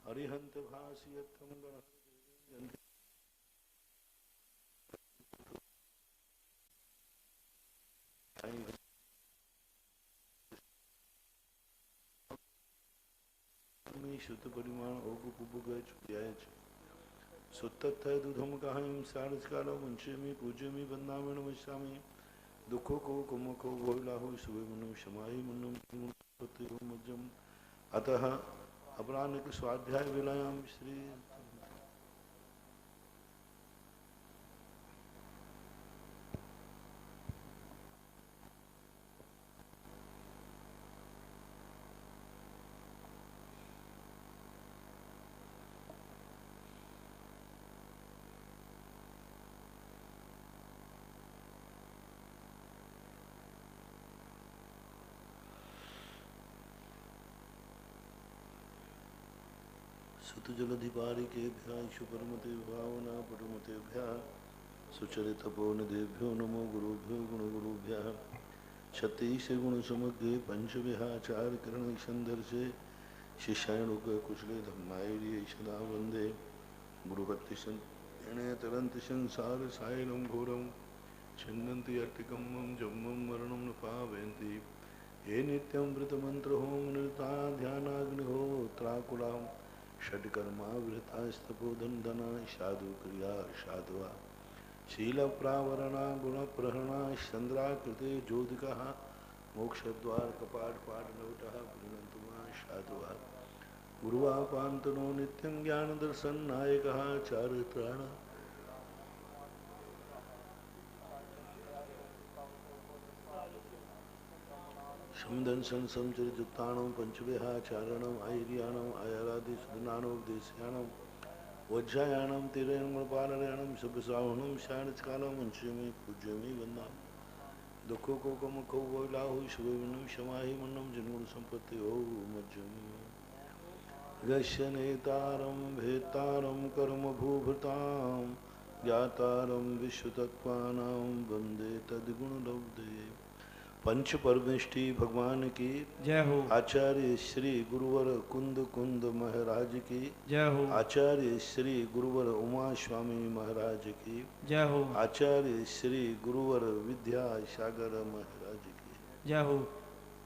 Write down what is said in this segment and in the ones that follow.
हरिहंत भाषियत्तम गणहंत शुद्ध परिमाण ओग पुबुग चुत्याय सुत्तत्थय दुधम कहां सारस कालो वंशेमी पूज्यमी वंदामि नमस्यामि दुखो को कुमको भोलाहो सुवे मनु शमाहि मनु मज्जम अतः अपराह्न स्वाध्याय विलयाम श्री सुत जलधिपारिकेभ्यः शुपरमते भावना पटुमतेभ्यः सुचरितपोनिदेभ्यो नमो गुरुभ्यो गुणगुरुभ्यः छत्तीस गुण समग्रे पंचविहाचार्यकरण संदर्शे शिष्याणुक कुशले धम्माय सदा वंदे गुरुभक्ति तरंत संसार सायरम घोरम छिन्नन्ति अट्टिकम्मं जम्मं मरणं न पावयन्ति ये नित्यं व्रतमन्त्र होम निरता ध्यानाग्निहोत्राकुलां षड्कर्मा वृतास्तपोधनधना साधु क्रिया साधुआ शीलप्रावरणा गुणप्रहरणा चन्द्राकृते ज्योतिकः मोक्षद्वार कपाटपाटनवटः गृह्णन्तु मा साधुआ गुरुवापान्तनो नित्यं ज्ञानदर्शननायकः चारित्राण समदंसन समचरिताणं पंचविहाचारणं आयर्याणं आयरादिसुदनानोपदेश्याणं वज्रायाणं तिरयणपालयाणं शुभसाहनं शारचकालं वंश्यमे पूज्यमे वंदा दुखों को कमुखो वैलाहु शुभविनं शमाहि मन्नं जन्मूल संपत्ति हो मज्जमे यस्य नेतारं भेतारं कर्मभूभृतां ज्ञातारं विश्वतत्त्वानां वन्दे तद्गुणलब्धे पंच परमेष्टि भगवान की जय हो। आचार्य श्री गुरुवर कुंद कुंद महाराज की जय हो। आचार्य श्री गुरुवर उमा स्वामी महाराज की जय हो। आचार्य श्री गुरुवर विद्या सागर महाराज की जय हो।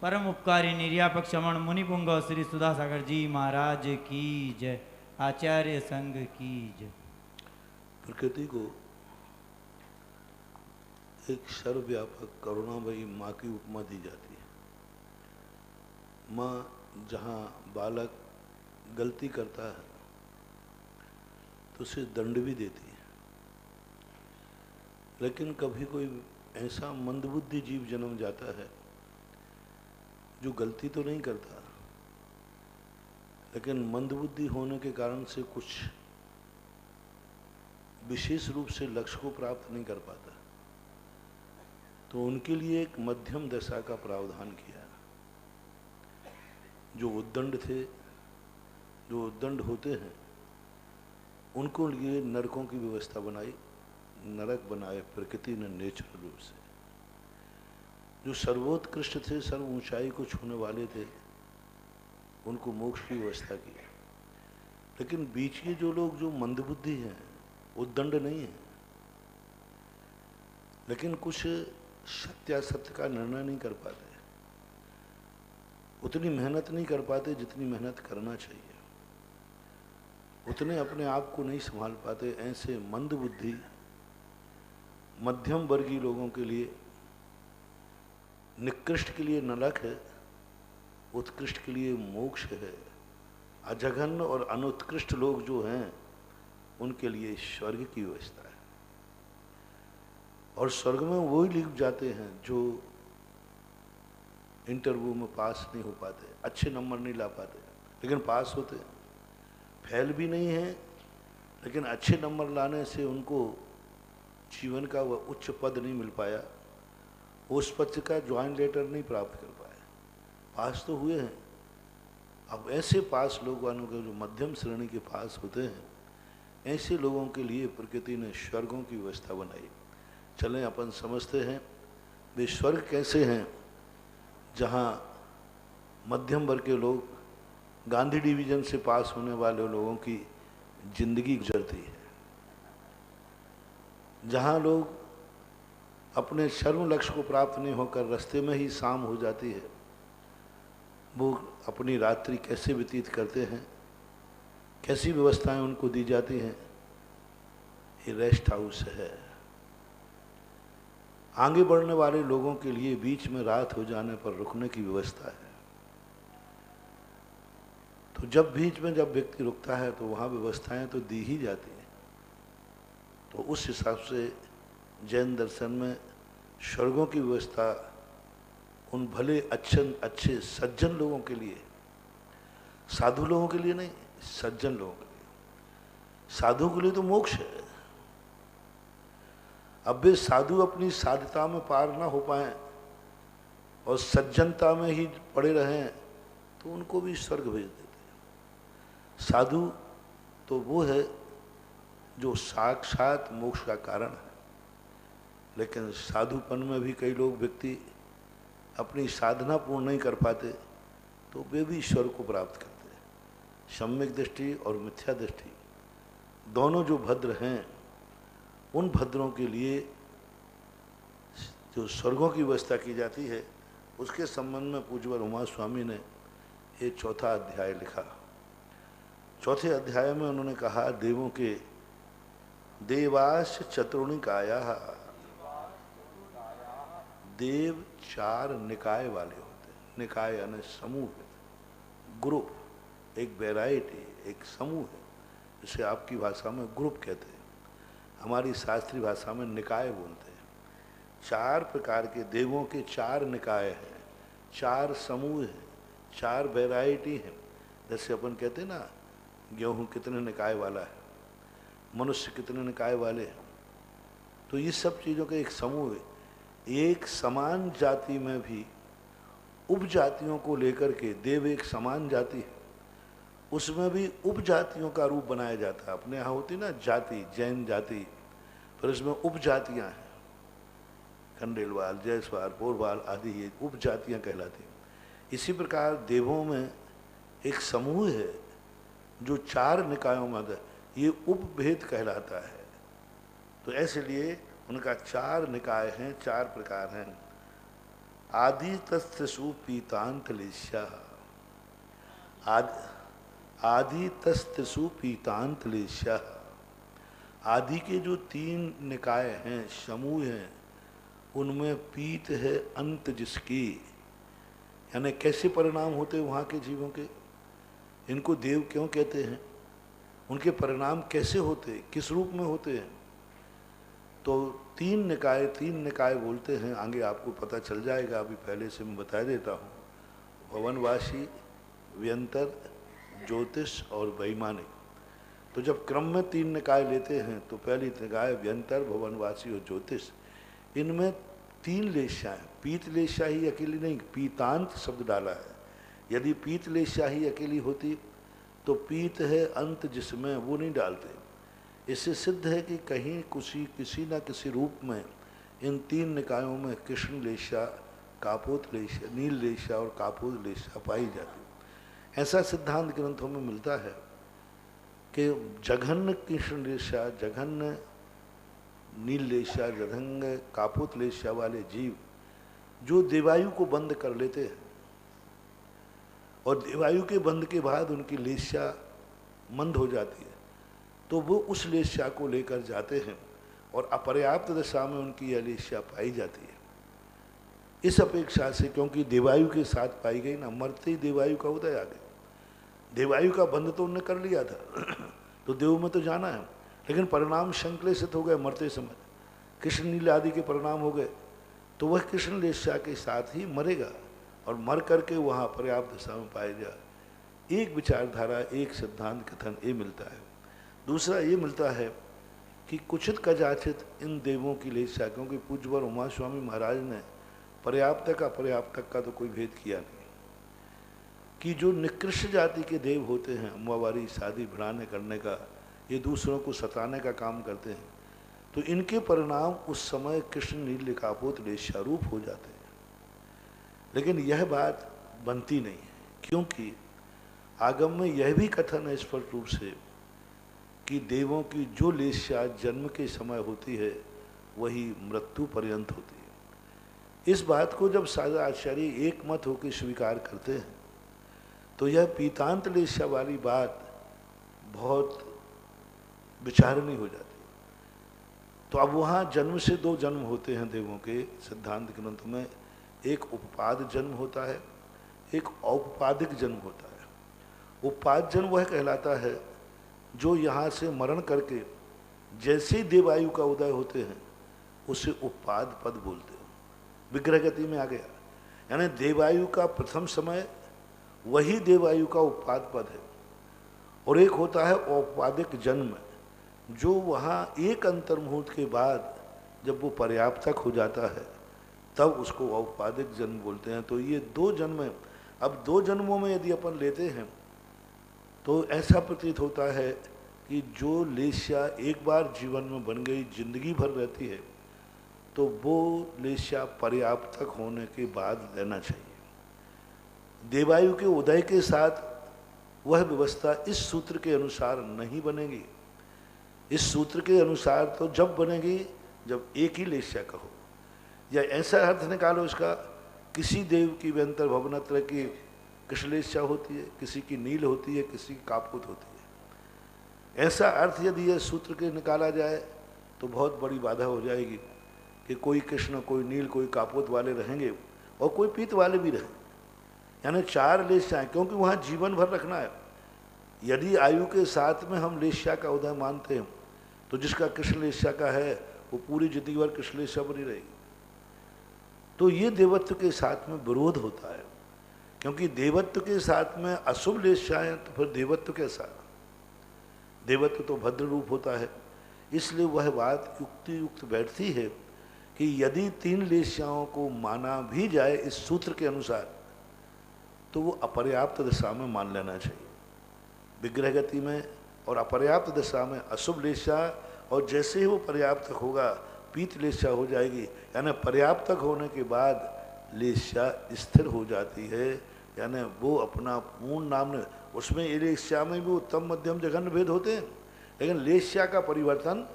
परम उपकारी निर्यापक श्रवण मुनिपुंग श्री सुधा सागर जी महाराज की जय। आचार्य संघ की जय। प्रकृति को एक सर्वव्यापक करुणामयी माँ की उपमा दी जाती है। माँ जहाँ बालक गलती करता है तो उसे दंड भी देती है, लेकिन कभी कोई ऐसा मंदबुद्धि जीव जन्म जाता है जो गलती तो नहीं करता, लेकिन मंदबुद्धि होने के कारण से कुछ विशेष रूप से लक्ष्य को प्राप्त नहीं कर पाता, तो उनके लिए एक मध्यम दशा का प्रावधान किया। जो उद्दंड थे, जो उद्दंड होते हैं, उनको लिए नरकों की व्यवस्था बनाई, नरक बनाए प्रकृति ने नेचुरल रूप से। जो सर्वोत्कृष्ट थे, सर्व ऊंचाई को छूने वाले थे, उनको मोक्ष की व्यवस्था की। लेकिन बीच के जो लोग जो मंदबुद्धि हैं, उद्दंड नहीं है, लेकिन कुछ सत्यासत्य का निर्णय नहीं कर पाते, उतनी मेहनत नहीं कर पाते जितनी मेहनत करना चाहिए, उतने अपने आप को नहीं संभाल पाते। ऐसे मंदबुद्धि मध्यम वर्गीय लोगों के लिए निकृष्ट के लिए नरक है, उत्कृष्ट के लिए मोक्ष है। अजघन्य और अनुत्कृष्ट लोग जो हैं उनके लिए स्वर्ग की व्यवस्था है। और स्वर्ग में वही लिख जाते हैं जो इंटरव्यू में पास नहीं हो पाते, अच्छे नंबर नहीं ला पाते, लेकिन पास होते हैं। फेल भी नहीं है, लेकिन अच्छे नंबर लाने से उनको जीवन का वह उच्च पद नहीं मिल पाया, उस पद का ज्वाइन लेटर नहीं प्राप्त कर पाए, पास तो हुए हैं। अब ऐसे पास लोगों के जो मध्यम श्रेणी के पास होते हैं, ऐसे लोगों के लिए प्रकृति ने स्वर्गों की व्यवस्था बनाई। चलें अपन समझते हैं वे स्वर्ग कैसे हैं, जहाँ मध्यम वर्ग के लोग गांधी डिवीजन से पास होने वाले लोगों की जिंदगी गुजरती है, जहां लोग अपने शर्म लक्ष्य को प्राप्त नहीं होकर रास्ते में ही शाम हो जाती है, वो अपनी रात्रि कैसे व्यतीत करते हैं, कैसी व्यवस्थाएं उनको दी जाती हैं। ये रेस्ट हाउस है। आगे बढ़ने वाले लोगों के लिए बीच में रात हो जाने पर रुकने की व्यवस्था है। तो जब बीच में जब व्यक्ति रुकता है तो वहाँ व्यवस्थाएं तो दी ही जाती हैं। तो उस हिसाब से जैन दर्शन में स्वर्गों की व्यवस्था उन भले अच्छे सज्जन लोगों के लिए, साधु लोगों के लिए नहीं, सज्जन लोगों के लिए। साधु के लिए तो मोक्ष है। अब वे साधु अपनी साधुता में पार ना हो पाए और सज्जनता में ही पड़े रहें तो उनको भी स्वर्ग भेज देते हैं। साधु तो वो है जो साक्षात मोक्ष का कारण है। लेकिन साधुपन में भी कई लोग व्यक्ति अपनी साधना पूर्ण नहीं कर पाते तो वे भी ईश्वर को प्राप्त करते हैं। सम्यक दृष्टि और मिथ्या दृष्टि दोनों जो भद्र हैं, उन भद्रों के लिए जो स्वर्गों की व्यवस्था की जाती है, उसके संबंध में पूज्यवर उमा स्वामी ने ये 4था अध्याय लिखा। 4थे अध्याय में उन्होंने कहा, देवों के देवाश चतुर्णिकाया, देव 4 निकाय वाले होते हैं। निकाय यानी समूह, ग्रुप, एक वैरायटी, एक समूह है, जिसे आपकी भाषा में ग्रुप कहते हैं, हमारी शास्त्रीय भाषा में निकाय बोलते हैं। 4 प्रकार के देवों के 4 निकाय हैं, 4 समूह हैं, 4 वैरायटी हैं। जैसे अपन कहते हैं ना, गेहूँ कितने निकाय वाला है, मनुष्य कितने निकाय वाले हैं। तो ये सब चीज़ों का एक समूह है। एक समान जाति में भी उपजातियों को लेकर के देव एक समान जाति है, उसमें भी उपजातियों का रूप बनाया जाता है। अपने यहाँ होती ना जाति, जैन जाति, पर इसमें उपजातियाँ हैं, खंडेलवाल, जयसवाल, पोरवाल आदि, ये उपजातियाँ कहलाती हैं। इसी प्रकार देवों में एक समूह है जो 4 निकायों में आता है, ये उपभेद कहलाता है। तो ऐसे लिए उनका 4 निकाय हैं, 4 प्रकार हैं। आदि तस्तसु पीतांत लेश्या, आदि तस्तसु पीतांत लेश्या, आदि के जो 3 निकाय हैं, समूह हैं, उनमें पीत है अंत जिसकी, यानी कैसे परिणाम होते वहाँ के जीवों के। इनको देव क्यों कहते हैं, उनके परिणाम कैसे होते, किस रूप में होते हैं। तो 3 निकाय बोलते हैं। आगे आपको पता चल जाएगा, अभी पहले से मैं बता देता हूँ। भवनवासी, व्यंतर, ज्योतिष और वैमानिक। तो जब क्रम में 3 निकाय लेते हैं तो पहली निकाय व्यंतर, भवनवासी और ज्योतिष। इनमें 3 लेशा है। पीत लेशा ही अकेली नहीं, पीतांत शब्द डाला है। यदि पीत लेशा ही अकेली होती तो पीत है अंत जिसमें, वो नहीं डालते। इससे सिद्ध है कि कहीं किसी न किसी रूप में इन 3 निकायों में कृष्ण लेशा, कापोत लेशा, नील लेशा और कापोत लेशा पाई जाती। ऐसा सिद्धांत ग्रंथों में मिलता है कि जघन्य कृष्ण लेशा, जघन्य नील लेशा, जघन्य कापोत लेशा वाले जीव जो देवायु को बंद कर लेते हैं और देवायु के बंद के बाद उनकी लेशा मंद हो जाती है, तो वो उस लेशा को लेकर जाते हैं और अपर्याप्त दशा में उनकी यह लेशा पाई जाती है। इस अपेक्षा से, क्योंकि देवायु के साथ पाई गई ना, मरते ही देवायु का उदय आ गया। देवायु का बंध तो उन्होंने कर लिया था तो देव में तो जाना है, लेकिन परिणाम संक्लेशित हो गए मरते समय। कृष्ण नील आदि के परिणाम हो गए तो वह कृष्ण लेशा के साथ ही मरेगा और मर करके वहाँ पर्याप्त दशा में पाया जाए। एक विचारधारा, एक सिद्धांत कथन ये मिलता है। दूसरा ये मिलता है कि कुचित कदाचित इन देवों की लेशा, क्योंकि पूज्यवर उमा स्वामी महाराज ने पर्याप्तक अपर्याप्तक का तो कोई भेद किया नहीं, कि जो निकृष्ट जाति के देव होते हैं, अम्मावारी शादी बढ़ाने करने का, ये दूसरों को सताने का काम करते हैं, तो इनके परिणाम उस समय कृष्ण नील कापोत लेशा रूप हो जाते हैं। लेकिन यह बात बनती नहीं है, क्योंकि आगम में यह भी कथन है स्पष्ट रूप से कि देवों की जो लेस्या जन्म के समय होती है वही मृत्यु पर्यंत होती है। इस बात को जब सारा आचार्य एक मत होकर स्वीकार करते हैं तो यह पीतांत लेस्या वाली बात बहुत विचारनीय हो जाती है। तो अब वहाँ जन्म से दो जन्म होते हैं देवों के सिद्धांत ग्रंथ में, एक उपपाद जन्म होता है, एक औपपादिक जन्म होता है। उपपाद जन्म वह कहलाता है जो यहाँ से मरण करके जैसे ही देवायु का उदय होते हैं उसे उपपाद पद बोलते हैं, विग्रह गति में आ गया। यानी देवायु का प्रथम समय वही देवायु का उपपाद पद है। और एक होता है औपपादिक जन्म, जो वहाँ एक अंतर्मुहूर्त के बाद जब वो पर्याप्तक हो जाता है तब उसको औपपादिक जन्म बोलते हैं। तो ये दो जन्म हैं। अब दो जन्मों में यदि अपन लेते हैं तो ऐसा प्रतीत होता है कि जो लेस्या एक बार जीवन में बन गई, जिंदगी भर रहती है, तो वो लेस्या पर्याप्तक होने के बाद लेना चाहिए। देवायु के उदय के साथ वह व्यवस्था इस सूत्र के अनुसार नहीं बनेगी। इस सूत्र के अनुसार तो जब बनेगी जब एक ही लेस्या का हो, या ऐसा अर्थ निकालो इसका, किसी देव की व्यंतर भवनत्र की कृष्णलेस्या होती है, किसी की नील होती है, किसी की कापुत होती है। ऐसा अर्थ यदि यह सूत्र के निकाला जाए तो बहुत बड़ी बाधा हो जाएगी कि कोई कृष्ण, कोई नील, कोई कापुत वाले रहेंगे और कोई पीत वाले भी रहेंगे। यानी चार लेस्याएँ, क्योंकि वहाँ जीवन भर रखना है। यदि आयु के साथ में हम लेस्या का उदय मानते हैं तो जिसका कृष्ण लेस्या का है वो पूरी जिंदगी भर कृष्ण लेस्या बनी रहेगी। तो ये देवत्व के साथ में विरोध होता है, क्योंकि देवत्व के साथ में अशुभ लेस्याएँ तो फिर देवत्व कैसा? देवत्व तो भद्र रूप होता है। इसलिए वह बात युक्ति युक्त बैठती है कि यदि तीन लेस्याओं को माना भी जाए इस सूत्र के अनुसार तो वो अपर्याप्त दशा में मान लेना चाहिए, विग्रह गति में, और अपर्याप्त दशा में अशुभ लेस्या, और जैसे ही वो पर्याप्तक होगा पीत लेस्या हो जाएगी। यानी पर्याप्तक होने के बाद लेस्या स्थिर हो जाती है, यानी वो अपना पूर्ण नाम ने, उसमें लेस्या में भी उत्तम मध्यम जघन्य भेद होते हैं लेकिन लेस्या का परिवर्तन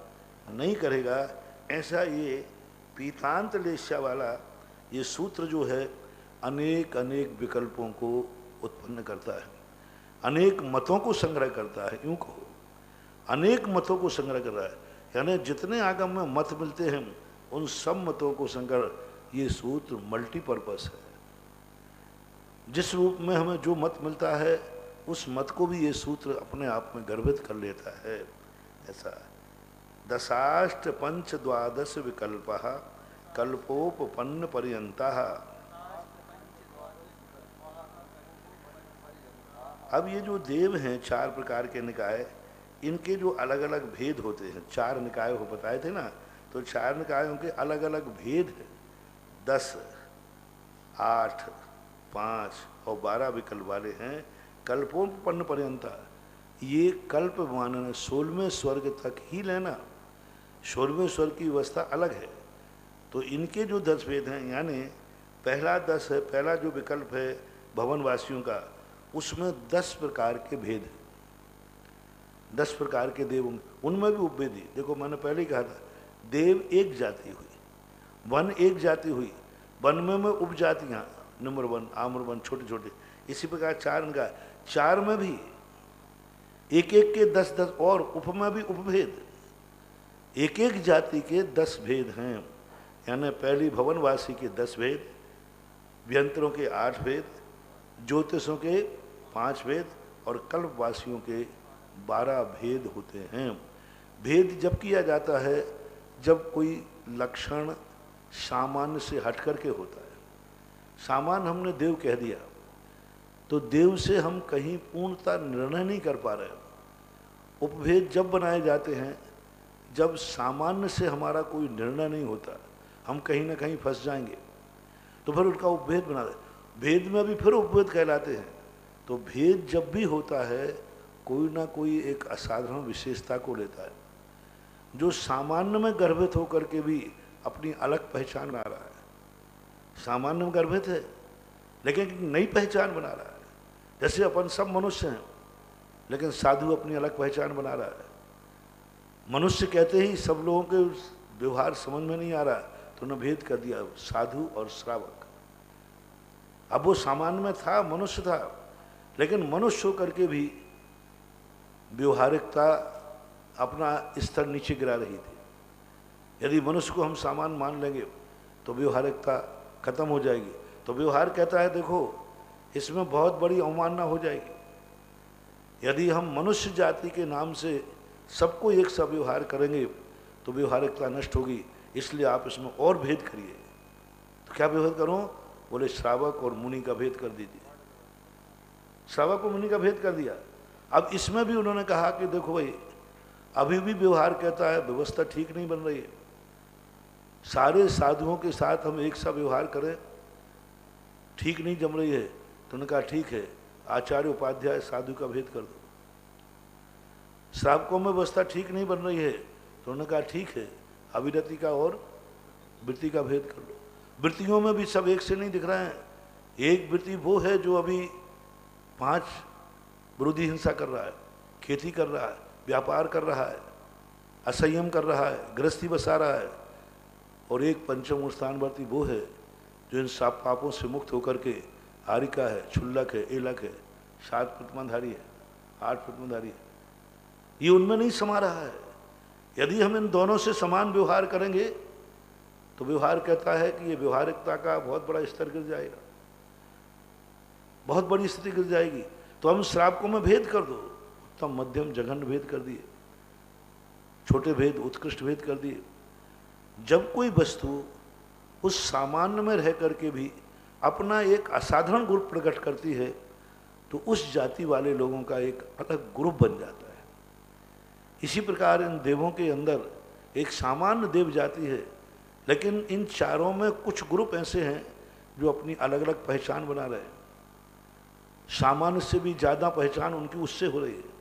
नहीं करेगा। ऐसा ये पीतांत लेस्या वाला ये सूत्र जो है अनेक अनेक विकल्पों को उत्पन्न करता है, अनेक मतों को संग्रह करता है। यूँ कहो अनेक मतों को संग्रह कर रहा है, यानी जितने आगम में मत मिलते हैं उन सब मतों को संग्रह, ये सूत्र मल्टीपर्पस है। जिस रूप में हमें जो मत मिलता है उस मत को भी ये सूत्र अपने आप में गर्भित कर लेता है। ऐसा दशाष्ट पंच द्वादश विकल्पः कल्पोपपन्न पर्यंतः। अब ये जो देव हैं चार प्रकार के निकाय, इनके जो अलग अलग भेद होते हैं, चार निकाय हो बताए थे ना, तो चार निकायों के अलग अलग भेद हैं। 10, 8, 5 और 12 विकल्प वाले हैं। कल्पोपन्न पर्यंता, ये कल्प मानना 16वें स्वर्ग तक ही लेना, 16वें स्वर्ग की व्यवस्था अलग है। तो इनके जो 10 भेद हैं, यानी पहला 10 है, पहला जो विकल्प है भवनवासियों का, उसमें 10 प्रकार के भेद हैं, 10 प्रकार के देव, उनमें भी उपभेदी। देखो मैंने पहले ही कहा था, देव एक जाति हुई, वन एक जाति हुई, वन में उपजातियाँ नंबर 1, आम्र वन छोटे छोटे, इसी प्रकार चार का, चार में भी एक एक के 10-10 और उप में भी उपभेद, एक एक जाति के 10 भेद हैं। यानी पहली भवनवासी के 10 भेद, व्यंतरों के 8 भेद, ज्योतिषों के 5 भेद और कल्पवासियों के 12 भेद होते हैं। भेद जब किया जाता है जब कोई लक्षण सामान्य से हट करके होता है। सामान्य हमने देव कह दिया तो देव से हम कहीं पूर्णता निर्णय नहीं कर पा रहे। उपभेद जब बनाए जाते हैं जब सामान्य से हमारा कोई निर्णय नहीं होता, हम कहीं ना कहीं फंस जाएंगे, तो फिर उनका उपभेद बना दे। भेद में भी फिर उपभेद कहलाते हैं। तो भेद जब भी होता है कोई ना कोई एक असाधारण विशेषता को लेता है, जो सामान्य में गर्भित होकर के भी अपनी अलग पहचान बना रहा है। सामान्य में गर्भित है लेकिन नई पहचान बना रहा है। जैसे अपन सब मनुष्य हैं, लेकिन साधु अपनी अलग पहचान बना रहा है। मनुष्य कहते ही सब लोगों के व्यवहार समझ में नहीं आ रहा, तो उन्होंने भेद कर दिया साधु और श्रावक। अब वो सामान्य में था, मनुष्य था, लेकिन मनुष्य होकर के भी व्यवहारिकता अपना स्तर नीचे गिरा रही थी। यदि मनुष्य को हम सामान्य मान लेंगे तो व्यवहारिकता खत्म हो जाएगी। तो व्यवहार कहता है देखो इसमें बहुत बड़ी अवमानना हो जाएगी। यदि हम मनुष्य जाति के नाम से सबको एक सा व्यवहार करेंगे तो व्यवहारिकता नष्ट होगी, इसलिए आप इसमें और भेद करिए। तो क्या भेद करूं? बोले श्रावक और मुनि का भेद कर दीजिए। श्रावक और मुनि का भेद कर दिया। अब इसमें भी उन्होंने कहा कि देखो भाई, अभी भी व्यवहार कहता है व्यवस्था ठीक नहीं बन रही है, सारे साधुओं के साथ हम एक सा व्यवहार करें, ठीक नहीं जम रही है। तो उन्होंने कहा ठीक है, आचार्य उपाध्याय साधु का भेद कर दो। श्रावकों में व्यवस्था ठीक नहीं बन रही है, तो उन्होंने कहा ठीक है, अविरति का और वृत्ति का भेद कर लो। वृत्तियों में भी सब एक से नहीं दिख रहे हैं। एक वृत्ति वो है जो अभी 5 विरोधी हिंसा कर रहा है, खेती कर रहा है, व्यापार कर रहा है, असंयम कर रहा है, गृहस्थी बसा रहा है। और एक पंचम स्थानवर्ती वो है जो इन सब पापों से मुक्त होकर के आरिका है, क्षुल्लक है, एलक है, 7 प्रतिमाधारी है, 8 प्रतिमाधारी है, ये उनमें नहीं समा रहा है। यदि हम इन दोनों से समान व्यवहार करेंगे तो व्यवहार कहता है कि ये व्यवहारिकता का बहुत बड़ा स्तर गिर जाएगा, बहुत बड़ी स्थिति गिर जाएगी। तो हम श्रावकों में भेद कर दो, उत्तम मध्यम जघन्य भेद कर दिए, छोटे भेद उत्कृष्ट भेद कर दिए। जब कोई वस्तु उस सामान्य में रह करके भी अपना एक असाधारण गुण प्रकट करती है तो उस जाति वाले लोगों का एक अलग ग्रुप बन जाता है। इसी प्रकार इन देवों के अंदर एक सामान्य देव जाति है, लेकिन इन चारों में कुछ ग्रुप ऐसे हैं जो अपनी अलग अलग पहचान बना रहे हैं। सामान्य से भी ज़्यादा पहचान उनकी उससे हो रही है।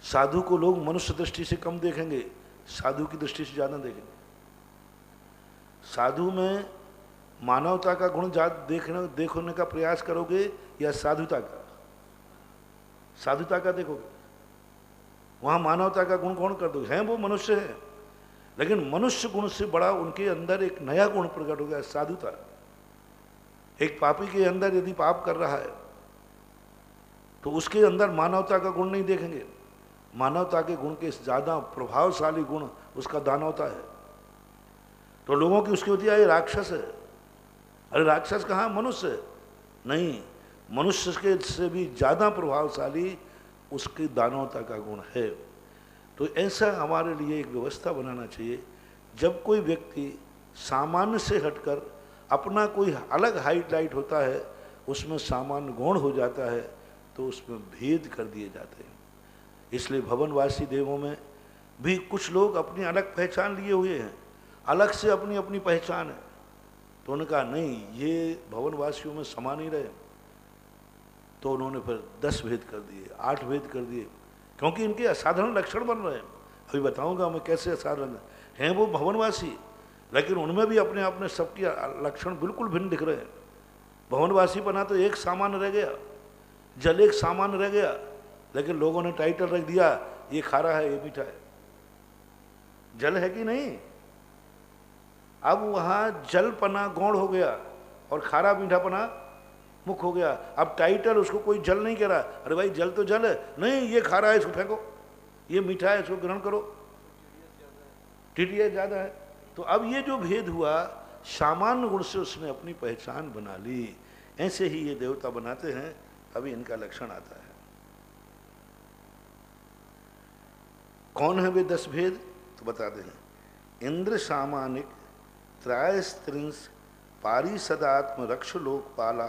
साधु को लोग मनुष्य दृष्टि से कम देखेंगे, साधु की दृष्टि से ज़्यादा देखेंगे। साधु में मानवता का गुण देखने का प्रयास करोगे या साधुता का? साधुता का देखोगे, वहाँ मानवता का गुण कौन कर दोगे? हैं वो मनुष्य है, लेकिन मनुष्य गुण से बड़ा उनके अंदर एक नया गुण प्रकट हो गया, साधुता। एक पापी के अंदर यदि पाप कर रहा है तो उसके अंदर मानवता का गुण नहीं देखेंगे। मानवता के गुण के ज़्यादा प्रभावशाली गुण उसका दानवता है। तो लोगों की उसकी होती है ये राक्षस है। अरे राक्षस कहाँ, मनुष्य है। नहीं, मनुष्य के से भी ज़्यादा प्रभावशाली उसकी दानवता का गुण है। तो ऐसा हमारे लिए एक व्यवस्था बनाना चाहिए। जब कोई व्यक्ति सामान्य से हटकर अपना कोई अलग हाईलाइट होता है, उसमें सामान्य गुण हो जाता है, तो उसमें भेद कर दिए जाते हैं। इसलिए भवनवासी देवों में भी कुछ लोग अपनी अलग पहचान लिए हुए हैं, अलग से अपनी अपनी पहचान है। तो उन्होंने कहा नहीं, ये भवनवासियों में समा नहीं रहे। तो उन्होंने फिर 10 भेद कर दिए, 8 भेद कर दिए, क्योंकि इनके असाधारण लक्षण बन रहे हैं। अभी बताऊंगा मैं कैसे असाधारण हैं वो भवनवासी, लेकिन उनमें भी अपने आप में सबके लक्षण बिल्कुल भिन्न दिख रहे हैं। भवनवासी बना तो एक सामान्य रह गया, जल एक सामान्य रह गया, लेकिन लोगों ने टाइटल रख दिया ये खारा है, ये मीठा है। जल है कि नहीं? अब वहाँ जलपना गौण हो गया और खारा मीठापना मुख हो गया। अब टाइटल उसको कोई जल नहीं कह रहा, अरे भाई जल तो जल है, नहीं ये खारा है इसको फेंको, ये मीठा है इसको ग्रहण करो, टीटीएस ज़्यादा है। तो अब ये जो भेद हुआ, सामान्य गुण से उसने अपनी पहचान बना ली। ऐसे ही ये देवता बनाते हैं, अभी इनका लक्षण आता है। कौन है वे 10 भेद? तो बताते हैं। इंद्र सामानिक त्रयस्त्रिंश पारिषदात्म रक्ष लोकपाला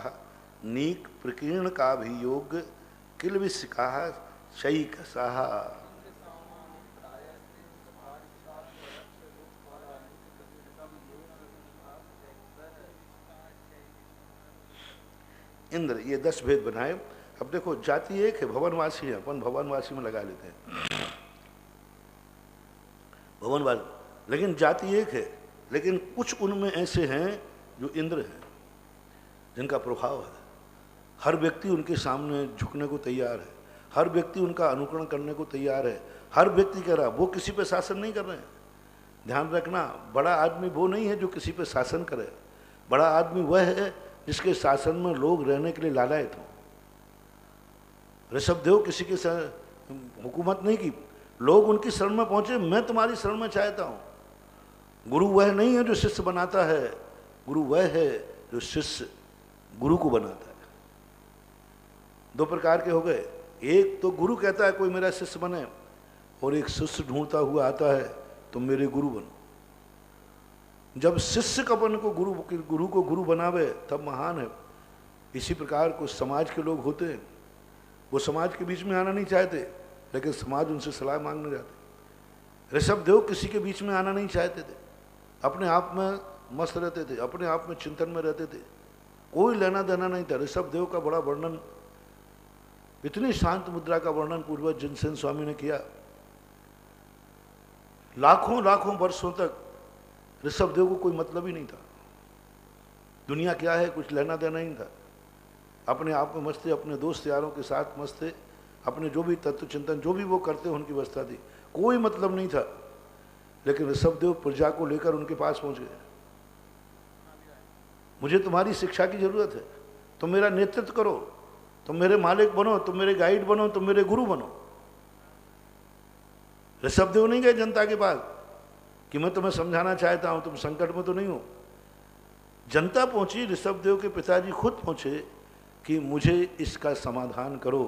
नीक प्रकीर्ण का भी योग किल विशिका शैक साहा। इंद्र, ये 10 भेद बनाए। अब देखो जाति एक है, भवनवासी है, अपन भवनवासी में लगा लेते हैं भवनवासी, लेकिन जाति एक है। लेकिन कुछ उनमें ऐसे हैं जो इंद्र हैं, जिनका प्रभाव है। हर व्यक्ति उनके सामने झुकने को तैयार है, हर व्यक्ति उनका अनुकरण करने को तैयार है, हर व्यक्ति कह रहा, वो किसी पे शासन नहीं कर रहे हैं। ध्यान रखना, बड़ा आदमी वो नहीं है जो किसी पे शासन करे, बड़ा आदमी वह है जिसके शासन में लोग रहने के लिए लालायत हों। ऋषभदेव किसी के हुकूमत नहीं की, लोग उनकी शरण में पहुंचे, मैं तुम्हारी शरण में चाहता हूं। गुरु वह नहीं है जो शिष्य बनाता है, गुरु वह है जो शिष्य गुरु को बनाता है। दो प्रकार के हो गए, एक तो गुरु कहता है कोई मेरा शिष्य बने, और एक शिष्य ढूंढता हुआ आता है तुम मेरे गुरु बनो। जब शिष्य कपन को गुरु को गुरु बनावे तब महान है। इसी प्रकार कुछ समाज के लोग होते हैं, वो समाज के बीच में आना नहीं चाहते, लेकिन समाज उनसे सलाह मांगने जाते। ऋषभदेव किसी के बीच में आना नहीं चाहते थे, अपने आप में मस्त रहते थे, अपने आप में चिंतन में रहते थे, कोई लेना देना नहीं था। ऋषभदेव का बड़ा वर्णन, इतनी शांत मुद्रा का वर्णन पूर्वज जिनसेन स्वामी ने किया। लाखों लाखों वर्षों तक ऋषभदेव को कोई मतलब ही नहीं था, दुनिया क्या है कुछ लेना देना ही नहीं था। अपने आप में मस्त थे, अपने दोस्त यारों के साथ मस्त थे, अपने जो भी तत्व चिंतन जो भी वो करते उनकी अवस्था थी, कोई मतलब नहीं था। लेकिन ऋषभदेव प्रजा को लेकर उनके पास पहुंच गए। मुझे तुम्हारी शिक्षा की जरूरत है, तुम मेरा नेतृत्व करो, तुम मेरे मालिक बनो, तुम मेरे गाइड बनो, तुम मेरे गुरु बनो। ऋषभदेव नहीं गए जनता के पास कि मैं तुम्हें समझाना चाहता हूं, तुम संकट में तो नहीं हो। जनता पहुंची, ऋषभदेव के पिताजी खुद पहुंचे कि मुझे इसका समाधान करो।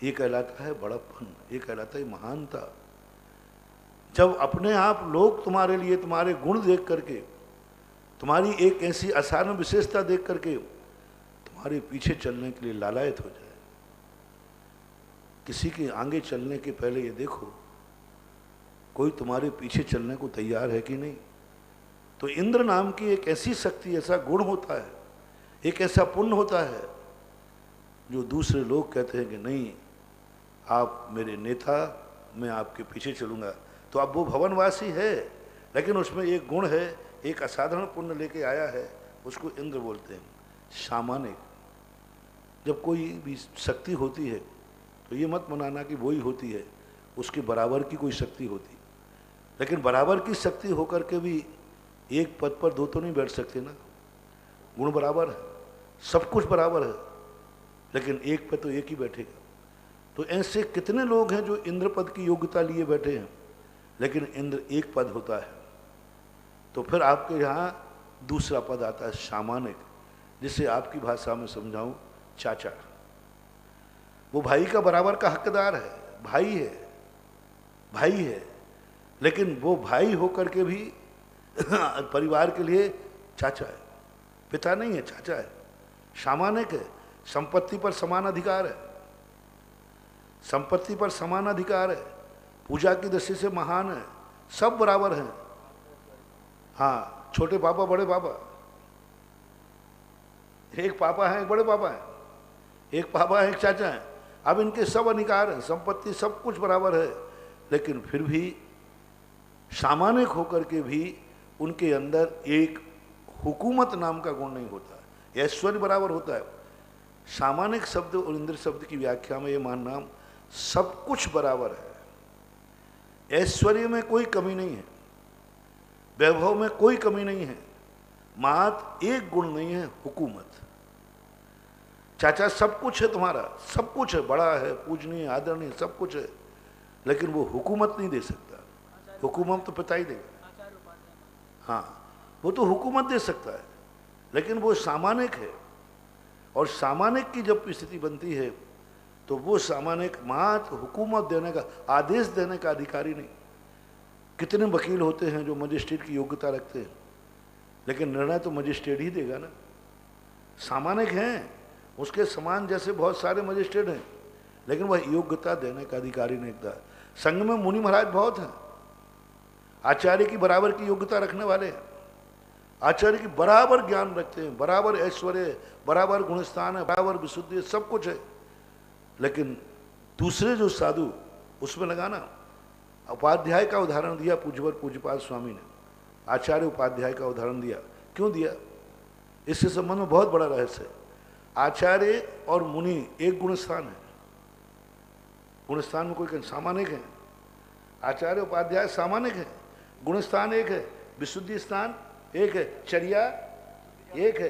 ये कहलाता है बड़प्पन, ये कहलाता है महानता। जब अपने आप लोग तुम्हारे लिए तुम्हारे गुण देख करके, तुम्हारी एक ऐसी असाधारण विशेषता देख करके तुम्हारे पीछे चलने के लिए लालायत हो जाए। किसी के आगे चलने के पहले ये देखो कोई तुम्हारे पीछे चलने को तैयार है कि नहीं। तो इंद्र नाम की एक ऐसी शक्ति, ऐसा गुण होता है, एक ऐसा पुण्य होता है जो दूसरे लोग कहते हैं कि नहीं आप मेरे नेता, मैं आपके पीछे चलूंगा। तो अब वो भवनवासी है, लेकिन उसमें एक गुण है, एक असाधारण पुण्य लेके आया है, उसको इंद्र बोलते हैं। सामान्य जब कोई भी शक्ति होती है तो ये मत मनाना कि वही होती है, उसके बराबर की कोई शक्ति होती। लेकिन बराबर की शक्ति होकर के भी एक पद पर दो तो नहीं बैठ सकते ना। गुण बराबर है, सब कुछ बराबर है, लेकिन एक पे तो एक ही बैठेगा। तो ऐसे कितने लोग हैं जो इंद्र पद की योग्यता लिए बैठे हैं, लेकिन इंद्र एक पद होता है। तो फिर आपके यहाँ दूसरा पद आता है सामान्य, जिसे आपकी भाषा में समझाऊं चाचा। वो भाई का बराबर का हकदार है, भाई है, भाई है, लेकिन वो भाई होकर के भी परिवार के लिए चाचा है, पिता नहीं है, चाचा है। सामान्य है, संपत्ति पर समान अधिकार है, संपत्ति पर समान अधिकार है, पूजा की दृष्टि से महान है, सब बराबर हैं। हाँ, छोटे पापा बड़े पापा, एक पापा है एक बड़े पापा है, एक पापा है एक चाचा है। अब इनके सब अधिकार हैं, संपत्ति सब कुछ बराबर है, लेकिन फिर भी सामान्य होकर के भी उनके अंदर एक हुकूमत नाम का गुण नहीं होता है, ऐश्वर्य बराबर होता है। सामान्य शब्द और इंद्र शब्द की व्याख्या में ये मानना सब कुछ बराबर है, ऐश्वर्य में कोई कमी नहीं है, वैभव में कोई कमी नहीं है, मात्र एक गुण नहीं है, हुकूमत। चाचा सब कुछ है तुम्हारा, सब कुछ है, बड़ा है, पूजनीय, आदरणीय, सब कुछ है, लेकिन वो हुकूमत नहीं दे सकता। हुकूमत तो पिता ही देगा, हाँ वो तो हुकूमत दे सकता है, लेकिन वो सामान्य है। और सामान्य की जब स्थिति बनती है तो वो सामान्य मात्र हुकूमत देने का, आदेश देने का अधिकारी नहीं। कितने वकील होते हैं जो मजिस्ट्रेट की योग्यता रखते हैं, लेकिन निर्णय तो मजिस्ट्रेट ही देगा ना। सामान्य हैं, उसके समान जैसे बहुत सारे मजिस्ट्रेट हैं, लेकिन वह योग्यता देने का अधिकारी नहीं था। संघ में मुनि महाराज बहुत हैं, आचार्य की बराबर की योग्यता रखने वाले हैं, आचार्य की बराबर ज्ञान रखते हैं, बराबर ऐश्वर्य, बराबर गुणस्थान है, बराबर विशुद्धि, सब कुछ है। लेकिन दूसरे जो साधु, उसमें लगाना। उपाध्याय का उदाहरण दिया पूज्यवर पूज्यपाल स्वामी ने, आचार्य उपाध्याय का उदाहरण दिया। क्यों दिया? इससे संबंध में बहुत बड़ा रहस्य है। आचार्य और मुनि एक गुणस्थान है, गुणस्थान में कोई सामानिक है, आचार्य उपाध्याय सामानिक है, गुणस्थान एक है, विशुद्धि स्थान एक है, चर्या एक है।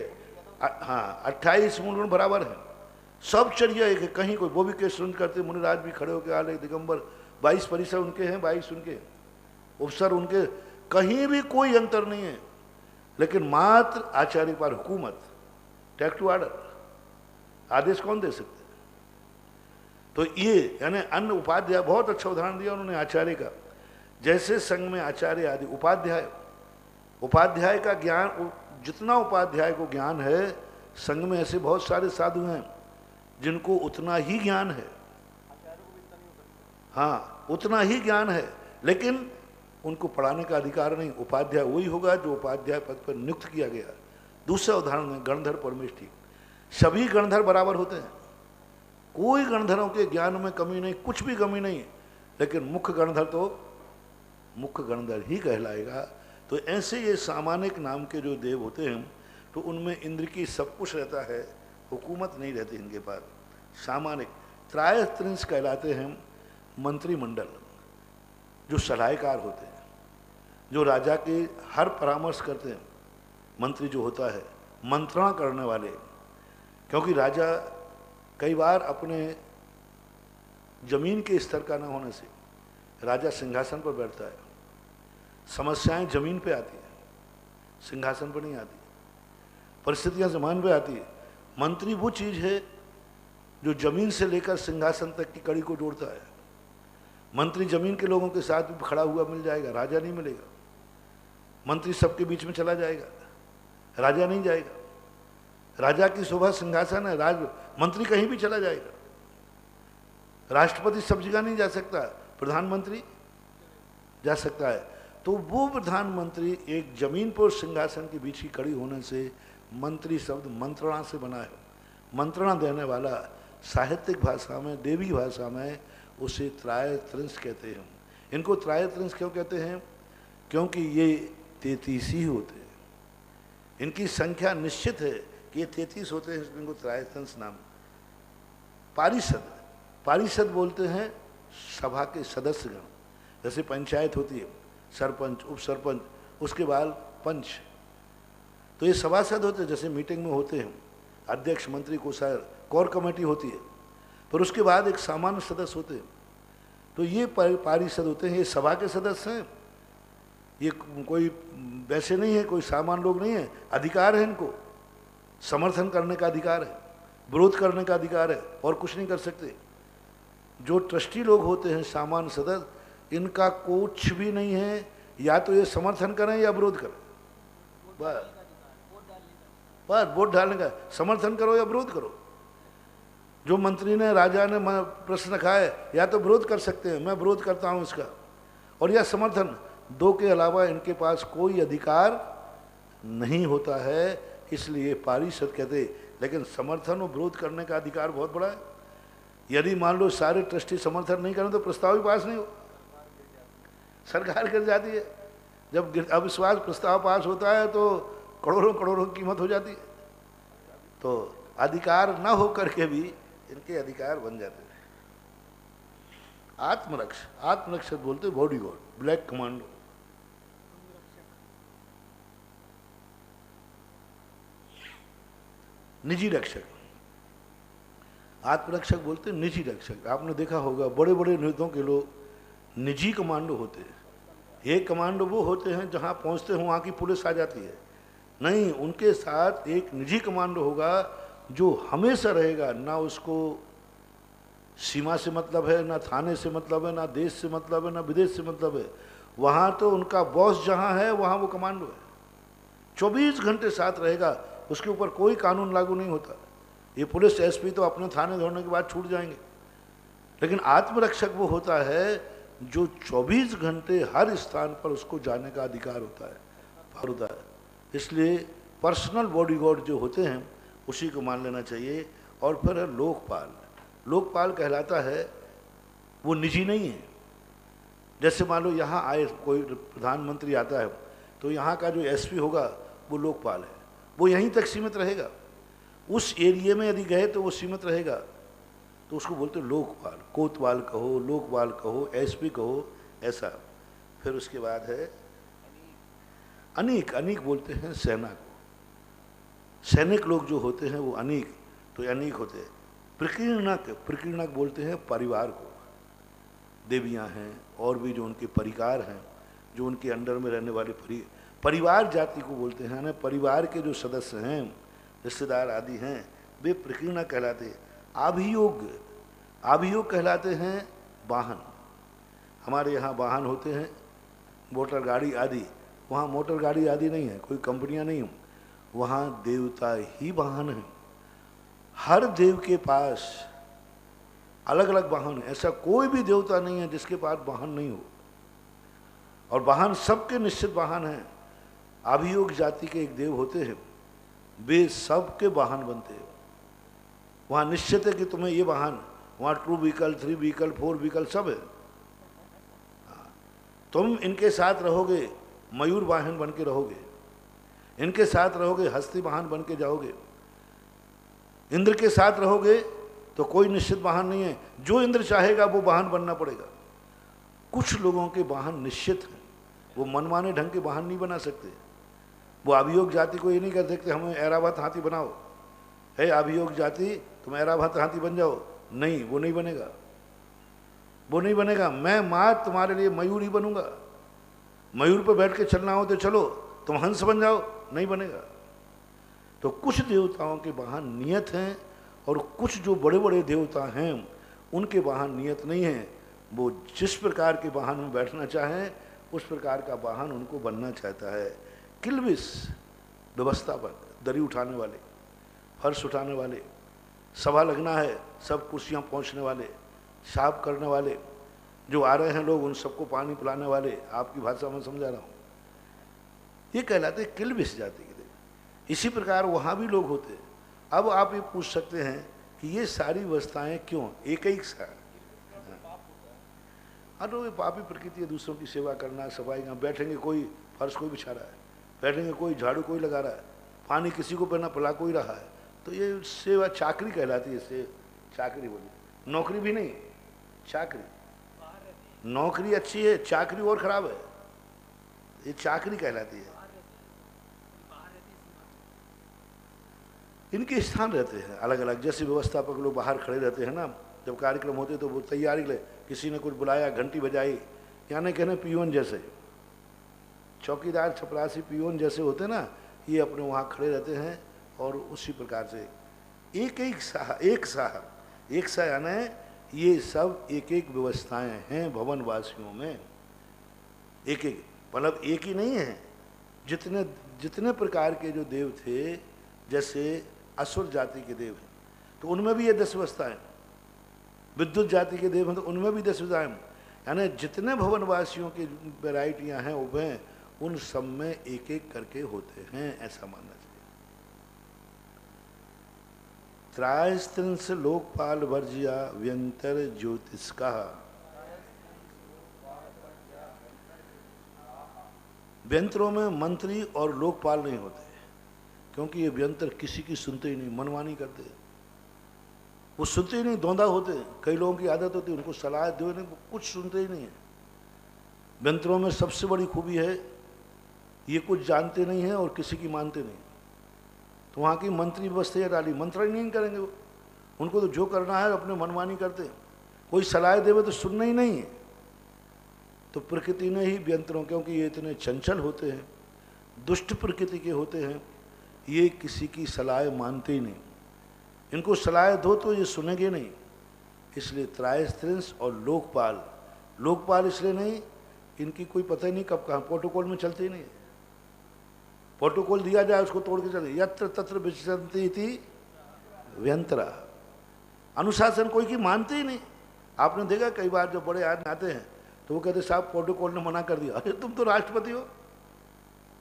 हाँ, 28 मूल गुण बराबर है, सब चर्या एक है, कहीं कोई वो भी केश करते मुनिराज भी खड़े होकर आले दिगंबर, 22 परिसर उनके हैं, 22 उनके उपसर उनके, कहीं भी कोई अंतर नहीं है। लेकिन मात्र आचार्य पर हुकूमत, टेक टू ऑर्डर, आदेश कौन दे सकते? तो ये यानी अन्य उपाध्याय, बहुत अच्छा उदाहरण दिया उन्होंने आचार्य का। जैसे संघ में आचार्य आदि उपाध्याय, उपाध्याय का ज्ञान, जितना उपाध्याय को ज्ञान है, संघ में ऐसे बहुत सारे साधु हैं जिनको उतना ही ज्ञान है, हाँ उतना ही ज्ञान है, लेकिन उनको पढ़ाने का अधिकार नहीं। उपाध्याय वही होगा जो उपाध्याय पद पर नियुक्त किया गया। दूसरा उदाहरण है गणधर परमेष्ठी, सभी गणधर बराबर होते हैं, कोई गणधरों के ज्ञान में कमी नहीं, कुछ भी कमी नहीं, लेकिन मुख्य गणधर तो मुख्य गणधर ही कहलाएगा। तो ऐसे ये सामानिक नाम के जो देव होते हैं, तो उनमें इंद्र की सब कुछ रहता है, हुकूमत नहीं रहती इनके पास। सामानिक त्रायस्त्रिंश कहलाते हैं मंत्रिमंडल, जो सलाहकार होते हैं, जो राजा के हर परामर्श करते हैं। मंत्री जो होता है मंत्रणा करने वाले, क्योंकि राजा कई बार अपने जमीन के स्तर का न होने से राजा सिंहासन पर बैठता है, समस्याएं जमीन पे आती है, सिंहासन पर नहीं आती, परिस्थितियां जमीन पे आती है। मंत्री वो चीज है जो जमीन से लेकर सिंहासन तक की कड़ी को जोड़ता है। मंत्री जमीन के लोगों के साथ भी खड़ा हुआ मिल जाएगा, राजा नहीं मिलेगा। मंत्री सबके बीच में चला जाएगा, राजा नहीं जाएगा। राजा की शोभा सिंहासन है, मंत्री कहीं भी चला जाएगा। राष्ट्रपति सब जगह नहीं जा सकता, प्रधानमंत्री जा सकता है। तो वो प्रधानमंत्री एक जमीन पर सिंहासन के बीच की कड़ी होने से मंत्री शब्द मंत्रणा से बना है। मंत्रणा देने वाला साहित्यिक भाषा में, देवी भाषा में उसे त्रायस्त्रिंश कहते हैं। इनको त्रायस्त्रिंश क्यों कहते हैं? क्योंकि ये 33 ही होते हैं, इनकी संख्या निश्चित है कि ये 33 होते हैं, इनको त्रायस्त्रिंश नाम। पारिषद, पारिषद बोलते हैं सभा के सदस्यगण, जैसे पंचायत होती है, सरपंच, उप सरपंच, उसके बाद पंच, तो ये सभासद होते हैं, जैसे मीटिंग में होते हैं अध्यक्ष, मंत्री, कोषाध्यक्ष, कोर कमेटी होती है, पर उसके बाद एक सामान्य सदस्य होते हैं। तो ये पारिषद होते हैं, ये सभा के सदस्य हैं, ये कोई वैसे नहीं है, कोई सामान्य लोग नहीं है, अधिकार है इनको, समर्थन करने का अधिकार है, विरोध करने का अधिकार है, और कुछ नहीं कर सकते। जो ट्रस्टी लोग होते हैं, सामान्य सदस्य, इनका कुछ भी नहीं है, या तो ये समर्थन करें या विरोध करें, बस वोट डालने का, समर्थन करो या विरोध करो। जो मंत्री ने, राजा ने प्रश्न रखा है, या तो विरोध कर सकते हैं, मैं विरोध करता हूं इसका, और या समर्थन, दो के अलावा इनके पास कोई अधिकार नहीं होता है, इसलिए पारिषद कहते। लेकिन समर्थन और विरोध करने का अधिकार बहुत बड़ा है। यदि मान लो सारे ट्रस्टी समर्थन नहीं करें तो प्रस्ताव भी पास नहीं हो, सरकार गिर जाती है। जब अविश्वास प्रस्ताव पास होता है तो करोड़ों करोड़ों की कीमत हो जाती है। तो अधिकार ना हो करके भी इनके अधिकार बन जाते हैं। आत्मरक्षक, आत्मरक्षक बोलते बॉडी गार्ड, ब्लैक कमांडो। निजी रक्षक, आत्मरक्षक बोलते निजी रक्षक। आपने देखा होगा बड़े बड़े नेताओं के लोग निजी कमांडो होते हैं। एक कमांडो वो होते हैं जहां पहुंचते हो वहां की पुलिस आ जाती है, नहीं, उनके साथ एक निजी कमांडो होगा जो हमेशा रहेगा। ना उसको सीमा से मतलब है, ना थाने से मतलब है, ना देश से मतलब है, ना विदेश से मतलब है। वहाँ तो उनका बॉस जहाँ है वहाँ वो कमांडो है, 24 घंटे साथ रहेगा, उसके ऊपर कोई कानून लागू नहीं होता। ये पुलिस एसपी तो अपने थाने दौड़ने के बाद छूट जाएंगे, लेकिन आत्मरक्षक वो होता है जो 24 घंटे हर स्थान पर उसको जाने का अधिकार होता है, पावर होता है। इसलिए पर्सनल बॉडीगार्ड जो होते हैं उसी को मान लेना चाहिए। और फिर है लोकपाल। लोकपाल कहलाता है वो निजी नहीं है। जैसे मान लो यहाँ आए कोई प्रधानमंत्री आता है तो यहाँ का जो एसपी होगा वो लोकपाल है, वो यहीं तक सीमित रहेगा। उस एरिया में यदि गए तो वो सीमित रहेगा, तो उसको बोलते लोकपाल, कोतवाल कहो, लोकपाल कहो, एसपी कहो, ऐसा। फिर उसके बाद है अनीक, अनीक बोलते हैं सेना को। सैनिक लोग जो होते हैं वो अनीक, तो अनीक होते हैं। प्रकीर्णक, प्रकीर्णक बोलते हैं परिवार को, देवियां हैं और भी जो उनके परिकार हैं, जो उनके अंडर में रहने वाले परिवार जाति को बोलते हैं ना। परिवार के जो सदस्य हैं, रिश्तेदार आदि हैं, वे प्रकीर्णक कहलाते हैं। आभियोग, आभियोग कहलाते हैं वाहन। हमारे यहाँ वाहन होते हैं, मोटर गाड़ी आदि, वहाँ मोटर गाड़ी आदि नहीं है, कोई कंपनियाँ नहीं हैं, वहाँ देवता ही वाहन हैं। हर देव के पास अलग अलग वाहन है, ऐसा कोई भी देवता नहीं है जिसके पास वाहन नहीं हो, और वाहन सबके निश्चित वाहन हैं। अभियोग जाति के एक देव होते हैं, वे सबके वाहन बनते हैं। वहाँ निश्चित है कि तुम्हें ये वाहन, वहाँ 2 व्हीकल, 3 व्हीकल, 4 व्हीकल सब है। तुम इनके साथ रहोगे, मयूर वाहन बन के रहोगे, इनके साथ रहोगे, हस्ती वाहन बन के जाओगे। इंद्र के साथ रहोगे तो कोई निश्चित वाहन नहीं है, जो इंद्र चाहेगा वो वाहन बनना पड़ेगा। कुछ लोगों के वाहन निश्चित हैं, वो मनमाने ढंग के वाहन नहीं बना सकते। वो अभियोग जाति को ये नहीं कर सकते हमें ऐरावत हाथी बनाओ, है अभियोग जाति तुम ऐरावत हाथी बन जाओ, नहीं, वो नहीं बनेगा, वो नहीं बनेगा। मैं माँ तुम्हारे लिए मयूर ही बनूंगा। मयूर पर बैठ के चलना हो तो चलो, तुम हंस बन जाओ, नहीं बनेगा। तो कुछ देवताओं के वाहन नियत हैं, और कुछ जो बड़े बड़े देवता हैं उनके वाहन नियत नहीं हैं। वो जिस प्रकार के वाहन में बैठना चाहें उस प्रकार का वाहन उनको बनना चाहता है। किल्बिस व्यवस्थापक, दरी उठाने वाले, फर्श उठाने वाले, सभा लगना है सब कुर्सियाँ पहुँचने वाले, साफ करने वाले, जो आ रहे हैं लोग उन सबको पानी पिलाने वाले, आपकी भाषा में समझा रहा हूँ, ये कहलाते किल्बिस जाति के देव। इसी प्रकार वहाँ भी लोग होते हैं। अब आप ये पूछ सकते हैं कि ये सारी व्यवस्थाएं क्यों एक ही सा? अरे पापी प्रकृति है, दूसरों की सेवा करना, सफाई करना। बैठेंगे कोई फर्श कोई बिछा रहा है, बैठेंगे कोई झाड़ू कोई लगा रहा है, पानी किसी को पहना पिला कोई रहा है, तो ये सेवा चाकरी कहलाती है। से चाकरी बोली, नौकरी भी नहीं, चाकरी। नौकरी अच्छी है, चाकरी और खराब है, ये चाकरी कहलाती है। इनके स्थान रहते हैं अलग अलग, जैसे व्यवस्थापक लोग बाहर खड़े रहते हैं ना, जब कार्यक्रम होते तो वो तैयारी ले, किसी ने कुछ बुलाया, घंटी बजाई, यानी कहने पियोन जैसे, चौकीदार चपरासी पियोन जैसे होते हैं ना, ये अपने वहाँ खड़े रहते हैं। और उसी प्रकार से एक एक सा यानी ये सब एक एक व्यवस्थाएं हैं भवन वासियों में, एक एक, मतलब एक ही नहीं है। जितने जितने प्रकार के जो देव थे, जैसे असुर जाति के देव हैं तो उनमें भी ये 10 व्यवस्थाएं, विद्युत जाति के देव हैं तो उनमें भी 10 व्यवस्थाएं, यानी जितने भवनवासियों की वैरायटियां हैं उभय, उन सब में एक एक करके होते हैं, ऐसा मानना चाहिए। त्रायस्त्रिंश लोकपाल वर्जिया व्यंतर ज्योतिष का। व्यंतरों में मंत्री और लोकपाल नहीं होते, क्योंकि ये व्यंतर किसी की सुनते ही नहीं, मनमानी करते, वो सुनते ही नहीं, धोंधा होते। कई लोगों की आदत होती है उनको सलाह दो नहीं, कुछ सुनते ही नहीं है। व्यंतरों में सबसे बड़ी खूबी है ये कुछ जानते नहीं है और किसी की मानते नहीं। तो वहाँ की मंत्री व्यवस्था डाली, मंत्र ही नहीं करेंगे वो, उनको तो जो करना है अपने मनमानी करते हैं, कोई सलाह देवे तो सुनना ही नहीं है। तो प्रकृति ने ही व्यंतरों, क्योंकि ये इतने चंचल होते हैं, दुष्ट प्रकृति के होते हैं, ये किसी की सलाह मानते ही नहीं, इनको सलाह दो तो ये सुनेंगे नहीं। इसलिए त्रायस्त्रिंश और लोकपाल, लोकपाल इसलिए नहीं, इनकी कोई पता ही नहीं कब कहाँ, प्रोटोकॉल में चलते ही नहीं। प्रोटोकॉल दिया जाए उसको तोड़ के चले, यत्र तत्र विचरन्ति इति व्यंतरा, अनुशासन कोई की मानते ही नहीं। आपने देखा कई बार जो बड़े आदमी आते हैं तो वो कहते साहब प्रोटोकॉल ने मना कर दिया। अरे तुम तो राष्ट्रपति हो,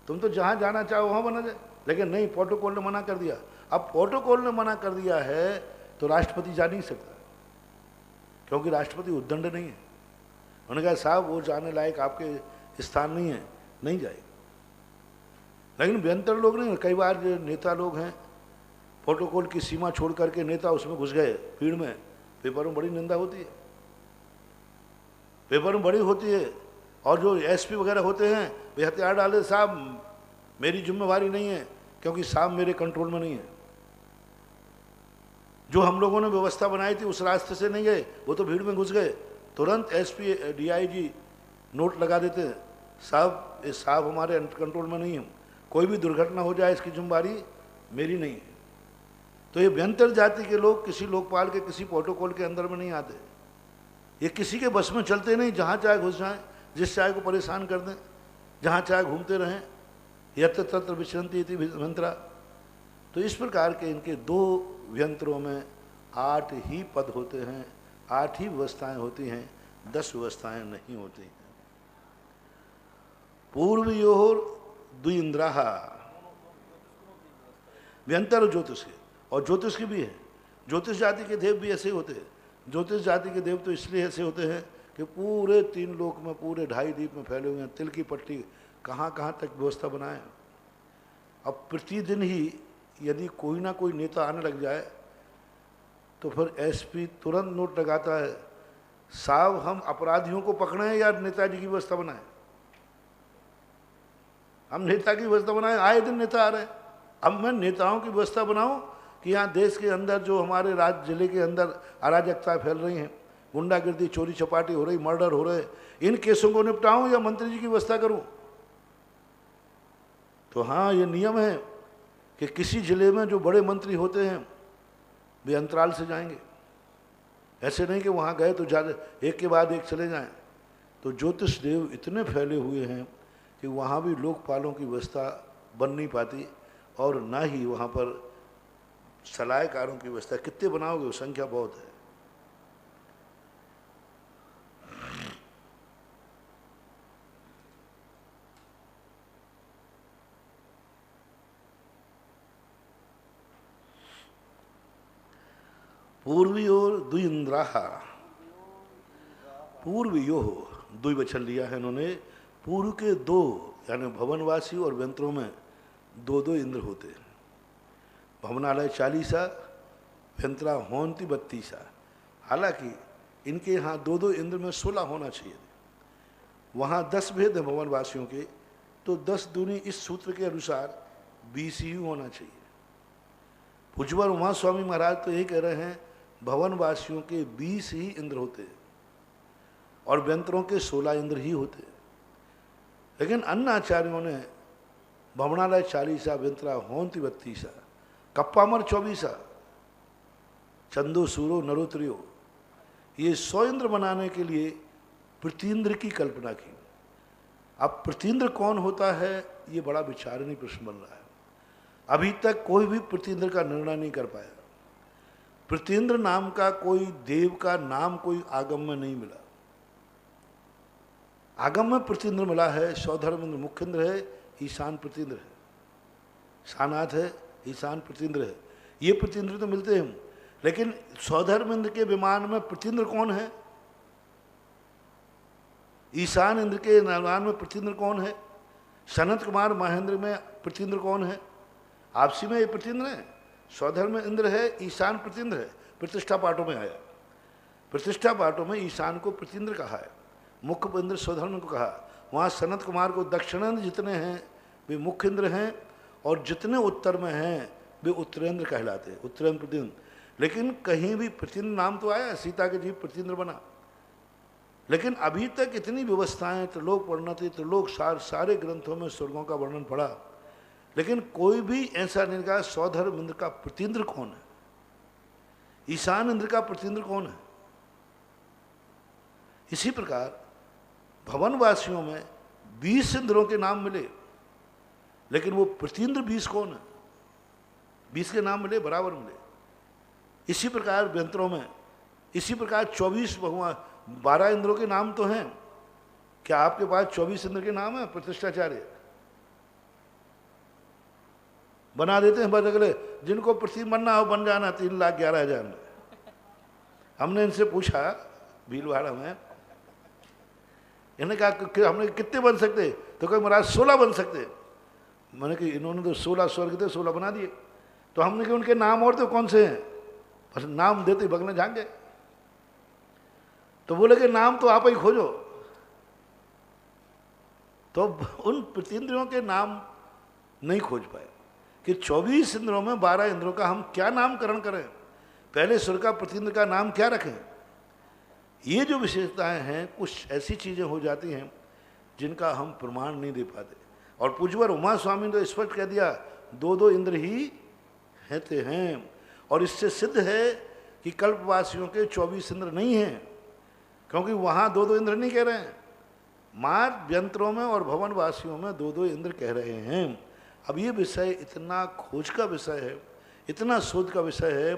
तुम तो जहाँ जाना चाहो वहाँ बना जाए, लेकिन नहीं, प्रोटोकॉल ने मना कर दिया। अब प्रोटोकॉल ने मना कर दिया है तो राष्ट्रपति जा नहीं सकता, क्योंकि राष्ट्रपति उद्दंड नहीं है। उन्होंने कहा साहब वो जाने लायक आपके स्थान नहीं है, नहीं जाए। लेकिन व्यंतर लोग नहीं, कई बार जो नेता लोग हैं प्रोटोकॉल की सीमा छोड़ करके नेता उसमें घुस गए भीड़ में, पेपर में बड़ी निंदा होती है, पेपर में बड़ी होती है। और जो एसपी वगैरह होते हैं वे हथियार डाले, साहब मेरी जिम्मेवारी नहीं है क्योंकि साहब मेरे कंट्रोल में नहीं है। जो हम लोगों ने व्यवस्था बनाई थी उस रास्ते से नहीं गए, वो तो भीड़ में घुस गए। तुरंत एसपी डीआईजी नोट लगा देते हैं, साहब ये साहब हमारे कंट्रोल में नहीं है, कोई भी दुर्घटना हो जाए इसकी जिम्मेवारी मेरी नहीं है। तो ये व्यंतर जाति के लोग किसी लोकपाल के किसी प्रोटोकॉल के अंदर में नहीं आते, ये किसी के बस में चलते नहीं, जहाँ चाहे घुस जाएं, जिस चाहे को परेशान कर दें, जहाँ चाहे घूमते रहें, यत्र तत्र विचरन्ति इति व्यंतरा। तो इस प्रकार के इनके 2 व्यंतरों में 8 ही पद होते हैं, 8 ही व्यवस्थाएं होती हैं, 10 व्यवस्थाएं नहीं होती हैं। पूर्वयोर द्विइंद्राः, व्यंतर और ज्योतिष के, और ज्योतिष की भी है। ज्योतिष जाति के देव भी ऐसे होते हैं। ज्योतिष जाति के देव तो इसलिए ऐसे होते हैं कि पूरे 3 लोक में, पूरे 2.5 द्वीप में फैले हुए हैं, तिल की पट्टी कहाँ कहाँ तक व्यवस्था बनाए। अब प्रतिदिन ही यदि कोई ना कोई नेता आने लग जाए तो फिर एसपी तुरंत नोट लगाता है, साहब हम अपराधियों को पकड़ें या नेताजी की व्यवस्था बनाएं। हम नेता की व्यवस्था बनाएं, आए दिन नेता आ रहे हैं। अब मैं नेताओं की व्यवस्था बनाऊं कि यहाँ देश के अंदर जो हमारे राज्य जिले के अंदर अराजकता फैल रही हैं, गुंडागर्दी, चोरी चपाटी हो रही, मर्डर हो रहे, इन केसों को निपटाऊं या मंत्री जी की व्यवस्था करूं। तो हाँ, ये नियम है कि किसी जिले में जो बड़े मंत्री होते हैं वे अंतराल से जाएंगे, ऐसे नहीं कि वहाँ गए तो ज़्यादा एक के बाद एक चले जाएं। तो ज्योतिष देव इतने फैले हुए हैं कि वहाँ भी लोकपालों की व्यवस्था बन नहीं पाती, और ना ही वहाँ पर सलाहकारों की व्यवस्था। कितने बनाओगे, वो संख्या बहुत है। पूर्वयोर द्विइंद्राः, पूर्वयो द्विवचन लिया है इन्होंने। पूर्व के 2 यानी भवनवासी और व्यंतरों में 2 इंद्र होते हैं। भवनालय 40, व्यंतरा होन्ति 32। हालांकि इनके यहाँ 2 इंद्र में 16 होना चाहिए। वहाँ 10 भेद हैं भवनवासियों के, तो 10 दूनी इस सूत्र के अनुसार 20 ही होना चाहिए। भुजबल उमा स्वामी महाराज तो यही कह रहे हैं, भवनवासियों के 20 ही इंद्र होते हैं और व्यंतरों के 16 इंद्र ही होते हैं। लेकिन अन्य आचार्यों ने भवनालय 40, व्यंतरा होन्ति 32, कप्पामर 24, चंदो सूरो नरोत्रियो, ये 100 इंद्र बनाने के लिए प्रतीन्द्र की कल्पना की। अब प्रतीन्द्र कौन होता है, ये बड़ा विचारणीय प्रश्न बन रहा है। अभी तक कोई भी प्रतीन्द्र का निर्णय नहीं कर पाया। प्रतीन्द्र नाम का कोई देव का नाम कोई आगम में नहीं मिला। आगम में प्रतीन्द्र मिला है, सौधर्मेंद्र मुख्य इंद्र है, ईशान प्रतीन्द्र है, सानाथ है, ईशान प्रतीन्द्र है। ये प्रतीन्द्र तो मिलते हैं, लेकिन सौधर्मेंद्र के विमान में प्रतीन्द्र कौन है, ईशान इंद्र के विमान में प्रतीन्द्र कौन है, सनत कुमार महेंद्र में प्रतीन्द्र कौन है, आपसी में ये प्रतीन्द्र है। सौधर्म इंद्र है, ईशान प्रतीन्द्र है। प्रतिष्ठा पाठों में आया, प्रतिष्ठा पाठों में ईशान को प्रतीन्द्र कहा है, मुख्य इंद्र सौधर्म को कहा। वहाँ सनत कुमार को दक्षिणेंद्र जितने हैं वे मुख्य इंद्र हैं, और जितने उत्तर में हैं वे उत्तरेंद्र कहलाते हैं, उत्तरेंद्र प्रतीन्द्र। लेकिन कहीं भी प्रतीन्द्र नाम तो आया, सीता के जीव प्रतीन्द्र बना। लेकिन अभी तक इतनी व्यवस्थाएं, त्रिलोक वर्णति, त्रिलोक सार, सारे ग्रंथों में स्वर्गों का वर्णन पड़ा, लेकिन कोई भी ऐसा नहीं कहा सौधर्म इंद्र का प्रतीन्द्र कौन है, ईशान इंद्र का प्रतीन्द्र कौन है। इसी प्रकार भवनवासियों में 20 इंद्रों के नाम मिले, लेकिन वो प्रतीन्द्र 20 कौन है, 20 के नाम मिले, बराबर मिले। इसी प्रकार व्यंतरों में, इसी प्रकार 24 भगवान 12 इंद्रों के नाम तो हैं। क्या आपके पास 24 इंद्र के नाम है? प्रतिष्ठाचार्य बना देते हैं, बस अगले जिनको पृथ्वी बनना हो बन जाना, 3,11,000 में। हमने इनसे पूछा भीलवाड़ा में, इन्होंने कहा हमने कितने बन सकते, तो कहे महाराज 16 बन सकते। मैंने कि इन्होंने तो 16 स्वर्ग थे, 16 बना दिए। तो हमने कहा उनके नाम और तो कौन से हैं, बस नाम देते बगने झांक गए। तो बोले कि नाम तो आप ही खोजो। तो उन प्रतीन्द्रियों के नाम नहीं खोज पाए कि 24 इंद्रों में 12 इंद्रों का हम क्या नामकरण करें, पहले सुर का प्रतीन्द्र का नाम क्या रखें। ये जो विशेषताएं हैं, कुछ ऐसी चीजें हो जाती हैं जिनका हम प्रमाण नहीं दे पाते। और पूज्यवर उमा स्वामी ने तो स्पष्ट कह दिया, दो दो इंद्र ही रहते हैं। और इससे सिद्ध है कि कल्पवासियों के 24 इंद्र नहीं हैं, क्योंकि वहां दो दो इंद्र नहीं कह रहे हैं, मार यंत्रों में और भवनवासियों में दो दो इंद्र कह रहे हैं। अब ये विषय इतना खोज का विषय है, इतना शोध का विषय है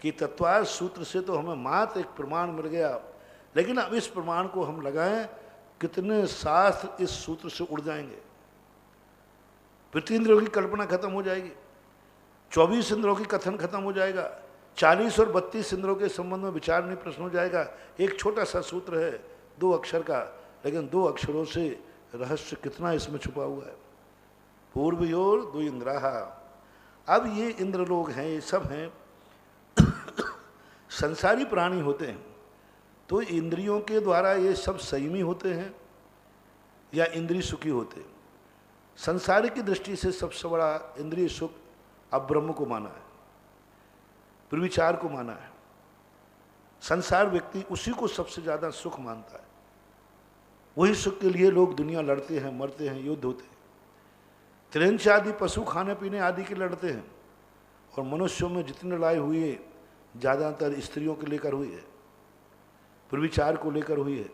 कि तत्वार्थ सूत्र से तो हमें मात्र एक प्रमाण मिल गया, लेकिन अब इस प्रमाण को हम लगाएं, कितने शास्त्र इस सूत्र से उड़ जाएंगे। प्रतीन्द्रियों की कल्पना खत्म हो जाएगी, 24 इंद्रों की कथन खत्म हो जाएगा, 40 और 32 इंद्रों के संबंध में विचार नहीं प्रश्न हो जाएगा। एक छोटा सा सूत्र है 2 अक्षर का, लेकिन 2 अक्षरों से रहस्य कितना इसमें छुपा हुआ है। पूर्वयोर 2 इंद्राः। अब ये इंद्र लोग हैं, ये सब हैं संसारी प्राणी होते हैं, तो इंद्रियों के द्वारा ये सब संयमी होते हैं या इंद्रिय सुखी होते हैं। संसार की दृष्टि से सबसे बड़ा इंद्रिय सुख अब ब्रह्म को माना है, प्रविचार को माना है। संसार व्यक्ति उसी को सबसे ज्यादा सुख मानता है, वही सुख के लिए लोग दुनिया लड़ते हैं, मरते हैं, युद्ध होते हैं। त्रिंच आदि पशु खाने पीने आदि के लड़ते हैं, और मनुष्यों में जितने लड़ाई हुई है ज़्यादातर स्त्रियों के लेकर हुई है, प्रविचार को लेकर हुई है,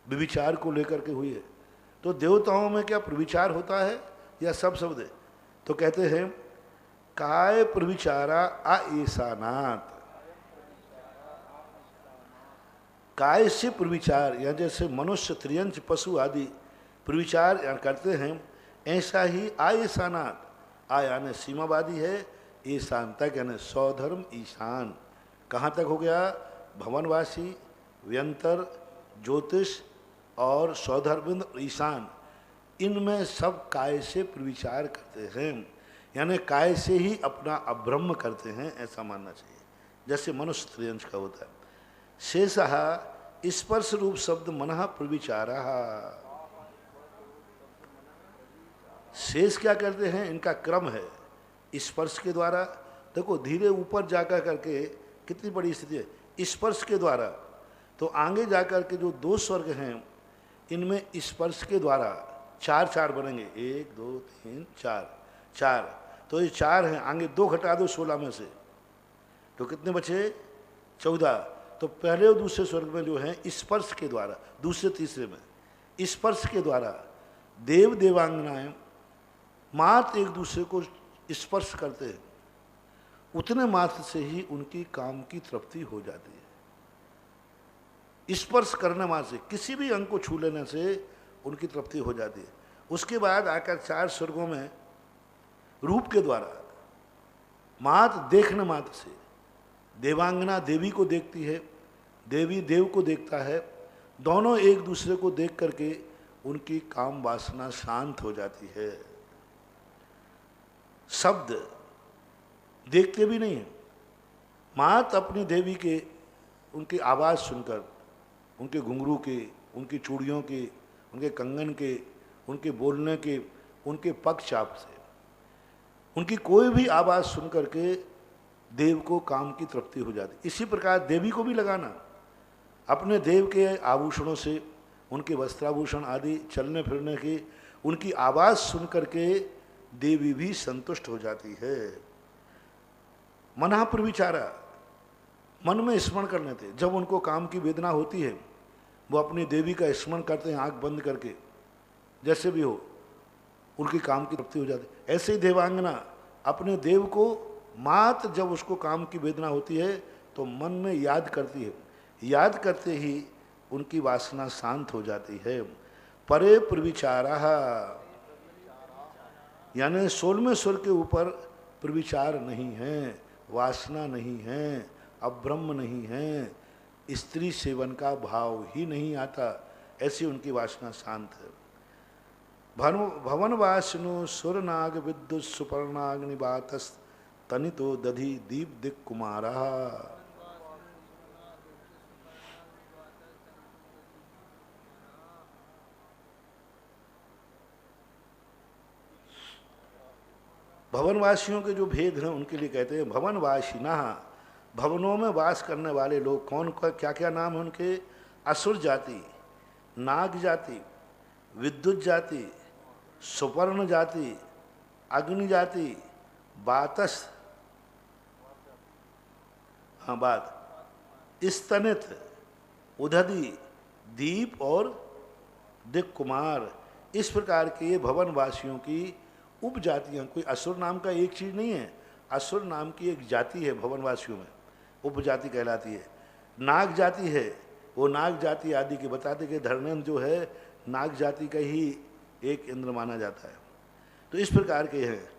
विविचार को लेकर के हुई है। तो देवताओं में क्या प्रविचार होता है या सब शब्द है? तो कहते हैं काय प्रविचारा आएसानात। काय से प्रविचार, या जैसे मनुष्य त्रियंच पशु आदि प्रविचार करते हैं, ऐसा ही आएसानात। आ यानी सीमावादी है, ईशान तक यानी सौधर्म ईशान। कहाँ तक हो गया? भवनवासी, व्यंतर, ज्योतिष और सौधर्म ईशान, इनमें सब काय से प्रविचार करते हैं, यानी काय से ही अपना अब्रह्म करते हैं, ऐसा मानना चाहिए। जैसे मनुष्य त्रियंश का होता है। शेषः स्पर्श रूप शब्द मनः प्रविचारः। शेष क्या करते हैं? इनका क्रम है स्पर्श के द्वारा। देखो धीरे ऊपर जाकर करके कितनी बड़ी स्थिति है, स्पर्श के द्वारा। तो आगे जाकर के जो 2 स्वर्ग हैं, इनमें स्पर्श के द्वारा 4 बनेंगे, 1 2 3 4। तो ये 4 हैं, आगे 2 घटा दो 16 में से, तो कितने बचे? 14। तो पहले और दूसरे स्वर्ग में जो है स्पर्श के द्वारा, दूसरे तीसरे में स्पर्श के द्वारा देव देवांगनाएं मात्र एक दूसरे को स्पर्श करते हैं, उतने मात्र से ही उनकी काम की तृप्ति हो जाती है। स्पर्श करने मात्र से, किसी भी अंग को छू लेने से उनकी तृप्ति हो जाती है। उसके बाद आकर 4 स्वर्गों में रूप के द्वारा मात्र देखने मात्र से देवांगना देवी को देखती है, देवी देव को देखता है, दोनों एक दूसरे को देख करके उनकी काम वासना शांत हो जाती है। शब्द देखते भी नहीं है, मात्र अपनी देवी के उनकी आवाज़ सुनकर, उनके घुंघरू के, उनकी चूड़ियों के, उनके कंगन के, उनके बोलने के, उनके पग चाप से, उनकी कोई भी आवाज़ सुन करके देव को काम की तृप्ति हो जाती। इसी प्रकार देवी को भी लगाना, अपने देव के आभूषणों से, उनके वस्त्राभूषण आदि, चलने फिरने की, उनकी आवाज़ सुन करके देवी भी संतुष्ट हो जाती है। मनः प्रविचारा, मन में स्मरण करने थे। जब उनको काम की वेदना होती है, वो अपनी देवी का स्मरण करते हैं आंख बंद करके, जैसे भी हो उनकी काम की तृप्ति हो जाती है। ऐसे ही देवांगना अपने देव को मात्र जब उसको काम की वेदना होती है तो मन में याद करती है, याद करते ही उनकी वासना शांत हो जाती है। परे प्रविचारः, यानी 16वें स्वर के ऊपर प्रविचार नहीं है, वासना नहीं है, अब्रह्म नहीं है, स्त्री सेवन का भाव ही नहीं आता, ऐसी उनकी वासना शांत है। भवन वासनो सुरनाग विद्युत सुपर्णाग्निवातस तनितो दधि दीप दिक कुमारा। भवनवासियों के जो भेद हैं उनके लिए कहते हैं भवनवासिना। भवनों में वास करने वाले लोग कौन, क्या क्या नाम है उनके? असुर जाति, नाग जाति, विद्युत जाति, सुपर्ण जाति, अग्नि जाति, बातस, हाँ बात, स्तनित, उदधि, दीप और दिक कुमार। इस प्रकार के ये भवनवासियों की उपजातियां। कोई असुर नाम का एक चीज नहीं है, असुर नाम की एक जाति है भवनवासियों में, उपजाति कहलाती है। नाग जाति है, वो नाग जाति आदि के बताते कि धर्मेंद्र जो है नाग जाति का ही एक इंद्र माना जाता है। तो इस प्रकार के हैं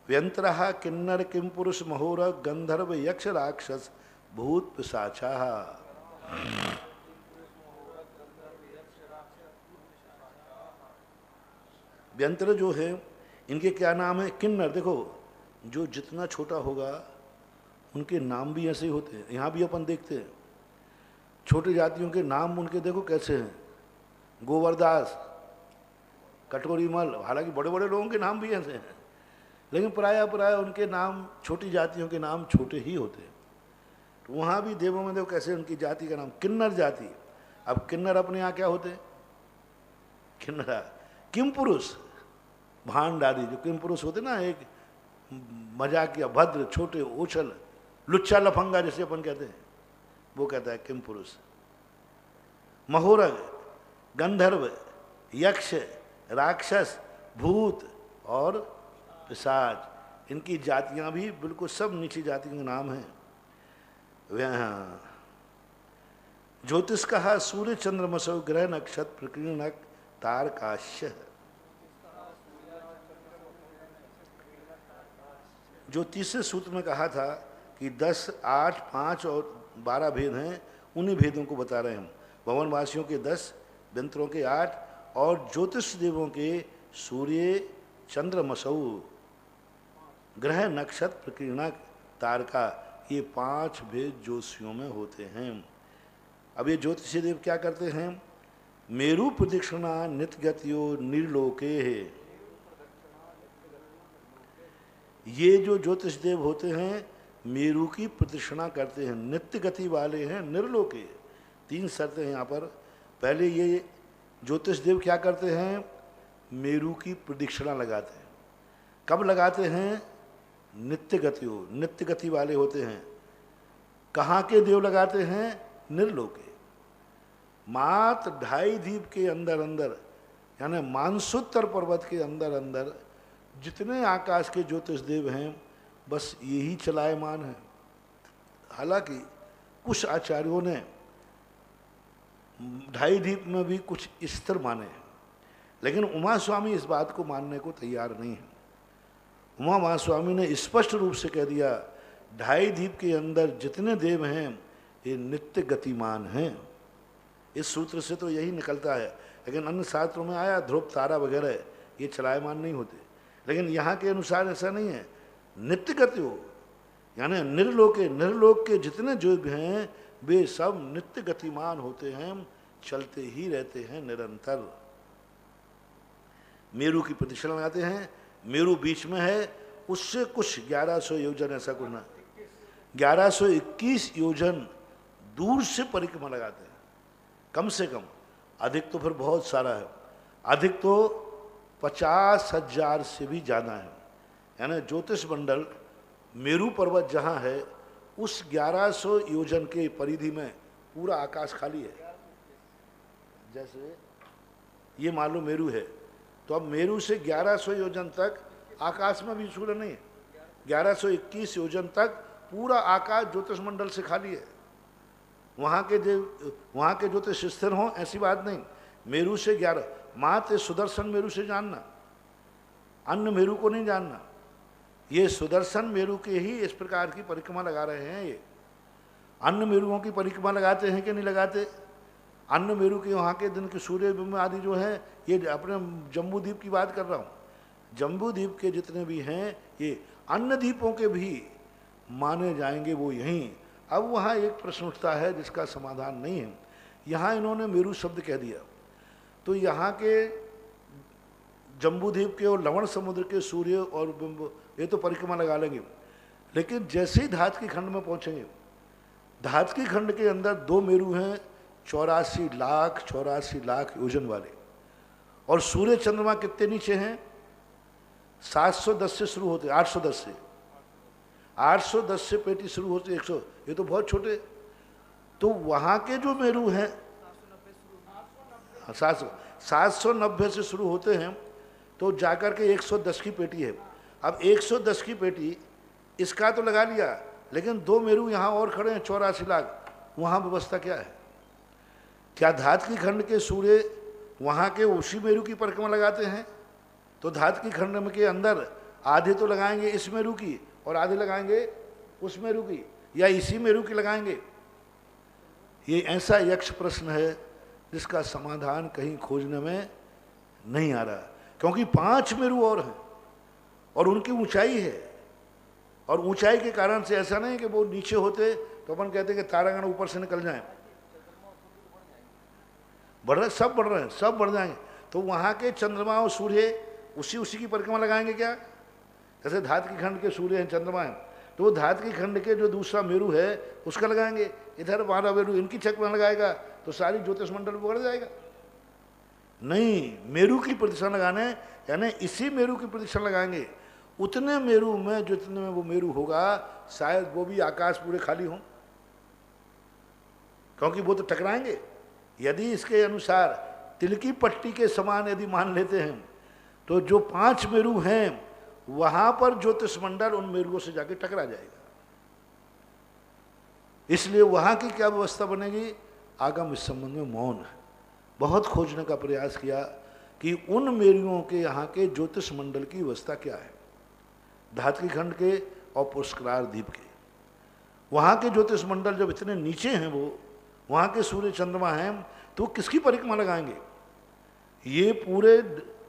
व्यंतरहा किन्नर किम पुरुष महोर गंधर्व यक्ष राक्षस भूत पिशाचा। व्यंतर जो है इनके क्या नाम है? किन्नर। देखो जो जितना छोटा होगा उनके नाम भी ऐसे ही होते हैं। यहाँ भी अपन देखते हैं छोटी जातियों के नाम उनके देखो कैसे हैं, गोवरदास, कटोरीमल। हालांकि बड़े बड़े लोगों के नाम भी ऐसे हैं, लेकिन प्राय उनके नाम, छोटी जातियों के नाम छोटे ही होते हैं। तो वहाँ भी देवों में देखो कैसे उनकी जाति का नाम किन्नर जाति। अब किन्नर अपने यहाँ क्या होते हैं? किन्नरा। किम पुरुष, भांड आदि जो किम पुरुष होते ना, एक मजाकिया, भद्र, छोटे, उछल, लुच्चा लफंगा जैसे अपन कहते हैं, वो कहता है किम पुरुष। महोरग, गंधर्व, यक्ष, राक्षस, भूत और पिशाच, इनकी जातियां भी बिल्कुल सब नीची जातियों के नाम हैं। ज्योतिष कहा सूर्य चंद्रमसौ ग्रह नक्षत्र प्रकीर्णक तारकाश्य। जो तीसरे सूत्र में कहा था कि 10, 8, 5 और 12 भेद हैं, उन्हीं भेदों को बता रहे हैं हम। भवनवासियों के 10, व्यंतरों के 8 और ज्योतिष देवों के सूर्य चंद्रमसौ ग्रह नक्षत्र प्रकीर्णक तारका, ये 5 भेद ज्योतिषियों में होते हैं। अब ये ज्योतिषी देव क्या करते हैं? मेरु प्रदक्षिणा नित्यगतियो निर्लोके है। ये जो ज्योतिष देव होते हैं मेरु की प्रदक्षिणा करते हैं, नित्य गति वाले हैं, निर्लोके। 3 शर्तें हैं यहाँ पर। पहले ये ज्योतिष देव क्या करते हैं? मेरु की प्रदक्षिणा लगाते हैं। कब लगाते हैं? नित्य गति हो, नित्य गति वाले होते हैं। कहाँ के देव लगाते हैं? निर्लोके। मात्र 2.5 द्वीप के अंदर अंदर, यानी मानसोत्तर पर्वत के अंदर अंदर जितने आकाश के ज्योतिष देव हैं बस यही चलायमान है। हालांकि कुछ आचार्यों ने 2.5 द्वीप में भी कुछ स्थिर माने हैं, लेकिन उमा स्वामी इस बात को मानने को तैयार नहीं है। उमा महास्वामी ने स्पष्ट रूप से कह दिया 2.5 द्वीप के अंदर जितने देव हैं ये नित्य गतिमान हैं। इस सूत्र से तो यही निकलता है, लेकिन अन्य शास्त्रों में आया ध्रुव तारा वगैरह ये चलायमान नहीं होते, लेकिन यहाँ के अनुसार ऐसा नहीं है। नित्य गति हो, यानी निर्लोक के जितने जो हैं वे सब नित्य गतिमान होते हैं, चलते ही रहते हैं निरंतर। मेरु की प्रदक्षिणा लगाते हैं, मेरु बीच में है, उससे कुछ 1100 योजन, ऐसा कुछ ना 1121 योजन दूर से परिक्रमा लगाते हैं, कम से कम। अधिक तो फिर बहुत सारा है, अधिक तो 50,000 से भी ज़्यादा है। यानी ज्योतिष मंडल मेरु पर्वत जहाँ है उस 1100 योजन के परिधि में पूरा आकाश खाली है। जैसे ये मान लो मेरु है, तो अब मेरु से 1100 योजन तक आकाश में भी सूर्य नहीं है। 1121 योजन तक पूरा आकाश ज्योतिष मंडल से खाली है। वहाँ के ज्योतिष स्थिर हों ऐसी बात नहीं। मेरु से 11, मात्र सुदर्शन मेरु से जानना, अन्य मेरु को नहीं जानना। ये सुदर्शन मेरु के ही इस प्रकार की परिक्रमा लगा रहे हैं। ये अन्य मेरुओं की परिक्रमा लगाते हैं कि नहीं लगाते? अन्य मेरु के वहाँ के दिन के सूर्य बिंब आदि जो है, ये अपने जम्बू द्वीप की बात कर रहा हूँ। जम्बू द्वीप के जितने भी हैं ये अन्य द्वीपों के भी माने जाएंगे वो यहीं। अब वहाँ एक प्रश्न उठता है जिसका समाधान नहीं है। यहाँ इन्होंने मेरू शब्द कह दिया, तो यहाँ के जम्बूद्वीप के और लवण समुद्र के सूर्य और बिंब ये तो परिक्रमा लगा लेंगे, लेकिन जैसे ही धातकी खंड में पहुँचेंगे, धातकी खंड के अंदर दो मेरू हैं 84 लाख योजन वाले, और सूर्य चंद्रमा कितने नीचे हैं? 710 से शुरू होते, 810 से पेटी शुरू होते 100, ये तो बहुत छोटे। तो वहाँ के जो मेरू हैं 790 से शुरू होते हैं, तो जाकर के 110 की पेटी है। अब 110 की पेटी इसका तो लगा लिया, लेकिन दो मेरू यहाँ और खड़े हैं 84 लाख, वहाँ व्यवस्था क्या है? क्या धातकी खंड के सूर्य वहाँ के उसी मेरू की परिक्रमा लगाते हैं? तो धातकी खंड में के अंदर आधे तो लगाएंगे इस मेरू की और आधे लगाएंगे उस मेरू की, या इसी मेरू की लगाएंगे? ये ऐसा यक्ष प्रश्न है जिसका समाधान कहीं खोजने में नहीं आ रहा, क्योंकि 5 मेरू और हैं और उनकी ऊंचाई है, और ऊंचाई के कारण से ऐसा नहीं कि वो नीचे होते तो अपन कहते कि तारागण ऊपर से निकल जाएं, बढ़ रहे, सब बढ़ रहे हैं, सब बढ़ जाएंगे। तो वहाँ के चंद्रमा और सूर्य उसी की परिक्रमा लगाएंगे क्या? जैसे धातकी खंड के सूर्य हैं, चंद्रमा है, तो वो धातकी खंड के जो दूसरा मेरू है उसका लगाएंगे, इधर 12 मेरू इनकी छक में लगाएगा, तो सारी ज्योतिष मंडल बिगड़ जाएगा। नहीं, मेरू की प्रदक्षिणा लगाने, यानी इसी मेरू की प्रदक्षिणा लगाएंगे। उतने मेरू में जितने में वो मेरू होगा, शायद वो भी आकाश पूरे खाली हों, क्योंकि वो तो टकराएंगे। यदि इसके अनुसार तिल की पट्टी के समान यदि मान लेते हैं, तो जो 5 मेरू हैं वहां पर ज्योतिष मंडल उन मेरुओं से जाके टकरा जाएगा। इसलिए वहां की क्या व्यवस्था बनेगी, आगम इस संबंध में मौन है। बहुत खोजने का प्रयास किया कि उन मेरुओं के यहाँ के ज्योतिष मंडल की व्यवस्था क्या है, धातकी खंड के और पुष्करार द्वीप के। वहाँ के ज्योतिष मंडल जब इतने नीचे हैं, वो वहाँ के सूर्य चंद्रमा हैं, तो किसकी परिक्रमा लगाएंगे? ये पूरे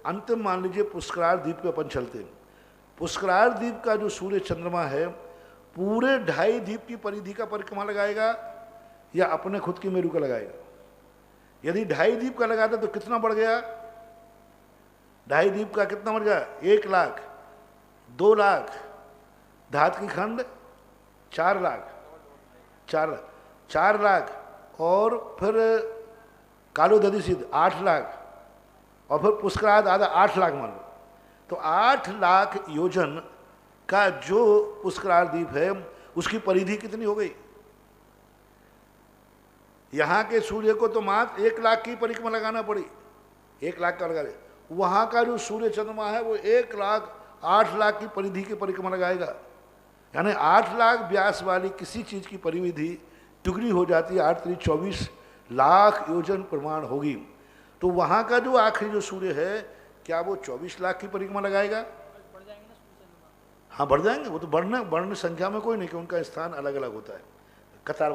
अंतिम मान लीजिए पुष्करार द्वीप पे अपन चलते हैं, पुष्करार द्वीप का जो सूर्य चंद्रमा है पूरे 2.5 द्वीप की परिधि का परिक्रमा लगाएगा या अपने खुद की मेरू का लगाएगा? यदि 2.5 द्वीप का लगाता तो कितना बढ़ गया? 2.5 द्वीप का कितना बढ़ गया? 1 लाख, 2 लाख, धातकी खंड 4 लाख, 4 लाख, और फिर कालोदधि सिद्ध 8 लाख, और फिर पुष्करार आधा 8 लाख मान लो। तो 8 लाख योजन का जो पुष्करार द्वीप है उसकी परिधि कितनी हो गई? यहाँ के सूर्य को तो मात्र 1 लाख की परिक्रमा लगाना पड़ी, 1 लाख का लगा ले। वहाँ का जो सूर्य चंद्रमा है वो 1 लाख 8 लाख की परिधि की परिक्रमा लगाएगा, यानी 8 लाख व्यास वाली किसी चीज़ की परिधि टुकड़ी हो जाती है, 8 × 24 लाख योजन प्रमाण होगी। तो वहाँ का जो आखिरी जो सूर्य है, क्या वो 24 लाख की परिक्रमा लगाएगा? हाँ, बढ़ जाएंगे वो तो, बढ़ने संख्या में कोई नहीं, कि उनका स्थान अलग अलग होता है। कतार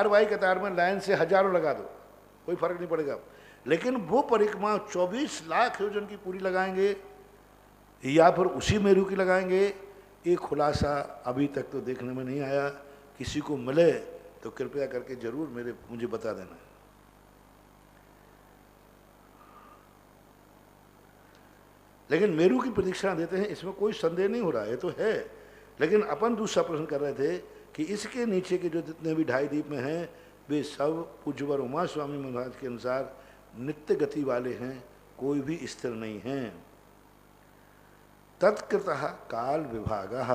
बाई कतार में लाइन से हजारों लगा दो, कोई फर्क नहीं पड़ेगा। लेकिन वो परिक्रमा 24 लाख योजन की पूरी लगाएंगे या फिर उसी मेरू की लगाएंगे, ये खुलासा अभी तक तो देखने में नहीं आया। किसी को मिले तो कृपया करके जरूर मुझे बता देना। लेकिन मेरू की प्रदक्षिणा देते हैं, इसमें कोई संदेह नहीं हो रहा है, तो है। लेकिन अपन दूसरा प्रश्न कर रहे थे कि इसके नीचे के जो जितने भी 2.5 द्वीप में हैं वे सब पूज्यवर उमा स्वामी महाराज के अनुसार नित्य गति वाले हैं, कोई भी स्थिर नहीं हैं। तत्कृतः काल विभागः,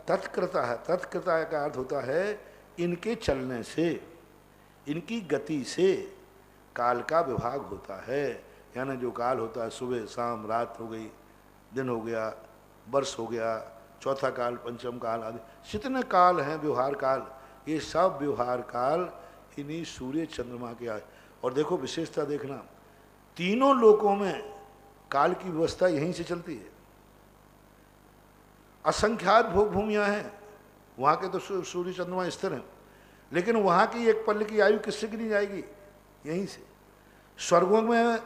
तत्कृतः का अर्थ होता है इनके चलने से, इनकी गति से काल का विभाग होता है। यानी जो काल होता है, सुबह शाम रात हो गई, दिन हो गया, वर्ष हो गया, चौथा काल, पंचम काल आदि जितने काल हैं व्यवहार काल, ये सब व्यवहार काल इन्हीं सूर्य चंद्रमा के आए। और देखो विशेषता देखना, तीनों लोकों में काल की व्यवस्था यहीं से चलती है। असंख्यात भोग भूमियाँ हैं, वहाँ के तो सूर्य चंद्रमा स्थिर हैं, लेकिन वहाँ की एक पल की आयु किससे गिनी जाएगी? यहीं से। स्वर्गों में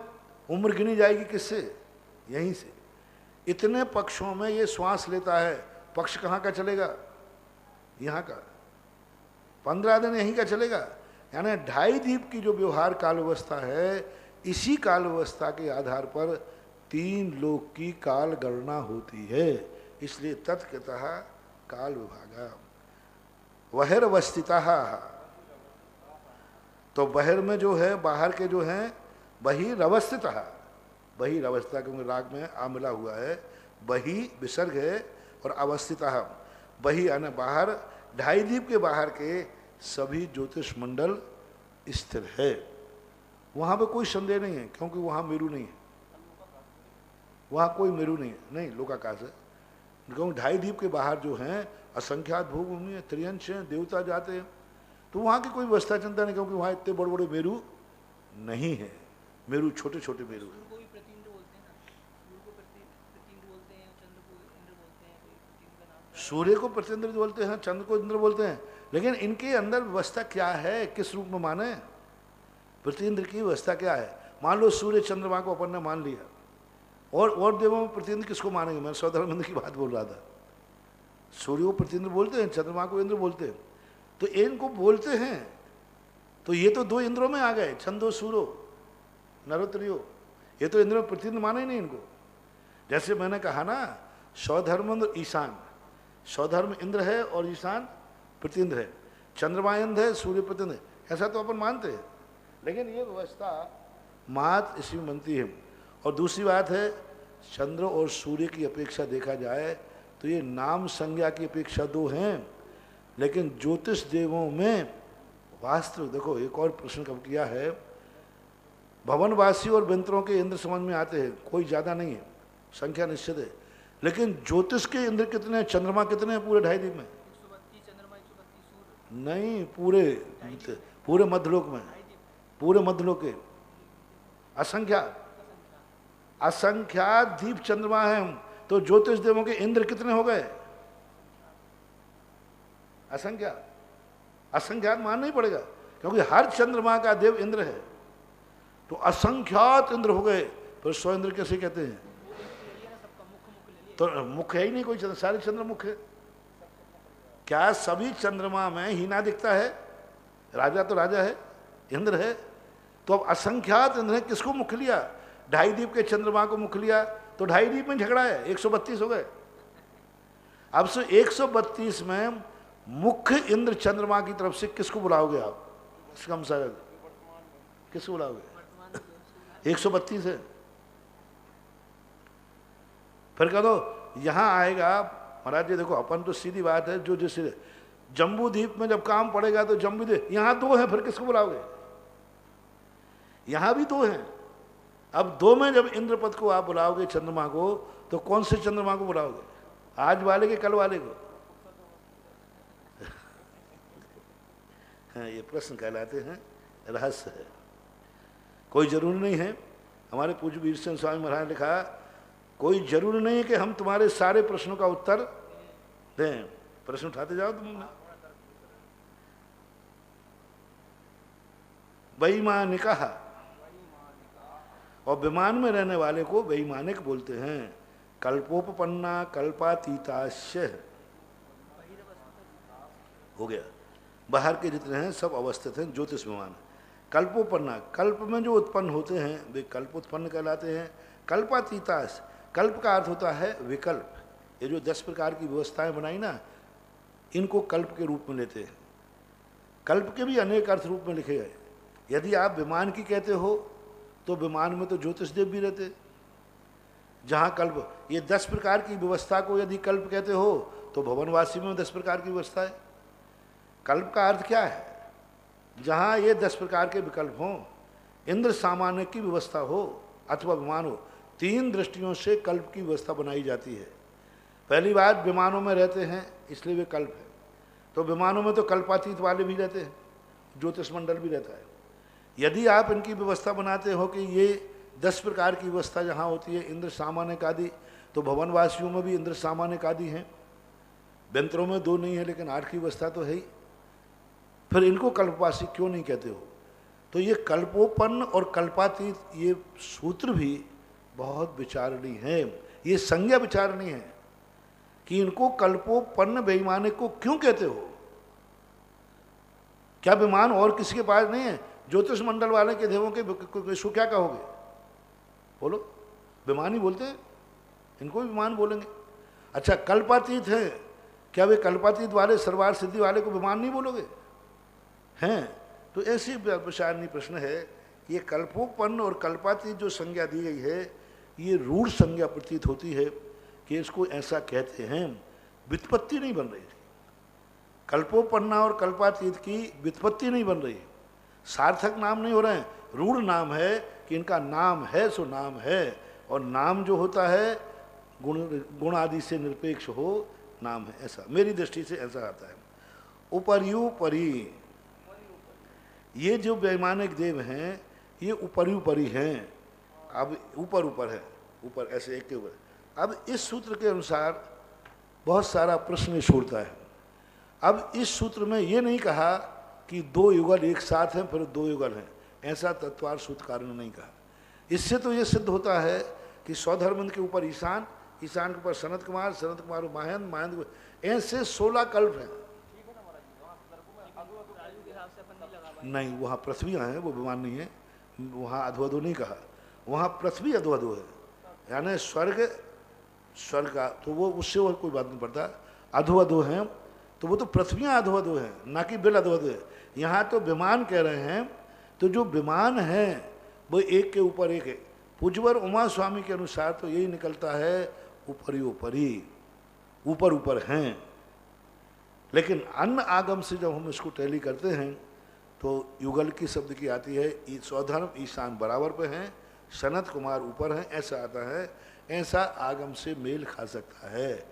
उम्र गिनी जाएगी किससे? यहीं से। इतने पक्षों में ये श्वास लेता है पक्ष कहाँ का चलेगा? यहाँ का। 15 दिन यहीं का चलेगा। यानी 2.5 दीप की जो व्यवहार काल व्यवस्था है, इसी काल व्यवस्था के आधार पर 3 लोक की काल गणना होती है। इसलिए तत्कतः काल विभागा बहिरवस्थिता। तो बहिर में जो है, बाहर के जो हैं, बहिरवस्थिता, बहिरवस्था क्योंकि राग में आ मिला हुआ है, बहि विसर्ग है और अवस्थिता, बहि यानी बाहर, 2.5 दीप के बाहर के सभी ज्योतिष मंडल स्थिर है। वहाँ पे कोई संदेह नहीं है, क्योंकि वहाँ मेरु नहीं है, वहाँ कोई मेरु नहीं है, नहीं लोकाकाश है। क्योंकि 2.5 दीप के बाहर जो हैं असंख्यात भूभूमि है, त्रियंश हैं, देवता जाते हैं, तो वहाँ की कोई व्यवस्था चिंता नहीं, क्योंकि वहाँ इतने बड़े बड़े मेरु नहीं है, मेरु छोटे छोटे मेरु हैं। सूर्य को प्रतिन्द्र बोलते हैं, चंद्र को इंद्र बोलते हैं, लेकिन इनके अंदर व्यवस्था क्या है, किस रूप में माने? प्रतिन्द्र की व्यवस्था क्या है? मान लो सूर्य चंद्रमा को अपन ने मान लिया, और देवों में प्रतिन्द्र किसको मानेंगे? मैं स्वधर्मेंद्र की बात बोल रहा था। सूर्य को प्रतिन्द्र बोलते हैं, चंद्रमा को इंद्र बोलते हैं, तो इनको बोलते हैं, तो ये तो 2 इंद्रों में आ गए, छंदो सूरो नरोत्तरियो, ये तो इंद्र में प्रतिन्द्र माने ही नहीं इनको। जैसे मैंने कहा ना, स्वधर्म ईशान, स्वधर्म इंद्र है और ईशान प्रतिन्द्र है, चंद्रमा इंद्र है, सूर्य प्रतिन्द्र, ऐसा तो अपन मानते हैं, लेकिन ये व्यवस्था मात इसमें बनती है। और दूसरी बात है, चंद्र और सूर्य की अपेक्षा देखा जाए तो ये नाम संज्ञा की अपेक्षा 2 हैं, लेकिन ज्योतिष देवों में वास्तव देखो, एक और प्रश्न कब किया है, भवनवासी और बेंतरों के इंद्र समझ में आते हैं, कोई ज़्यादा नहीं है, संख्या निश्चित है, लेकिन ज्योतिष के इंद्र कितने हैं, चंद्रमा कितने हैं पूरे 2.5 दीप में? नहीं, पूरे मध्यलोक में, पूरे मध्यलोक के असंख्यात दीप चंद्रमा है, तो ज्योतिष देवों के इंद्र कितने हो गए? असंख्यात मानना ही पड़ेगा, क्योंकि हर चंद्रमा का देव इंद्र है, तो असंख्यात इंद्र हो गए। फिर 100 इंद्र कैसे कहते हैं? तो मुख्य है ही नहीं कोई चंद्र, सारे चंद्र मुख्य है। क्या सभी चंद्रमा में हीना दिखता है? राजा तो राजा है, इंद्र है, तो अब असंख्यात इंद्र है, किसको मुख्य लिया? 2.5 दीप के चंद्रमा को मुख्य लिया, तो 2.5 दीप में झगड़ा है, 132 हो गए। अब से 132 में मुख्य इंद्र चंद्रमा की तरफ से किसको बुलाओगे आप? इसका मतलब किसको बुलाओगे? 132 है। फिर कह दो यहाँ आएगा महाराज जी, देखो अपन तो सीधी बात है, जो जैसे जम्बू द्वीप में जब काम पड़ेगा तो जम्बू द्वीप, यहाँ 2 हैं, फिर किसको बुलाओगे? यहाँ भी 2 हैं। अब 2 में जब इंद्रपद को आप बुलाओगे चंद्रमा को, तो कौन से चंद्रमा को बुलाओगे? आज वाले के कल वाले को? हाँ, ये प्रश्न कहलाते हैं रहस्य है, कोई जरूरी नहीं है। हमारे पूज्य वीरसेन स्वामी महाराज ने लिखा, कोई जरूरी नहीं है कि हम तुम्हारे सारे प्रश्नों का उत्तर दें, प्रश्न उठाते जाओ तुम। बेईमानिक, और विमान में रहने वाले को बेईमानिक बोलते हैं। कल्पोपन्ना कल्पातीताश्य हो गया, बाहर के जितने हैं सब अवस्थित हैं ज्योतिष विमान। कल्पोपन्ना, कल्प में जो उत्पन्न होते हैं वे कल्प उत्पन्न कहलाते हैं। कल्पातीताश, कल्प का अर्थ होता है विकल्प। ये जो 10 प्रकार की व्यवस्थाएं बनाई ना, इनको कल्प के रूप में लेते हैं। कल्प के भी अनेक अर्थ रूप में लिखे गए। यदि आप विमान की कहते हो तो विमान में तो ज्योतिष देव भी रहते। जहाँ कल्प, ये 10 प्रकार की व्यवस्था को यदि कल्प कहते हो तो भवनवासी में 10 प्रकार की व्यवस्था है। कल्प का अर्थ क्या है? जहाँ ये 10 प्रकार के विकल्प हों, इंद्र सामान्य की व्यवस्था हो अथवा विमान हो, 3 दृष्टियों से कल्प की व्यवस्था बनाई जाती है। पहली बात, विमानों में रहते हैं इसलिए वे कल्प है, तो विमानों में तो कल्पातीत वाले भी रहते हैं, ज्योतिष मंडल भी रहता है। यदि आप इनकी व्यवस्था बनाते हो कि ये 10 प्रकार की व्यवस्था जहाँ होती है इंद्र सामान्य आदि, तो भवनवासियों में भी इंद्र सामान्य आदि हैं, व्यंतरों में 2 नहीं है लेकिन 8 की व्यवस्था तो है ही। फिर इनको कल्पवासी क्यों नहीं कहते हो? तो ये कल्पोपन्न और कल्पातीत, ये सूत्र भी बहुत विचारणीय है, ये संज्ञा विचारणीय है। कि इनको कल्पोपन्न बेईमाने को क्यों कहते हो? क्या विमान और किसी के पास नहीं है? ज्योतिष मंडल वाले के देवों के इसको क्या कहोगे? बोलो, विमान ही बोलते हैं, इनको भी विमान बोलेंगे। अच्छा, कल्पातीत है, क्या वे कल्पातीत वाले सर्वार सिद्धि वाले को विमान नहीं बोलोगे? हैं? तो ऐसी विचारणी प्रश्न है। ये कल्पोपन्न और कल्पातीत जो संज्ञा दी गई है, ये रूढ़ संज्ञा प्रतीत होती है कि इसको ऐसा कहते हैं। व्युत्पत्ति नहीं बन रही थी, कल्पोपन्ना और कल्पातीत की व्युत्पत्ति नहीं बन रही, सार्थक नाम नहीं हो रहे हैं, रूढ़ नाम है कि इनका नाम है सो नाम है, और नाम जो होता है गुण आदि से निरपेक्ष हो, नाम है। ऐसा मेरी दृष्टि से ऐसा आता है। उपर्युपरि, ये जो वैमानिक देव हैं ये उपर्युपरि हैं। अब ऊपर ऊपर है, ऊपर ऐसे एक के ऊपर। अब इस सूत्र के अनुसार बहुत सारा प्रश्न छोड़ता है। अब इस सूत्र में ये नहीं कहा कि दो युगल एक साथ हैं फिर दो युगल हैं, ऐसा तत्वार सूत्रकार ने नहीं कहा। इससे तो ये सिद्ध होता है कि सौधर्मंद के ऊपर ईशान, ईशान के ऊपर सनत कुमार, सनत कुमार महेंद्र, महेंद्र, ऐसे 16 कल्प हैं। नहीं, वहाँ पृथ्वियाँ हैं, वो विमान नहीं है, वहाँ अधोअधो नहीं कहा, वहाँ पृथ्वी अधोअधो है, यानी स्वर्ग, स्वर्ग का तो वो उससे और कोई बात नहीं पड़ता। अधोअधो हैं तो वो तो पृथ्वियाँ अधोअधो हैं, ना कि बिल अधोअधो है। यहाँ तो विमान कह रहे हैं, तो जो विमान हैं वो एक के ऊपर एक है। पूज्यवर उमा स्वामी के अनुसार तो यही निकलता है, ऊपरी ऊपरी, ऊपर ऊपर हैं। लेकिन अन्य आगम से जब हम इसको टैली करते हैं तो युगल की शब्द की आती है, सौधर्म ईशान बराबर पे हैं, सनत कुमार ऊपर हैं, ऐसा आता है। ऐसा आगम से मेल खा सकता है।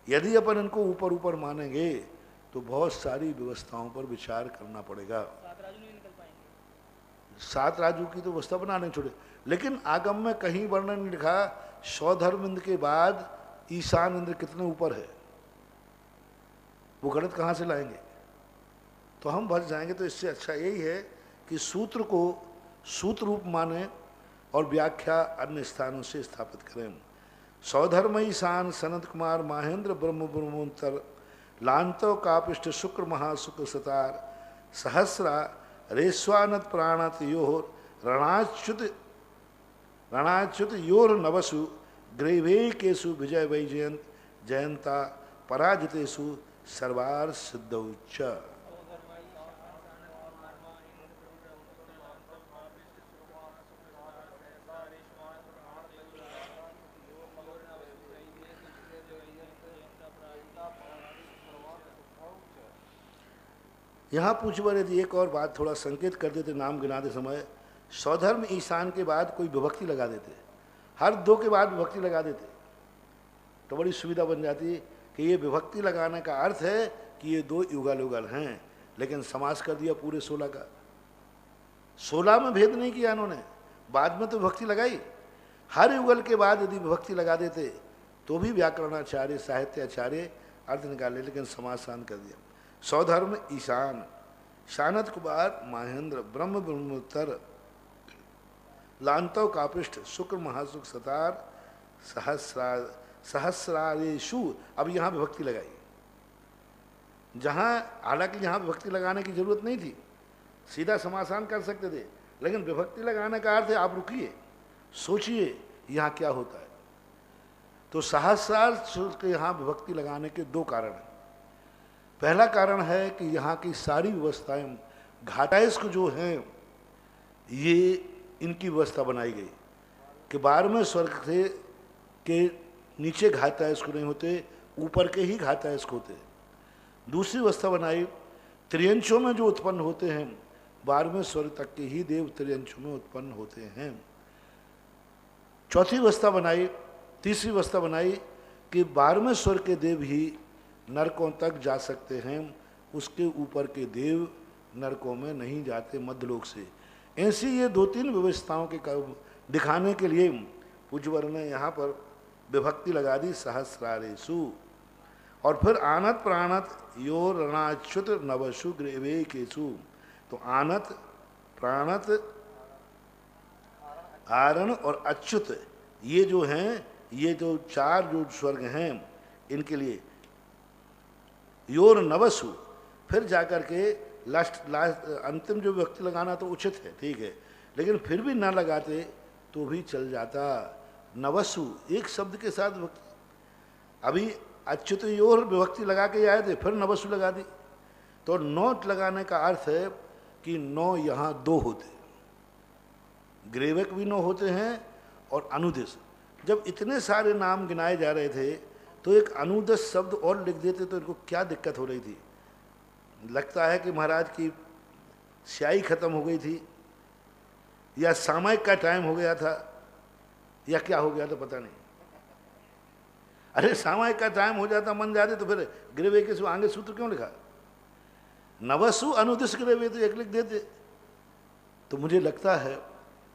यदि अपन इनको ऊपर ऊपर मानेंगे तो बहुत सारी व्यवस्थाओं पर विचार करना पड़ेगा। सात राजू की तो व्यवस्था बनाने छोड़े, लेकिन आगम में कहीं वर्णन नहीं लिखा सौधर्म इंद्र के बाद ईशान इंद्र कितने ऊपर है। वो गणित कहाँ से लाएंगे? तो हम बच जाएंगे। तो इससे अच्छा यही है कि सूत्र को सूत्र रूप माने और व्याख्या अन्य स्थानों से स्थापित करें। सौधर्म ईशान सनत कुमार महेंद्र ब्रह्म ब्रह्मोत्तर लांतो कापिष्ट शुक्र महाशुक्र सतार सहस्रा रेस्वानत प्राणत योर रणाच्युत योर नवसु ग्रीवेकेशु विजय वैजयंत जयंता पराजितेषु सर्वार सिद्धौच्च। यहाँ पूछवर यदि एक और बात थोड़ा संकेत कर देते, नाम गिनाते समय सौधर्म ईशान के बाद कोई विभक्ति लगा देते, हर दो के बाद विभक्ति लगा देते, तो बड़ी सुविधा बन जाती कि ये विभक्ति लगाने का अर्थ है कि ये दो युगल युगल हैं। लेकिन समास कर दिया पूरे 16 का। 16 में भेद नहीं किया इन्होंने, बाद में तो विभक्ति लगाई। हर युगल के बाद यदि विभक्ति लगा देते तो भी व्याकरणाचार्य साहित्याचार्य अर्थ निकाले, लेकिन समासान कर दिया। सौधर्म ईशान शानत कुमार महेंद्र ब्रह्म ब्रह्मोत्तर लांतव कापिष्ठ शुक्र महासुख सतार सहस्रारेशु। अब यहाँ विभक्ति लगाई, जहाँ हालांकि यहाँ विभक्ति लगाने की जरूरत नहीं थी, सीधा समासान कर सकते थे, लेकिन विभक्ति लगाने का अर्थ है आप रुकिए, सोचिए यहाँ क्या होता है। तो सहस्रार के यहाँ विभक्ति लगाने के दो कारण हैं। पहला कारण है कि यहाँ की सारी व्यवस्थाएं घाटायस्क जो हैं, ये इनकी व्यवस्था बनाई गई कि 12वें स्वर्ग से के नीचे घातायस्क नहीं होते, ऊपर के ही घातायस्क होते। दूसरी व्यवस्था बनाई, त्रियंशों में जो उत्पन्न होते हैं 12वें स्वर्ग तक के ही देव त्रियंशों में उत्पन्न होते हैं। चौथी व्यवस्था बनाई, तीसरी व्यवस्था बनाई कि 12वें स्वर्ग के देव ही नरकों तक जा सकते हैं, उसके ऊपर के देव नरकों में नहीं जाते मध्यलोक से। ऐसी ये दो तीन व्यवस्थाओं के दिखाने के लिए पूज्यवर ने यहाँ पर विभक्ति लगा दी सहस्रारेशु। और फिर आनत प्राणत यो रणाच्युत नवशु ग्रेवेकेशु। तो आनत प्राणत आरण और अच्युत, ये जो हैं, ये जो चार जो स्वर्ग हैं, इनके लिए योर नवसु, फिर जाकर के लास्ट अंतिम जो व्यक्ति लगाना तो उचित है, ठीक है, लेकिन फिर भी ना लगाते तो भी चल जाता। नवसु एक शब्द के साथ अभी अच्युत योर विभक्ति लगा के आए थे, फिर नवसु लगा दी, तो नोट लगाने का अर्थ है कि नौ यहाँ दो होते, ग्रेवक भी नौ होते हैं और अनुदेश। जब इतने सारे नाम गिनाए जा रहे थे तो एक अनुदेश शब्द और लिख देते तो इनको क्या दिक्कत हो रही थी। लगता है कि महाराज की स्याही खत्म हो गई थी, या सामयिक का टाइम हो गया था, या क्या हो गया था पता नहीं। अरे सामयिक का टाइम हो जाता मन जाते तो फिर ग्रेवे के आगे सूत्र क्यों लिखा? नवसु अनुदिश ग्रेवे तो एक लिख देते। तो मुझे लगता है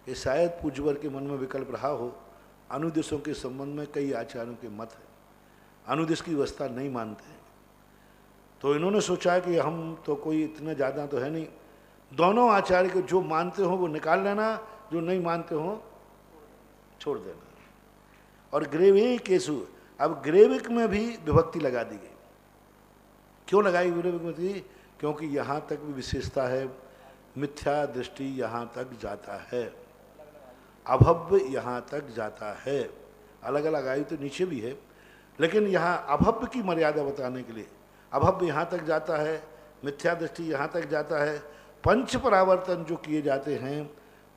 कि शायद पूज्यवर के मन में विकल्प रहा हो। अनुदिशों के संबंध में कई आचार्यों के मत है, अनुदिश की व्यवस्था नहीं मानते हैं, तो इन्होंने सोचा कि हम तो कोई इतना ज़्यादा तो है नहीं, दोनों आचार्य को जो मानते हो वो निकाल लेना, जो नहीं मानते हो छोड़ देना। और ग्रेवे केसु, अब ग्रेविक में भी विभक्ति लगा दी गई। क्यों लगाई ग्रेविक में थी? क्योंकि यहाँ तक भी विशेषता है, मिथ्या दृष्टि यहाँ तक जाता है, अभव्य यहाँ तक जाता है। अलग अलग आयु तो नीचे भी है, लेकिन यहाँ अभव्य की मर्यादा बताने के लिए अभव्य यहाँ तक जाता है, मिथ्या दृष्टि यहाँ तक जाता है। पंच परावर्तन जो किए जाते हैं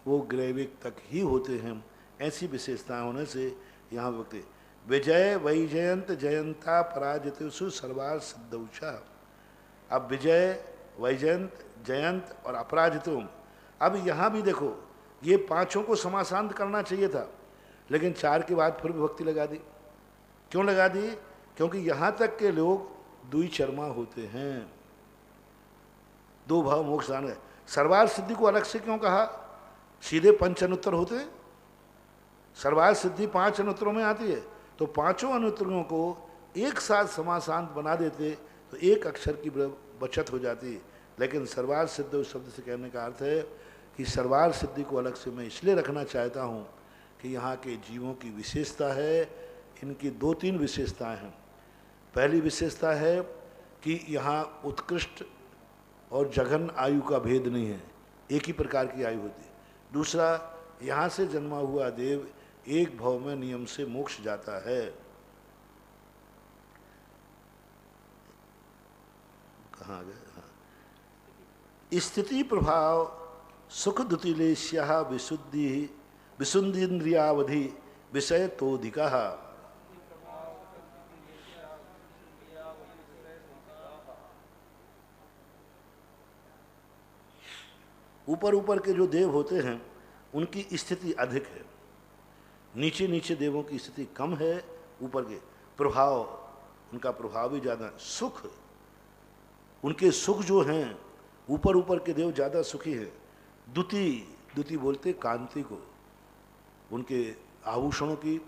वो ग्रेविक तक ही होते हैं। ऐसी विशेषताएं होने से यहाँ व्यक्ति विजय वैजयंत जयंता पराजितेषु सर्वार सिद्धौषा। अब विजय वैजयंत जयंत और अपराजितों, अब यहाँ भी देखो ये पांचों को समासांत करना चाहिए था, लेकिन चार के बाद फिर विभक्ति लगा दी। क्यों लगा दी? क्योंकि यहाँ तक के लोग द्विचर्मा होते हैं, दो भाव मोक्ष दान है। सर्वार सिद्धि को अलग से क्यों कहा? सीधे पंच अनुत्तर होते, सर्वार सिद्धि पांच अनुत्तरों में आती है, तो पांचों अनुत्तरों को एक साथ समासांत बना देते तो एक अक्षर की बचत हो जाती। लेकिन सर्वार सिद्ध उस शब्द से कहने का अर्थ है कि सर्वार सिद्धि को अलग से मैं इसलिए रखना चाहता हूँ कि यहाँ के जीवों की विशेषता है। इनकी दो तीन विशेषताएं हैं। पहली विशेषता है कि यहाँ उत्कृष्ट और जघन आयु का भेद नहीं है, एक ही प्रकार की आयु होती है। दूसरा, यहाँ से जन्मा हुआ देव एक भाव में नियम से मोक्ष जाता है। कहाँ गए? हाँ, स्थिति प्रभाव सुख दुतिलेश्या विशुद्धि विशुद्धिन्द्रियावधि विषय तोधिका। ऊपर ऊपर के जो देव होते हैं उनकी स्थिति अधिक है, नीचे नीचे देवों की स्थिति कम है। ऊपर के प्रभाव, उनका प्रभाव भी ज़्यादा। सुख, उनके सुख जो हैं, ऊपर ऊपर के देव ज़्यादा सुखी हैं। द्युति बोलते कांति को, उनके आभूषणों की,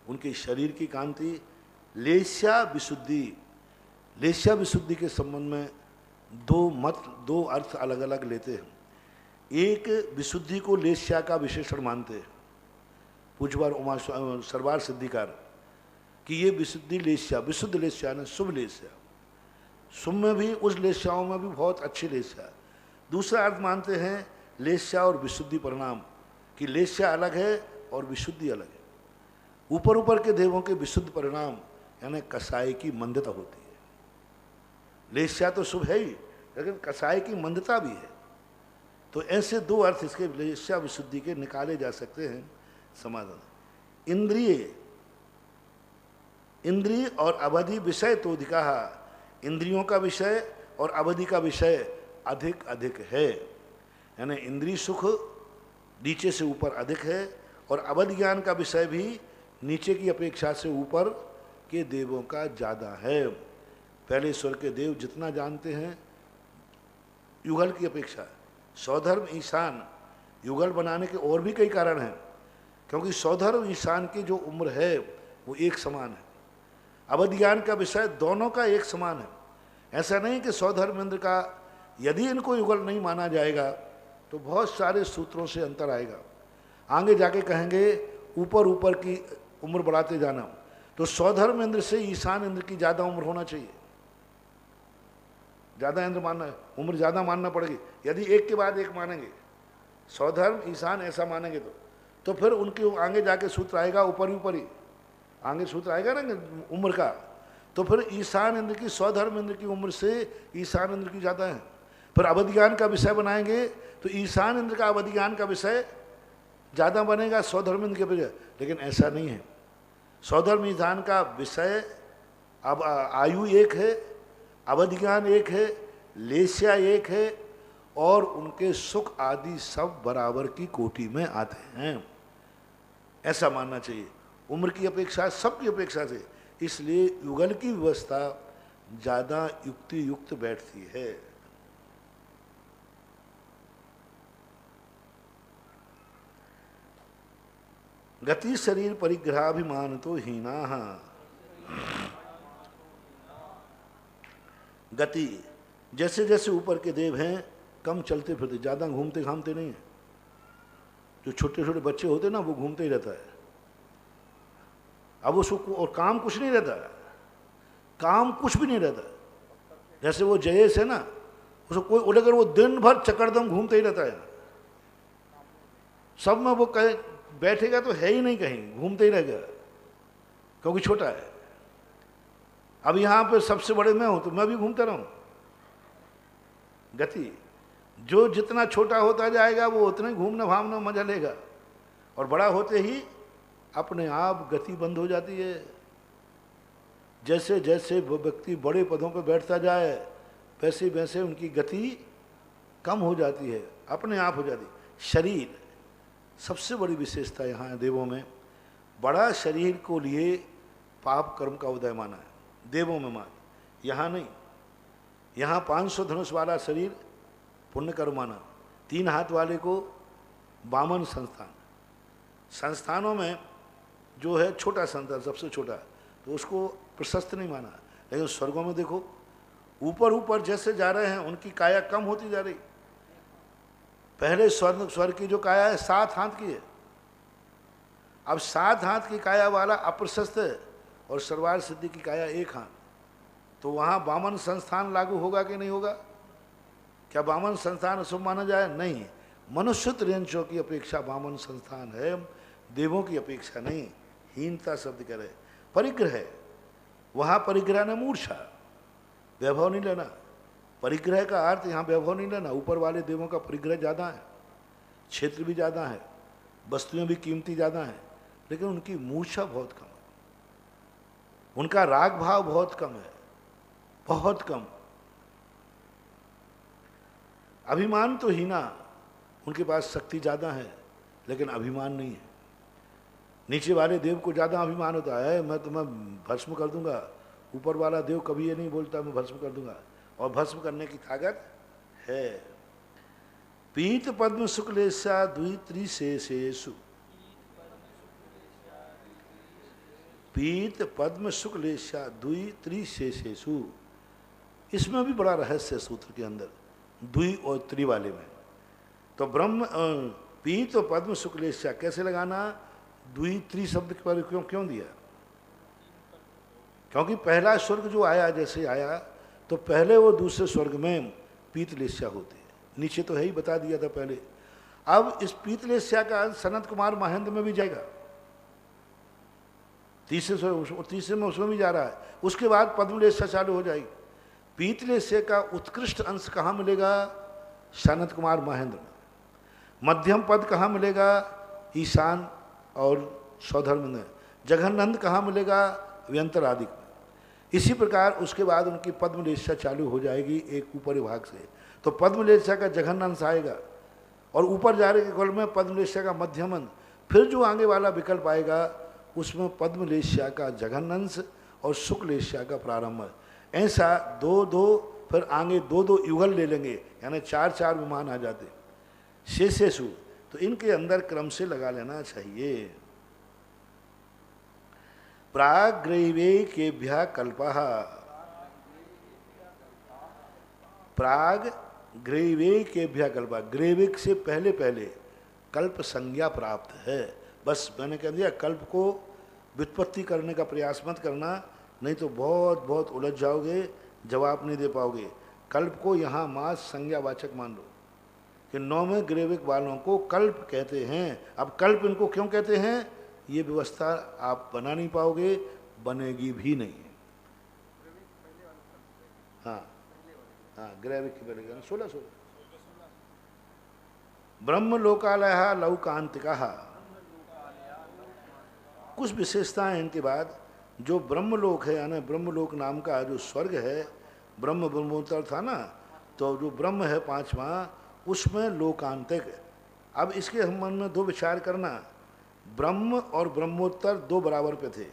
उनके शरीर की कांति। लेस्या विशुद्धि के संबंध में दो अर्थ अलग अलग लेते हैं। एक, विशुद्धि को लेस्या का विशेषण मानते हैं पूज्यवार उमा सर्वार सिद्धिकार, कि ये विशुद्धि लेस्या, विशुद्ध लेस्या ने शुभ लेस्या, शुभ में भी उस लेस्याओं में भी बहुत अच्छी लेस्या। दूसरा अर्थ मानते हैं लेस्या और विशुद्धि परिणाम, कि लेस्या अलग है और विशुद्धि अलग है। ऊपर ऊपर के देवों के विशुद्ध परिणाम यानी कसाई की मंदता होती है। लेस्या तो शुभ है ही, लेकिन कसाई की मंदता भी है। तो ऐसे दो अर्थ इसके लेस्या विशुद्धि के निकाले जा सकते हैं। समाधान, इंद्रिय और अवधि विषय तो अधिका, इंद्रियों का विषय और अवधि का विषय अधिक अधिक है। यानी इंद्रिय सुख नीचे से ऊपर अधिक है, और अवधि ज्ञान का विषय भी नीचे की अपेक्षा से ऊपर के देवों का ज़्यादा है। पहले स्वर के देव जितना जानते हैं युगल की अपेक्षा, सौधर्म ईशान युगल बनाने के और भी कई कारण हैं, क्योंकि सौधर्म ईशान की जो उम्र है वो एक समान है। अवधि ज्ञान का विषय दोनों का एक समान है। ऐसा नहीं कि सौधर्मेंद्र का यदि इनको युगल नहीं माना जाएगा तो बहुत सारे सूत्रों से अंतर आएगा। आगे जाके कहेंगे ऊपर ऊपर की उम्र बढ़ाते जाना, तो स्वधर्म इंद्र से ईशान इंद्र की ज़्यादा उम्र होना चाहिए, ज़्यादा इंद्र मानना, उम्र ज़्यादा मानना पड़ेगी। यदि एक के बाद एक मानेंगे, स्वधर्म ईशान ऐसा मानेंगे तो फिर उनके आगे जाके सूत्र आएगा, ऊपर ही आगे सूत्र आएगा ना उम्र का, तो फिर ईशान इंद्र की स्वधर्म इंद्र की उम्र से ईशान इंद्र की ज़्यादा है। फिर अवधि ज्ञान का विषय बनाएंगे तो ईशान इंद्र का अवधि ज्ञान का विषय ज़्यादा बनेगा स्वधर्म इंद्र के बजाय, लेकिन ऐसा नहीं है। स्वधर्म ईशान का विषय अब आयु एक है, अवधि ज्ञान एक है, लेस्या एक है, और उनके सुख आदि सब बराबर की कोटि में आते हैं, ऐसा मानना चाहिए उम्र की अपेक्षा, सबकी अपेक्षा से। इसलिए युगल की व्यवस्था ज़्यादा युक्ति युक्त बैठती है। गति शरीर परिग्रहाभिमान तो हीना। गति, जैसे जैसे ऊपर के देव हैं कम चलते फिरते, ज़्यादा घूमते घामते नहीं हैं। जो छोटे छोटे बच्चे होते ना वो घूमते ही रहता है, अब उसको और काम कुछ नहीं रहता है, काम कुछ भी नहीं रहता है। जैसे वो जयेश है ना, उसको कोई उड़कर वो दिन भर चकरदम घूमते ही रहता है, सब में वो कहे बैठेगा तो है ही नहीं, कहीं घूमते ही रहेगा, क्योंकि छोटा है। अब यहाँ पे सबसे बड़े मैं हूं तो मैं भी घूमता रहूं। गति, जो जितना छोटा होता जाएगा वो उतना ही घूमना भावना मजा लेगा, और बड़ा होते ही अपने आप गति बंद हो जाती है। जैसे जैसे वो व्यक्ति बड़े पदों पर बैठता जाए वैसे वैसे उनकी गति कम हो जाती है, अपने आप हो जाती। शरीर सबसे बड़ी विशेषता यहाँ है देवों में, बड़ा शरीर को लिए पाप कर्म का उदय माना है देवों में मान, यहाँ नहीं। यहाँ 500 धनुष वाला शरीर पुण्य कर्म माना, 3 हाथ वाले को वामन संस्थान। संस्थानों में जो है छोटा संस्थान सबसे छोटा, तो उसको प्रशस्त नहीं माना। लेकिन स्वर्गों में देखो, ऊपर ऊपर जैसे जा रहे हैं उनकी काया कम होती जा रही। पहले स्वर्ग की जो काया है 7 हाथ की है, अब 7 हाथ की काया वाला अप्रशस्त है, और सर्वार सिद्धि की काया 1 हाथ। तो वहाँ वामन संस्थान लागू होगा कि नहीं होगा? क्या वामन संस्थान अशुभ माना जाए? नहीं, मनुष्य त्रियंशों की अपेक्षा वामन संस्थान है, देवों की अपेक्षा नहीं। हीनता शब्द कह रहे। परिग्रह है, वहाँ परिग्रह ने मूर्छा, वैभव नहीं लेना। परिग्रह का अर्थ यहाँ वैभव नहीं लेना। ऊपर वाले देवों का परिग्रह ज़्यादा है, क्षेत्र भी ज़्यादा है, वस्तुएं भी कीमती ज़्यादा हैं, लेकिन उनकी मूर्छा बहुत कम है, उनका राग भाव बहुत कम है, बहुत कम। अभिमान तो हीना, उनके पास शक्ति ज़्यादा है लेकिन अभिमान नहीं है। नीचे वाले देव को ज़्यादा अभिमान होता है, मैं तुम्हें भस्म कर दूंगा। ऊपर वाला देव कभी ये नहीं बोलता मैं भस्म कर दूंगा, और भस्म करने की ताकत है। पीत पद्म शुक्लेशा द्वित्रिशेषेषु, पीत पद्म शुक्लेशा द्वित्रिशेषेषु, इसमें भी बड़ा रहस्य सूत्र के अंदर, द्वि और त्रि वाले में। तो ब्रह्म पीत और पद्म शुक्लेशा कैसे लगाना? द्वित्री शब्द पर क्यों दिया? क्योंकि पहला स्वर्ग जो आया, जैसे आया तो पहले वो दूसरे स्वर्ग में पीतलेस्या होती है, नीचे तो है ही, बता दिया था पहले। अब इस पीतलेस्या का सनत कुमार महेंद्र में भी जाएगा, तीसरे में उसमें भी जा रहा है। उसके बाद पद्मलेस्या चालू हो जाएगी। पीतलेस्या का उत्कृष्ट अंश कहाँ मिलेगा? सनत कुमार महेंद्र में। मध्यम पद कहाँ मिलेगा? ईशान और स्वधर्म में। जगन्नंद कहाँ मिलेगा? व्यंतर आदि में। इसी प्रकार उसके बाद उनकी पद्मलेस्या चालू हो जाएगी एक ऊपरी भाग से, तो पद्मलेस्या का जघन्नंश आएगा, और ऊपर जा रहे के कल में पद्मलेस्या का मध्यमंश। फिर जो आगे वाला विकल्प आएगा उसमें पद्मलेस्या का जघन्नंश और शुक्लेस्या का प्रारंभ। ऐसा 2-2, फिर आगे 2-2 युगल ले लेंगे, यानी 4-4 विमान आ जाते शेषेषु। तो इनके अंदर क्रम से लगा लेना चाहिए। प्राग्रैवेकेभ्यः कल्पः, प्राग्रैवेकेभ्यः कल्पः, ग्रैविक से पहले पहले कल्प संज्ञा प्राप्त है। बस मैंने कह दिया, कल्प को व्युत्पत्ति करने का प्रयास मत करना, नहीं तो बहुत बहुत उलझ जाओगे, जवाब नहीं दे पाओगे। कल्प को यहाँ मास संज्ञावाचक मान लो कि 9वें ग्रेविक वालों को कल्प कहते हैं। अब कल्प इनको क्यों कहते हैं, ये व्यवस्था आप बना नहीं पाओगे, बनेगी भी नहीं। हाँ हाँ, ग्रेविक की पहले 16 ब्रह्म लोकालय लौकांतिका। कुछ विशेषताएं इनके बाद, जो ब्रह्मलोक है, यानी ब्रह्मलोक नाम का जो स्वर्ग है, ब्रह्मोत्तर था ना, तो जो ब्रह्म है 5वां, उसमें लोकांतिक। अब इसके संबंध में दो विचार करना, ब्रह्म और ब्रह्मोत्तर दो बराबर पे थे,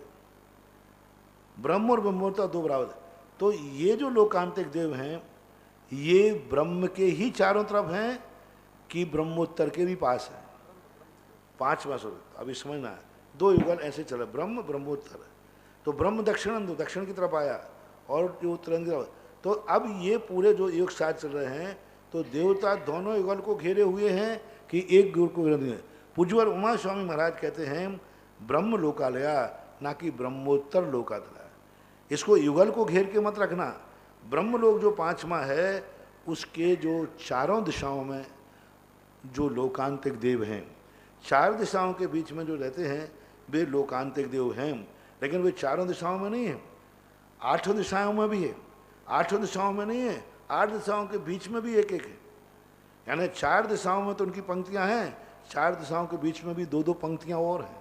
ब्रह्म और ब्रह्मोत्तर दो बराबर थे। तो ये जो लोकांतिक देव हैं, ये ब्रह्म के ही चारों तरफ हैं कि ब्रह्मोत्तर के भी पास है? 5वां स्वर्ग, अभी समझना है, दो युगल ऐसे चले, ब्रह्म ब्रह्मोत्तर। तो ब्रह्म दक्षिण की तरफ आया और जो उत्तर की तरफ। तो अब ये पूरे जो युग साथ चल रहे हैं, तो देवता दोनों युगल को घेरे हुए हैं कि एक युग को घेरे हुए हैं। पूज्यवर उमा स्वामी महाराज कहते हैं ब्रह्म लोकालया, ना कि ब्रह्मोत्तर लोकालया। इसको युगल को घेर के मत रखना। ब्रह्मलोक जो 5वां है, उसके जो चारों दिशाओं में जो लोकांतिक देव हैं, 4 दिशाओं के बीच में जो रहते हैं, वे लोकांतिक देव हैं। लेकिन वे चारों दिशाओं में नहीं है, 8 दिशाओं में भी है। 8 दिशाओं में नहीं है, 8 दिशाओं के बीच में भी एक एक है। यानी 4 दिशाओं में तो उनकी पंक्तियां हैं, 4 दिशाओं के बीच में भी 2-2 पंक्तियां और हैं।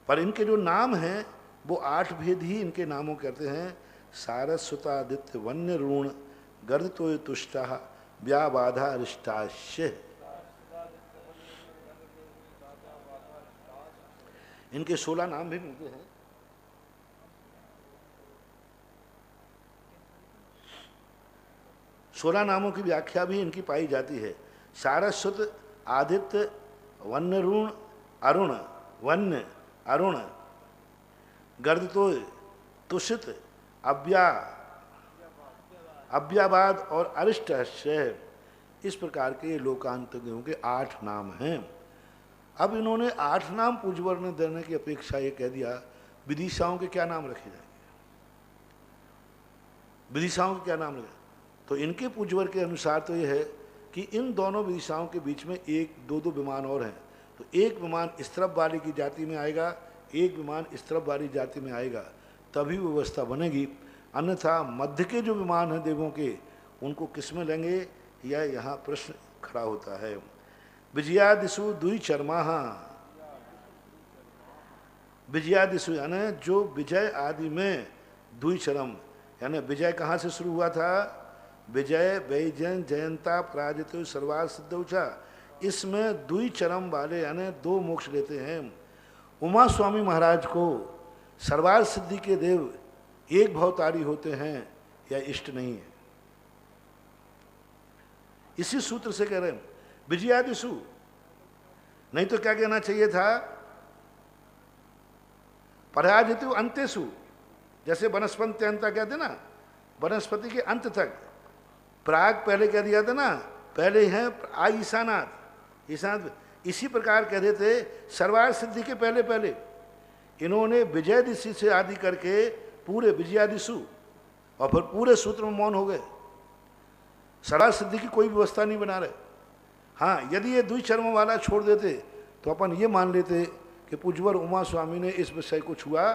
पर इनके जो नाम हैं वो 8 भेद ही इनके नामों कहते हैं। सारस्वतादित्य वन्य ऋण गर्दतो तुष्टा व्याबाधा अरिष्टाश्य। इनके 16 नाम भी मिलते हैं। सोलह नामों की व्याख्या भी इनकी पाई जाती है। सारस्वत, आदित्य, वन्य ऋण, अरुण, वन्य, अरुण, गर्दतो, तुषित, अव्याबाद और अरिष्टाश्य। इस प्रकार के लोकांतिकों के 8 नाम हैं। अब इन्होंने 8 नाम पूज्यवर ने देने की अपेक्षा ये कह दिया विदिशाओं के क्या नाम रखे जाएंगे, विदिशाओं के क्या नाम रखे। तो इनके पूज्यवर के अनुसार तो ये है कि इन दोनों विदिशाओं के बीच में 1-2 विमान और हैं। तो एक विमान इस तरफ वाली की जाति में आएगा, एक विमान इस तरफ वाली जाति में आएगा, तभी व्यवस्था बनेगी। अन्यथा मध्य के जो विमान हैं देवों के, उनको किस में लेंगे, यह यहाँ प्रश्न खड़ा होता है। विजयादिशु दुई चरमा, विजयादिशु यानी जो विजय आदि में दुई चरम, यानी विजय कहाँ से शुरू हुआ था, विजय वैजयन जयंता पराजित सर्वार सिद्धौचा, इसमें दुई चरम वाले यानी 2 मोक्ष लेते हैं। उमा स्वामी महाराज को सर्वार सिद्धि के देव एक भवतारी होते हैं या इष्ट नहीं है। इसी सूत्र से कह रहे हैं विजयादिशु, नहीं तो क्या कहना चाहिए था, पराजितु अंतेषु। जैसे वनस्पति अंत कहते ना, वनस्पति के अंत तक, प्राग पहले कह दिया था ना, पहले हैं ईशानाथ, ईशानाथ। इसी प्रकार कह देते सर्वार सिद्धि के पहले पहले इन्होंने विजय दिशि से आदि करके पूरे विजयादिशु, और फिर पूरे सूत्र में मौन हो गए, सर्वार सिद्धि की कोई व्यवस्था नहीं बना रहे। हाँ, यदि ये द्विचर्म वाला छोड़ देते तो अपन ये मान लेते कि पूज्यवर उमा स्वामी ने इस विषय को छुआ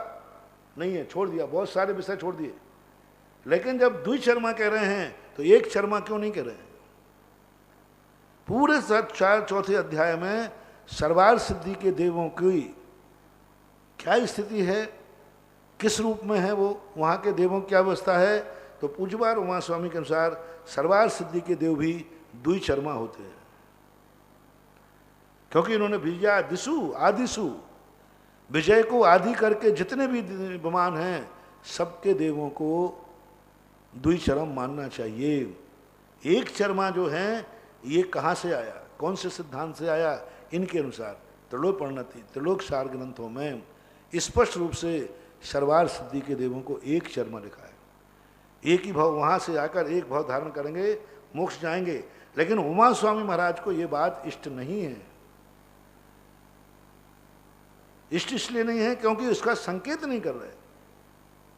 नहीं है, छोड़ दिया, बहुत सारे विषय छोड़ दिए। लेकिन जब द्विचर्मा कह रहे हैं तो एक चर्मा क्यों नहीं कह रहे हैं। पूरे 4 अध्याय में सर्वार सिद्धि के देवों की क्या स्थिति है, किस रूप में है वो, वहाँ के देवों की क्या व्यवस्था है। तो पूज्यवर उमा स्वामी के अनुसार सर्वार सिद्धि के देव भी द्विचर्मा होते हैं, क्योंकि इन्होंने विजयादिशु आदिशु, विजय को आदि करके जितने भी विमान हैं सबके देवों को द्विचरम मानना चाहिए। एक चर्मा जो है ये कहाँ से आया, कौन से सिद्धांत से आया, इनके अनुसार त्रिलोक परिणति त्रिलोक सार ग्रंथों में स्पष्ट रूप से सर्वार सिद्धि के देवों को एक चर्मा लिखा है। एक ही भाव, वहाँ से आकर एक भाव धारण करेंगे मोक्ष जाएंगे। लेकिन उमा स्वामी महाराज को ये बात इष्ट नहीं है। इष्ट इसलिए नहीं है क्योंकि उसका संकेत नहीं कर रहे,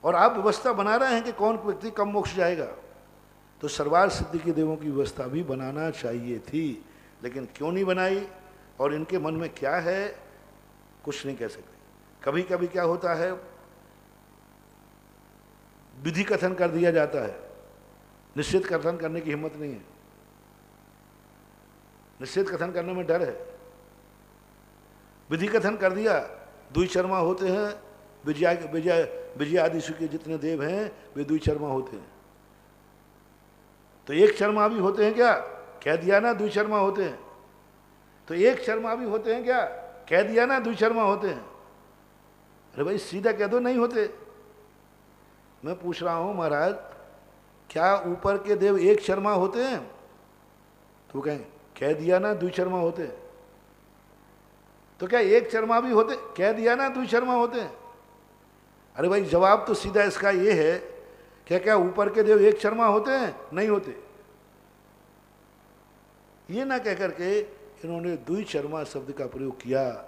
और आप व्यवस्था बना रहे हैं कि कौन व्यक्ति कब मोक्ष जाएगा। तो सर्वार्थ सिद्धि के देवों की व्यवस्था भी बनाना चाहिए थी, लेकिन क्यों नहीं बनाई, और इनके मन में क्या है कुछ नहीं कह सकते। कभी कभी क्या होता है, विधि कथन कर दिया जाता है, निश्चित कथन करने की हिम्मत नहीं है। निश्चित कथन करने में डर है। विधि कथन कर दिया, द्विचर्मा होते हैं, विजय आदि के जितने देव हैं वे द्विचर्मा होते हैं। तो एक शर्मा भी होते हैं क्या, कह दिया ना द्विचर्मा होते हैं। तो एक शर्मा भी होते हैं क्या, कह दिया ना द्विचर्मा होते हैं। अरे भाई सीधा कह दो नहीं होते। मैं पूछ रहा हूं महाराज, क्या ऊपर के देव एक शर्मा होते हैं? तो कहें कह दिया ना द्विचर्मा होते हैं। तो क्या एक शर्मा भी होते, कह दिया ना द्विचर्मा होते हैं। अरे भाई जवाब तो सीधा इसका ये है, क्या क्या ऊपर के देव एक शर्मा होते हैं? नहीं होते। ये ना कह करके इन्होंने द्विचर्मा शब्द का प्रयोग किया।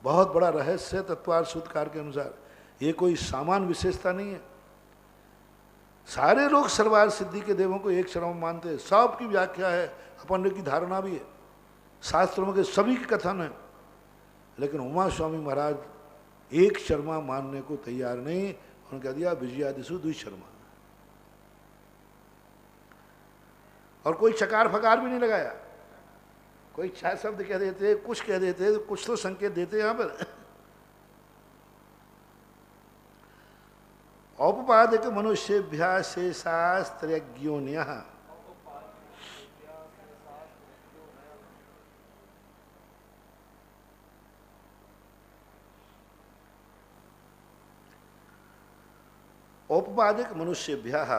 बहुत बड़ा रहस्य तत्वार्थ सूत्रकार के अनुसार, ये कोई सामान्य विशेषता नहीं है। सारे लोग सर्वार्थ सिद्धि के देवों को एक शर्मा मानते हैं, सबकी व्याख्या है, अपन की धारणा भी है, शास्त्रों के सभी के कथन है। लेकिन उमा स्वामी महाराज एक शर्मा मानने को तैयार नहीं, उन्होंने कह दिया विजयादिशु द्विशर्मा। और कोई चकार फकार भी नहीं लगाया, कोई छह शब्द कह देते, कुछ कह देते, कुछ तो संकेत देते यहां पर। औपपादिक मनुष्येभ्यः शेषास्त्रज्ञोन्यः औपपादिक मनुष्येभ्यः,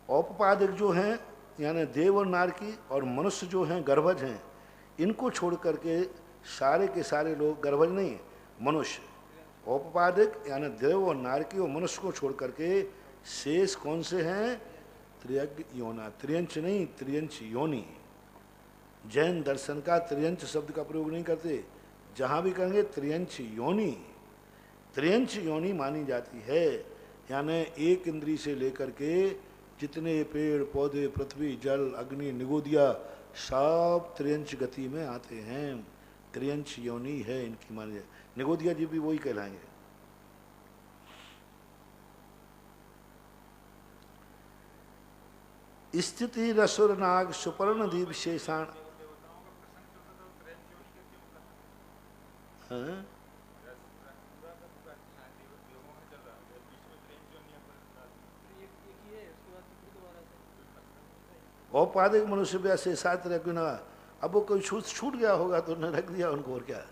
औपपादिक जो हैं यानी देव और नारकी, और मनुष्य जो हैं गर्भज हैं, इनको छोड़ करके सारे के सारे लोग, गर्भज नहीं है मनुष्य, औपपादिक यानी देव और नारकी और मनुष्य को छोड़ करके शेष कौन से हैं? त्रियज्ञ योना, त्रियंच नहीं त्रियंच योनि। जैन दर्शन का त्रियंच शब्द का प्रयोग नहीं करते, जहां भी कहेंगे त्रियंच योनि। त्रियंच योनि मानी जाती है, यानी एक इंद्री से लेकर के जितने पेड़ पौधे, पृथ्वी, जल, अग्नि, निगोदिया, सब त्रियंच गति में आते हैं। त्रियंच योनि है इनकी मानी जाए। निगोदिया जी भी वही कहलाएंगे। स्थिति रसुर नाग सुपर्ण दीप शेषाण, औपाधिक मनुष्य भी ऐसे साथ रह क्यों ना। अब वो कोई छूट गया होगा तो न रख दिया उनको, और क्या।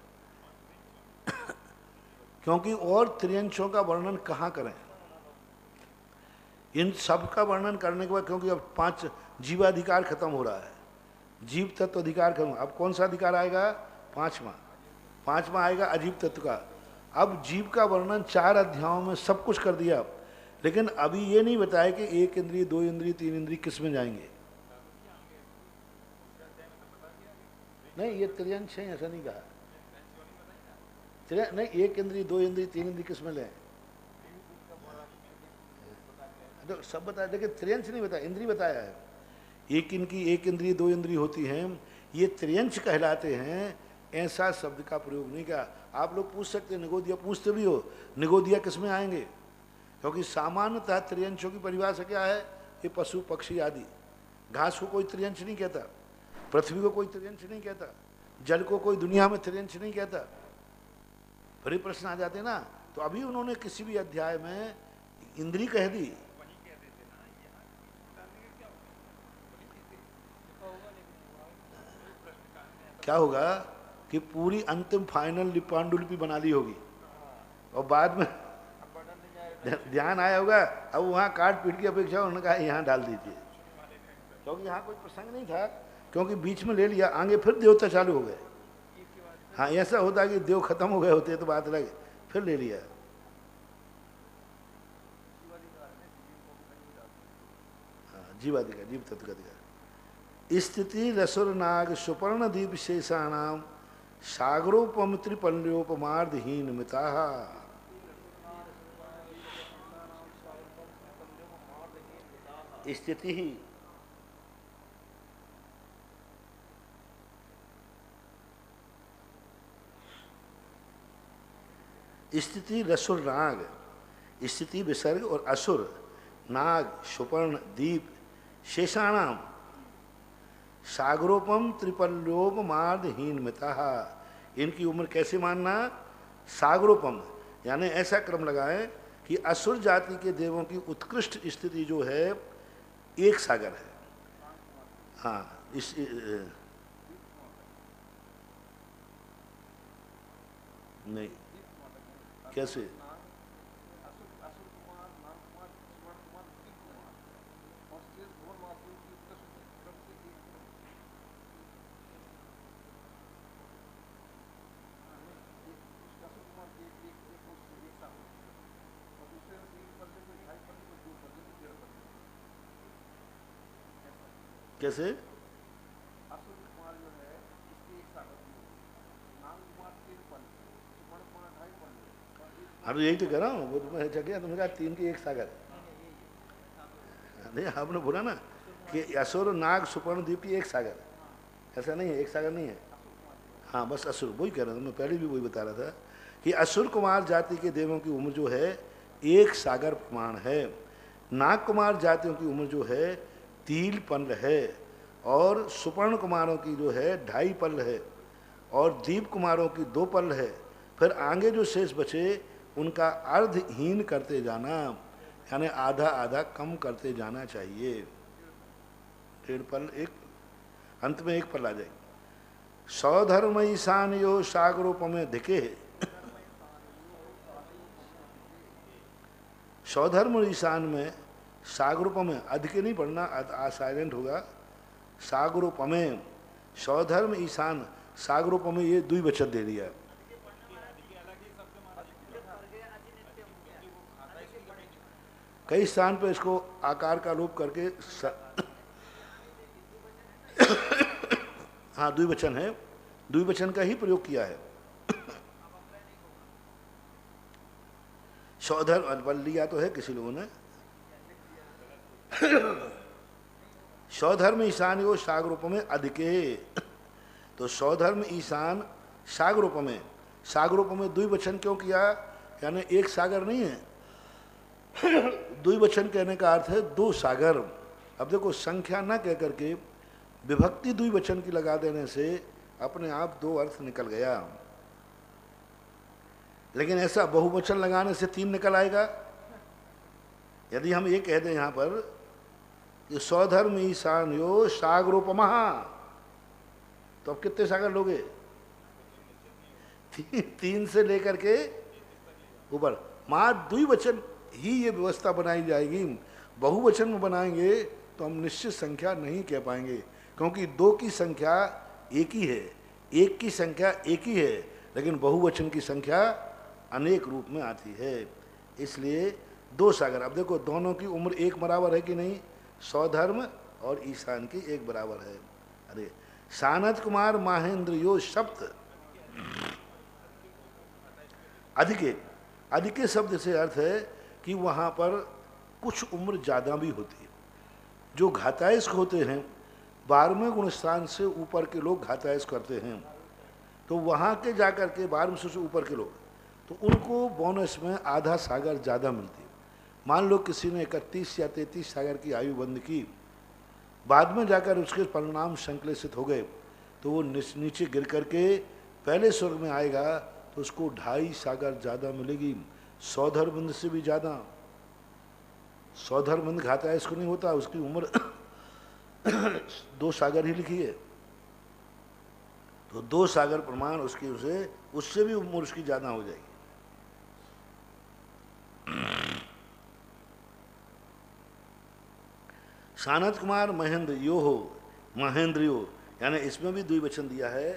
क्योंकि और त्रियंशों का वर्णन कहाँ करें, इन सब का वर्णन करने के बाद, क्योंकि अब 5 जीवाधिकार खत्म हो रहा है, जीव तत्व अधिकार खत्म। अब कौन सा अधिकार आएगा? 5वां आएगा अजीव तत्व का। अब जीव का वर्णन 4 अध्यायों में सब कुछ कर दिया, लेकिन अभी ये नहीं बताया कि 1 इंद्रिय, 2 इंद्रिय, 3 इंद्रिय किस में जाएंगे। नहीं, ये त्रियंश है, ऐसा नहीं कहा। नहीं, 1 इंद्रिय, 2 इंद्रिय, 3 इंद्रिय किस में लें? तो सब बताया, लेकिन त्रियंश नहीं बताया, इंद्रिय बताया है। एक इंद्रिय, 2 इंद्रिय होती हैं, ये त्रियंश कहलाते हैं। ऐसा शब्द का प्रयोग नहीं किया। आप लोग पूछ सकते हैं, निगोदिया पूछते भी हो, निगोदिया किस में आएंगे? क्योंकि सामान्यतः त्रियंशों की परिभाषा क्या है? ये पशु पक्षी आदि। घास को कोई त्रियंश नहीं कहता, पृथ्वी को कोई त्रियंश नहीं कहता, जल को कोई दुनिया में त्रियंश नहीं कहता। फिर प्रश्न आ जाते ना। तो अभी उन्होंने किसी भी अध्याय में इंद्री कह दी। क्या होगा कि पूरी अंतिम फाइनल पांडुलिपि बना ली होगी, और बाद में ध्यान आया होगा, अब वहाँ काट पीट की अपेक्षा उन्होंने कहा यहाँ डाल दीजिए, क्योंकि यहाँ कोई प्रसंग नहीं था, क्योंकि बीच में ले लिया, आगे फिर देवता चालू हो गए। हाँ, ऐसा होता कि देव खत्म हो गए होते तो बात अलग, फिर ले लिया। हाँ, जीवाधिकार, जीव तत्व का अधिकार। स्थिति रसुर नाग सुपर्ण दीप शेषाणाम सागरोपम त्रिपल्योपमार्धहीन मिता। स्थिति ही स्थिति रसुर नाग, स्थिति विसर्ग और असुर नाग सुपर्ण दीप शेषाणाम सागरोपम त्रिपल्योपमार्धहीन मिता। इनकी उम्र कैसे मानना? सागरोपम यानी ऐसा क्रम लगाएं कि असुर जाति के देवों की उत्कृष्ट स्थिति जो है एक सागर है। हाँ, इस नहीं कैसे? कैसे? हाँ तो यही तो कह रहा हूँ, वो तो मैं जगह तो मेरा 3 की 1 सागर। नहीं आपने बोला ना कि असुर नाग सुपर्ण द्वीप की 1 सागर, ऐसा नहीं है, 1 सागर नहीं है। हाँ बस असुर, वही कह रहा था मैं, पहले भी वही बता रहा था कि असुर कुमार जाति के देवों की उम्र जो है 1 सागर प्रमाण है। नाग कुमार जातियों की उम्र जो है 3 पल्ल है, और सुपर्ण कुमारों की जो है 2.5 पल्ल है, और दीप कुमारों की 2 पल्ल है। फिर आगे जो शेष बचे उनका अर्धहीन करते जाना, यानी आधा आधा कम करते जाना चाहिए। 1.5 पल, एक अंत में 1 पल आ जाएगी। सौधर्म ईशान यो सागरोपमे धिके, सौधर्म ईशान में सागरोपमे, अधिक नहीं पढ़ना, साइलेंट होगा। सागरोपमे, सौधर्म ईशान सागरोपमे, ये द्विवचन दे दिया। कई स्थान पर इसको आकार का लोप करके हाँ द्विवचन है, द्विवचन का ही प्रयोग किया है। सौधर्म बल लिया तो है किसी लोगों ने। सौधर्म ईशान यो सागरूप में अधिके, तो सौधर्म ईशान सागरूप में, सागरूप में द्विवचन क्यों किया? यानी 1 सागर नहीं है, द्विवचन कहने का अर्थ है 2 सागर। अब देखो संख्या ना कह करके विभक्ति द्विवचन की लगा देने से अपने आप 2 अर्थ निकल गया, लेकिन ऐसा बहुवचन लगाने से 3 निकल आएगा। यदि हम ये कह दें यहाँ पर कि सौधर्म ईशान यो सागरोपमः, तो अब कितने सागर लोगे? 3 से लेकर के ऊपर। मां द्विवचन ही ये व्यवस्था बनाई जाएगी। बहुवचन में बनाएंगे तो हम निश्चित संख्या नहीं कह पाएंगे, क्योंकि 2 की संख्या एक ही है, 1 की संख्या एक ही है, लेकिन बहुवचन की संख्या अनेक रूप में आती है, इसलिए 2 सागर। अब देखो दोनों की उम्र 1 बराबर है कि नहीं? सौधर्म और ईशान की 1 बराबर है। अरे सानत कुमार महेंद्र यो शब्द अधिके, अधिके शब्द से अर्थ है कि वहाँ पर कुछ उम्र ज़्यादा भी होती है। जो घातायस्क होते हैं 12वें गुण स्थान से ऊपर के लोग घातायस्क करते हैं, तो वहाँ के जाकर के 12वें से ऊपर के लोग, तो उनको बोनस में आधा सागर ज़्यादा मिलती है। मान लो किसी ने 31 या 33 सागर की आयु बंद की, बाद में जाकर उसके परिणाम संक्लेशित हो गए, तो वो नीचे गिर करके पहले स्वर्ग में आएगा, तो उसको 2.5 सागर ज़्यादा मिलेगी, सौधर्मबंद से भी ज़्यादा। सौधर्मबंद घाता है, इसको नहीं होता, उसकी उम्र 2 सागर ही लिखी है, तो 2 सागर प्रमाण उसकी, उसे उससे भी उम्र उसकी ज़्यादा हो जाएगी। सानत कुमार महेंद्र यो हो, महेंद्र यो, यानी इसमें भी द्विवचन दिया है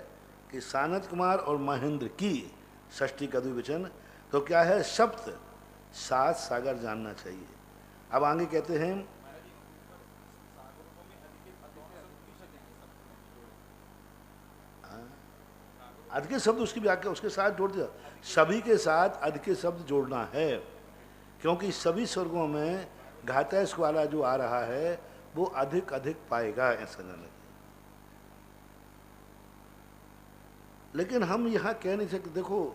कि सानत कुमार और महेंद्र की षष्ठी का द्विवचन, तो क्या है? सप्त, 7 सागर जानना चाहिए। अब आगे कहते हैं अधिके शब्द उसकी व्याख्या उसके साथ जोड़ दिया, सभी के साथ अधिके शब्द जोड़ना है, क्योंकि सभी स्वर्गों में घातैस वाला जो आ रहा है वो अधिक अधिक पाएगा, ऐसा न लगे। लेकिन हम यहाँ कह नहीं सकते। देखो,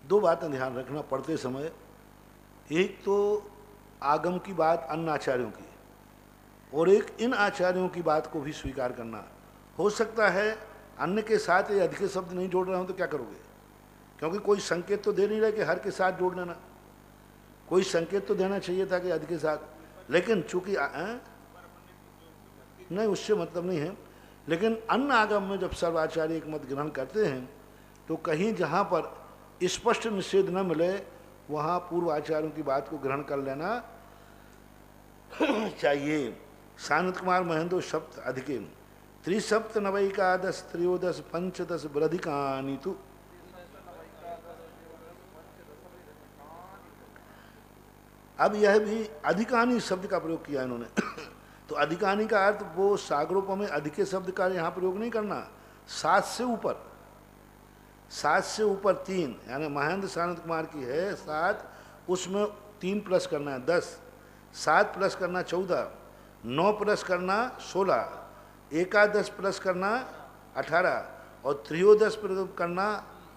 दो बातें ध्यान रखना पढ़ते समय। एक तो आगम की बात अन्य आचार्यों की, और एक इन आचार्यों की बात को भी स्वीकार करना। हो सकता है अन्य के साथ ये अधिक शब्द नहीं जोड़ रहे हो तो क्या करोगे, क्योंकि कोई संकेत तो दे नहीं रहे कि हर के साथ जोड़ लेना, कोई संकेत तो देना चाहिए था कि अधिक के साथ, लेकिन चूंकि नहीं, उससे मतलब नहीं है। लेकिन अन्य आगम में जब सर्वाचार्य एक मत ग्रहण करते हैं तो कहीं जहाँ पर स्पष्ट निषेध न मिले वहाँ पूर्वाचार्यों की बात को ग्रहण कर लेना चाहिए। सानंद कुमार महेंद्र सप्त अधिके त्रिसप्त नवैकादश त्रयोदश पंचदश वृधिकानि तु। अब यह भी अधिकानी शब्द का प्रयोग किया इन्होंने तो अधिकानी का अर्थ वो सागरों में अधिके शब्द का यहाँ प्रयोग नहीं करना। 7 से ऊपर, 7 से ऊपर 3, यानी महेंद्र सानंद कुमार की है 7, उसमें 3 प्लस करना है 10, 7 प्लस करना 14, 9 प्लस करना 16, एकादश प्लस करना 18 और त्रयोदश प्लस करना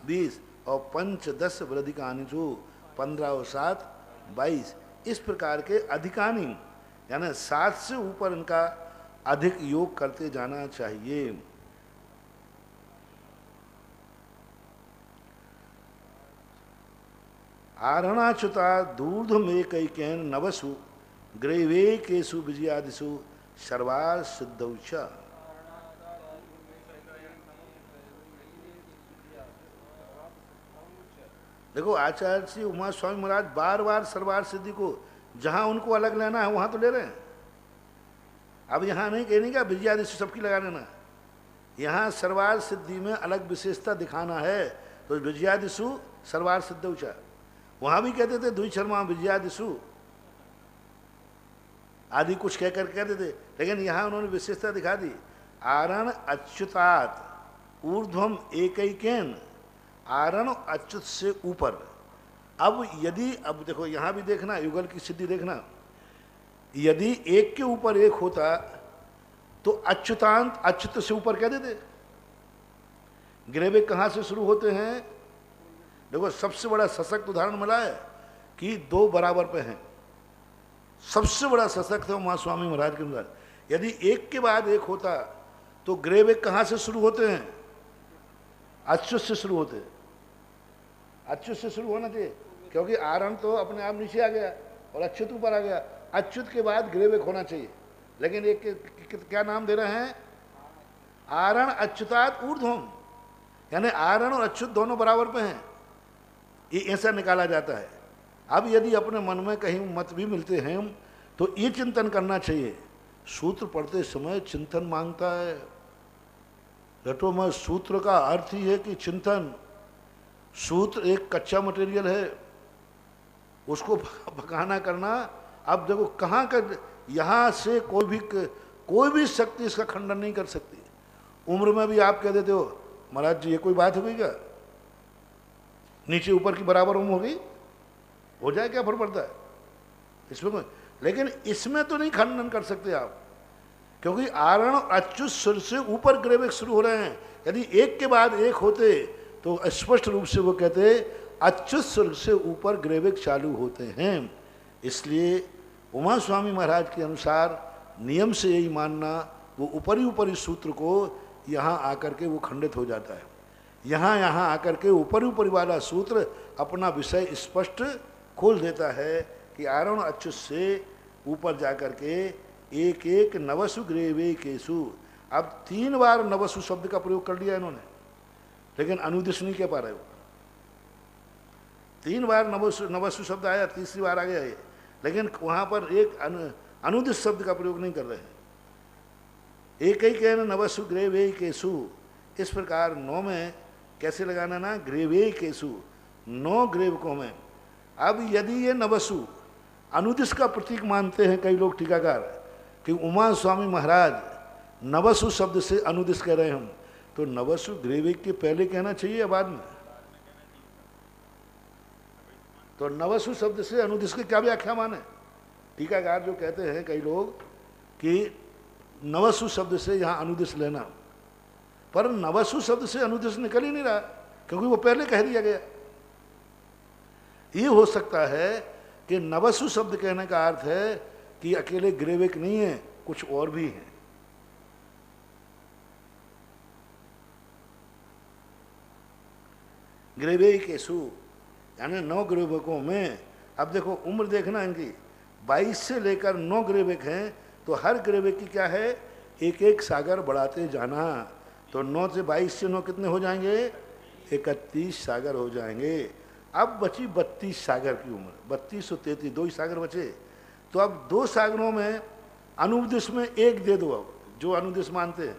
20 और पंचदश वृधिकानि 15 और 7 22। इस प्रकार के अधिकानी यानी 7 से ऊपर इनका अधिक योग करते जाना चाहिए। आरणाच्युता दूर्धमेकैकेन नवसु ग्रैवेकेषु विजयादिषु सर्वार सिद्धौच। देखो, आचार्य श्री उमा स्वामी महाराज बार बार सर्वार सिद्धि को जहां उनको अलग लेना है वहां तो ले रहे हैं। अब यहाँ नहीं कहने का विजयादिषु सबकी लगा लेना, यहाँ सर्वार सिद्धि में अलग विशेषता दिखाना है तो विजयादिषु सर्वार सिद्धौच। वहां भी कहते थे द्विशर्मा विजयादिषु आदि कुछ कहकर कहते थे, लेकिन यहाँ उन्होंने विशेषता दिखा दी। आरण अच्युतात् ऊर्ध्वम एकैकेन, आरण अच्युत से ऊपर। अब यदि, अब देखो यहाँ भी देखना, युगल की सिद्धि देखना, यदि एक के ऊपर एक होता तो अच्युतांत अच्युत से ऊपर कह देते। ग्रेवे कहाँ से शुरू होते हैं? देखो, सबसे बड़ा सशक्त उदाहरण मिला है कि 2 बराबर पे हैं, सबसे बड़ा सशक्त है उमा स्वामी महाराज के अनुसार। यदि एक के बाद एक होता तो ग्रेवे कहाँ से शुरू होते हैं? अच्युत से शुरू होते, अच्युत से शुरू होना चाहिए, क्योंकि आरण तो अपने आप नीचे आ गया और अच्युत ऊपर आ गया। अच्युत के बाद ग्रेवेक होना चाहिए, लेकिन एक के क्या नाम दे रहे हैं? आरण अच्युतात् ऊर्ध्वम, यानी आरण और अच्युत दोनों बराबर पे हैं, ये ऐसा निकाला जाता है। अब यदि अपने मन में कहीं मत भी मिलते हैं तो ये चिंतन करना चाहिए। सूत्र पढ़ते समय चिंतन मांगता है। रटो में सूत्र का अर्थ ही है कि चिंतन। सूत्र एक कच्चा मटेरियल है, उसको पकाना करना। अब देखो कहाँ का, यहाँ से कोई भी शक्ति इसका खंडन नहीं कर सकती। उम्र में भी आप कह देते हो महाराज जी ये कोई बात हो गई क्या? नीचे ऊपर की बराबर उम्र हो गई, हो जाए, क्या फर्क पड़ता है इसमें कोई? लेकिन इसमें तो नहीं खंडन कर सकते आप, क्योंकि आरण अच्युत सुर से ऊपर ग्रेवेक शुरू हो रहे हैं। यदि एक के बाद एक होते तो स्पष्ट रूप से वो कहते अच्युत सुर से ऊपर ग्रेवेक चालू होते हैं। इसलिए उमा स्वामी महाराज के अनुसार नियम से यही मानना, वो ऊपरी सूत्र को यहाँ आकर के वो खंडित हो जाता है। यहाँ आकर के ऊपरी वाला सूत्र अपना विषय स्पष्ट खोल देता है कि आरण अच्युत से ऊपर जाकर के एक एक नवसु ग्रेवेकेषु। अब 3 बार नवसु शब्द का प्रयोग कर लिया इन्होंने, लेकिन अनुदिश नहीं कह पा रहे हो। 3 बार नवसु शब्द आया, तीसरी बार आ गया ये, लेकिन वहां पर एक अनुदिश शब्द का प्रयोग नहीं कर रहे हैं। एक ही कहना नवसु ग्रेवेकेषु। इस प्रकार 9 में कैसे लगाना ना, ग्रेवेकेषु, 9 ग्रेवकों में। अब यदि ये नवसु अनुदिश का प्रतीक मानते हैं कई लोग टीकाकार कि उमा स्वामी महाराज नवसु शब्द से अनुदिश कह रहे हैं हम, तो नवसु ग्रेविक के पहले कहना चाहिए या बाद में? तो नवसु शब्द से अनुदिश की क्या व्याख्या माने? टीकाकार जो कहते हैं कई लोग कि नवसु शब्द से यहाँ अनुदिश लेना, पर नवसु शब्द से अनुदिश निकल ही नहीं रहा, क्योंकि वो पहले कह दिया गया। ये हो सकता है कि नवसु शब्द कहने का अर्थ है कि अकेले ग्रेविक नहीं है, कुछ और भी हैं। ग्रेवेकेषु यानी 9 ग्रेविकों में, अब देखो उम्र देखना इनकी, 22 से लेकर 9 ग्रेविक हैं, तो हर ग्रेविक की क्या है, एक एक सागर बढ़ाते जाना। तो 9 से 22 से 9 कितने हो जाएंगे, 31 सागर हो जाएंगे। अब बची 32 सागर की उम्र, 32 और 33, 2 ही सागर बचे। तो अब 2 सागरों में अनुदिश में एक दे दो। अब जो अनुदिश मानते हैं,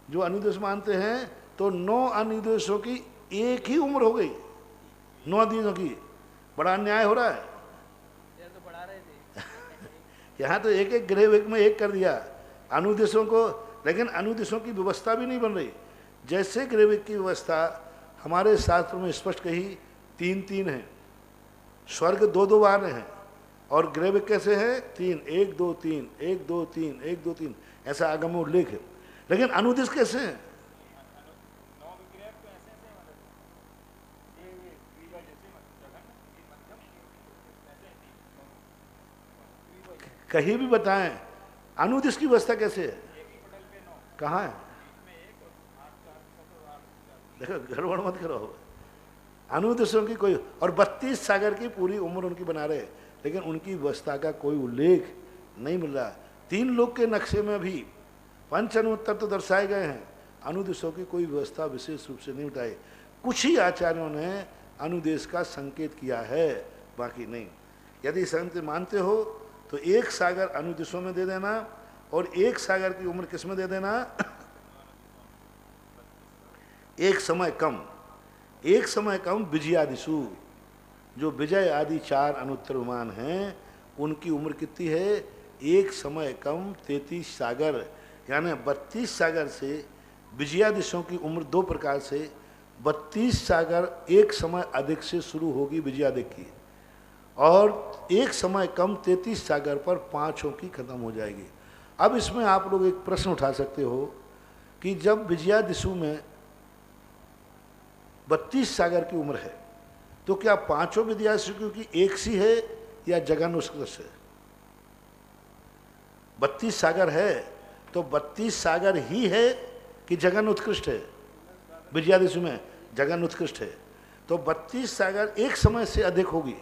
जो अनुदिश मानते हैं, तो 9 अनुदेशों की एक ही उम्र हो गई, 9 दिनों की। बड़ा अन्याय हो रहा है। यहाँ तो एक एक ग्रेविक में एक कर दिया अनुदेशों को, लेकिन अनुदेशों की व्यवस्था भी नहीं बन रही। जैसे ग्रेविक की व्यवस्था हमारे शास्त्र में स्पष्ट कही 3-3 है, स्वर्ग 2-2 बार हैं, और ग्रेविक कैसे है 3, 1 2 3, 1 2 3, 1 2 3, ऐसा आगम में उल्लेख है। लेकिन अनुदेश कैसे हैं? कहीं भी बताएं अनुदिश की व्यवस्था कैसे है, कहाँ है? देखो गड़बड़ मत करो, अनुदिशों की कोई, और 32 सागर की पूरी उम्र उनकी बना रहे, लेकिन उनकी व्यवस्था का कोई उल्लेख नहीं मिल रहा। 3 लोक के नक्शे में भी 5 अनुत्तर तो दर्शाए गए हैं, अनुदिशों की कोई व्यवस्था विशेष रूप से नहीं उठाई। कुछ ही आचार्यों ने अनुदेश का संकेत किया है, बाकी नहीं। यदि संत मानते हो तो 1 सागर अनुदिशों में दे देना, और 1 सागर की उम्र किस में दे देना, एक समय कम विजयादिशु, जो विजय आदि 4 अनुत्तर विमान हैं, उनकी उम्र कितनी है, 1 समय कम 33 सागर, यानी 32 सागर से विजयादिशों की उम्र 2 प्रकार से, 32 सागर 1 समय अधिक से शुरू होगी विजयादिक की, और 1 समय कम 33 सागर पर 5 की खत्म हो जाएगी। अब इसमें आप लोग एक प्रश्न उठा सकते हो कि जब विजयादिशु में 32 सागर की उम्र है, तो क्या 5 विजयादिशु की एक सी है या जगन उत्कृष्ट है? 32 सागर है तो 32 सागर ही है कि जगन उत्कृष्ट है? विजयादिशु में जगन उत्कृष्ट है, तो 32 सागर 1 समय से अधिक होगी,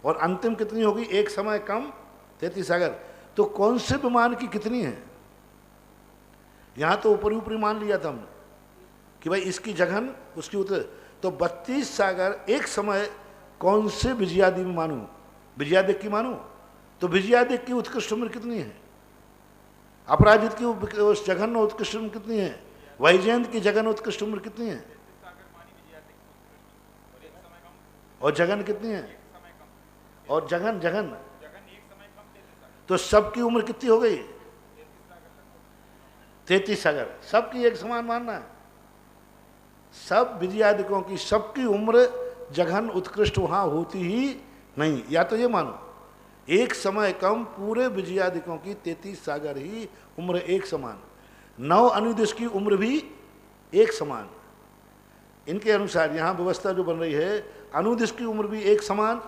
और अंतिम कितनी होगी, 1 समय कम 33 सागर। तो कौन से विमान की कितनी है? यहां तो ऊपरी मान लिया था हमने कि भाई इसकी जघन उसकी उत्तर, तो 32 सागर 1 समय कौन से विजयादि में मानूं, विजयादिक की मानूं? तो विजयादिक की उत्कृष्ट उम्र कितनी है? अपराजित की उस जघन उत्कृष्ट उम्र कितनी है? वैजयंत की जघन उत्कृष्ट उम्र कितनी है? और जघन कितनी है? और जघन तो सबकी उम्र कितनी हो गई? 33 सागर। सबकी एक समान मानना है, सब विजयादिकों की सबकी उम्र जघन उत्कृष्ट वहां होती ही नहीं। या तो ये मानो 1 समय कम पूरे विजयादिकों की 33 सागर ही उम्र एक समान, 9 अनुदेश की उम्र भी एक समान। इनके अनुसार यहाँ व्यवस्था जो बन रही है, अनुदेश की उम्र भी एक समान,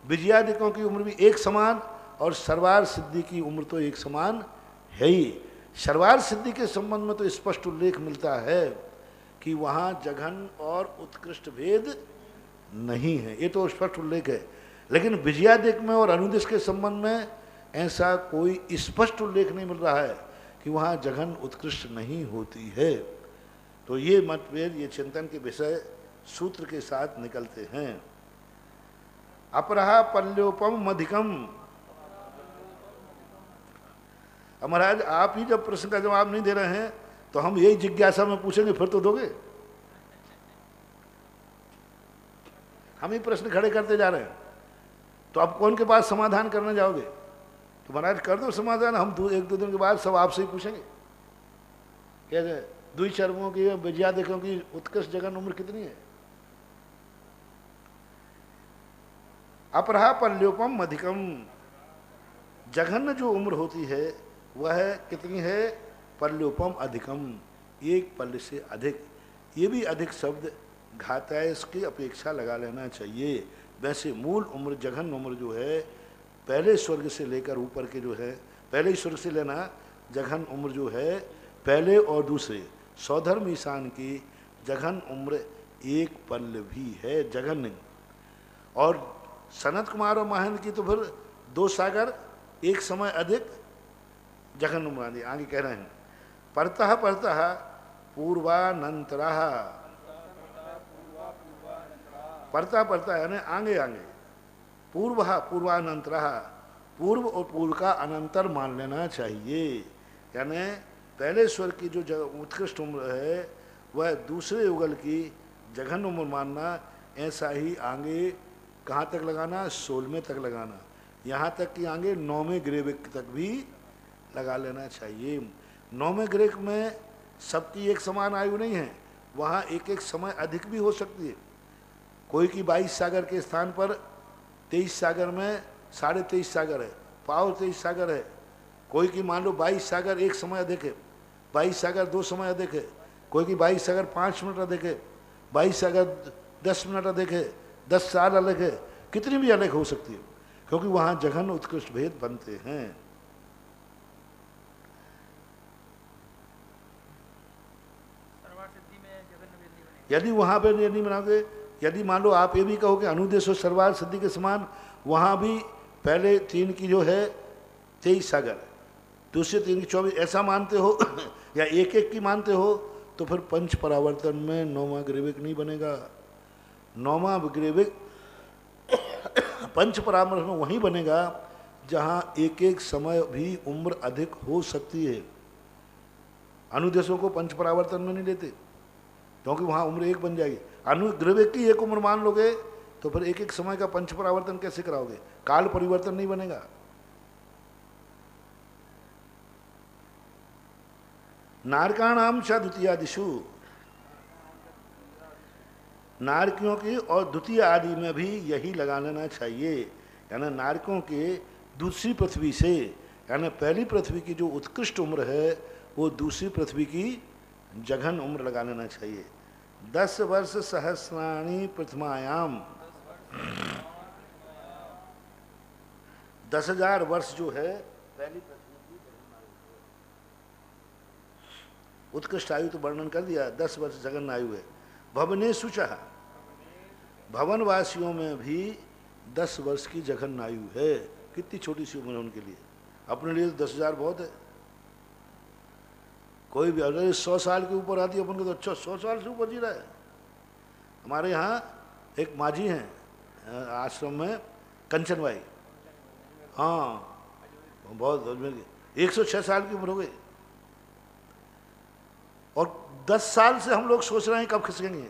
विजयादिकों की उम्र भी एक समान, और सर्वार सिद्धि की उम्र तो एक समान है ही। सर्वार सिद्धि के संबंध में तो स्पष्ट उल्लेख मिलता है कि वहाँ जघन और उत्कृष्ट भेद नहीं है, ये तो स्पष्ट उल्लेख है। लेकिन विजयादिक में और अनुदेश के संबंध में ऐसा कोई स्पष्ट उल्लेख नहीं मिल रहा है कि वहाँ जघन उत्कृष्ट नहीं होती है। तो ये मतभेद, ये चिंतन के विषय सूत्र के साथ निकलते हैं। अपरहा पल्योपम मधिकम। अब महाराज आप ही जब प्रश्न का जवाब नहीं दे रहे हैं तो हम यही जिज्ञासा में पूछेंगे, फिर तो दोगे? हम ही प्रश्न खड़े करते जा रहे हैं, तो अब कौन के पास समाधान करने जाओगे? तो महाराज कर दो समाधान, हम 1-2 दिन के बाद सब आपसे ही पूछेंगे क्या दुई चर्मों की विजया देखो कि उत्कृष्ट जघन उम्र कितनी है। अपरहा पल्योपम अधिकम, जघन्य जो उम्र होती है वह कितनी है, पल्योपम अधिकम, एक पल्य से अधिक। ये भी अधिक शब्द घाता है, इसकी अपेक्षा लगा लेना चाहिए। वैसे मूल उम्र जघन्य उम्र जो है पहले स्वर्ग से लेकर ऊपर के जो है, पहले स्वर्ग से लेना, जघन उम्र जो है पहले और दूसरे सौधर्म ईशान की जघन उम्र एक पल्य भी है, जघन नहीं। और सनत कुमार और महेंद्र की तो फिर 2 सागर एक समय अधिक जघन उम्र। आगे कह रहे हैं परतः परतः पूर्वानंतरः, परतः परतः यानी आगे आगे, पूर्व पूर्वानंतरः, पूर्व और पूर्व का अनंतर मान लेना चाहिए। यानी पहले स्वर की जो उत्कृष्ट उम्र है वह दूसरे युगल की जघन उम्र मानना, ऐसा ही आगे कहाँ तक लगाना, 16वें तक लगाना, यहाँ तक कि आगे 9वें ग्रेविक तक भी लगा लेना चाहिए। 9वें ग्रेविक में सबकी एक समान आयु नहीं है, वहाँ एक एक समय अधिक भी हो सकती है। कोई की 22 सागर के स्थान पर 23 सागर में 23.5 सागर है, पाव 23 सागर है। कोई की मान लो 22 सागर एक समय अधिक है, 22 सागर 2 समय अधिक है। कोई की 22 सागर 5 मिनट अधिक है, 22 सागर 10 मिनट अधिक है, 10 साल अलग है, कितनी भी अलग हो सकती है, क्योंकि वहाँ जघन उत्कृष्ट भेद बनते हैं। यदि वहाँ पे यदि बनाओगे, यदि मान लो आप ये भी कहो कि अनुदेश और सर्वार्थ सिद्धि के समान, वहाँ भी पहले 3 की जो है 23 सागर, दूसरे 3 की 24, ऐसा मानते हो या एक एक की मानते हो, तो फिर पंच परावर्तन में 9वां ग्रेविक नहीं बनेगा। 9वां ग्रेविक पंच परावर्तन में वहीं बनेगा जहाँ एक एक समय भी उम्र अधिक हो सकती है। अनुदेशों को पंच परावर्तन में नहीं लेते, क्योंकि वहाँ उम्र एक बन जाएगी। अनुग्रेविक की एक उम्र मान लोगे तो फिर एक एक समय का पंच परावर्तन कैसे कराओगे, काल परिवर्तन नहीं बनेगा। नारकाणाम च द्वितीयादिषु, नारकियों की और द्वितीय आदि में भी यही लगा लेना चाहिए। यानी नारकों के दूसरी पृथ्वी से, यानी पहली पृथ्वी की जो उत्कृष्ट उम्र है वो दूसरी पृथ्वी की जघन उम्र लगा लेना चाहिए। 10 वर्ष सहस्राणी प्रथमायाम, 10,000 वर्ष जो है पहली पृथ्वी की जघन आयु है। उत्कृष्ट आयु तो वर्णन कर दिया, 10 वर्ष जघन आयु है। भवने सुचह, भवनवासियों में भी 10 वर्ष की जघन आयु है। कितनी छोटी सी उम्र है उनके लिए, अपने लिए 10,000 बहुत है। कोई भी अगर 100 साल के ऊपर आती है अपन को तो अच्छा 100 साल से ऊपर जी रहा है। हमारे यहाँ एक माझी हैं आश्रम में, कंचनबाई, हाँ बहुत 106 साल की उम्र हो गई, और 10 साल से हम लोग सोच रहे हैं कब खिसकेंगे,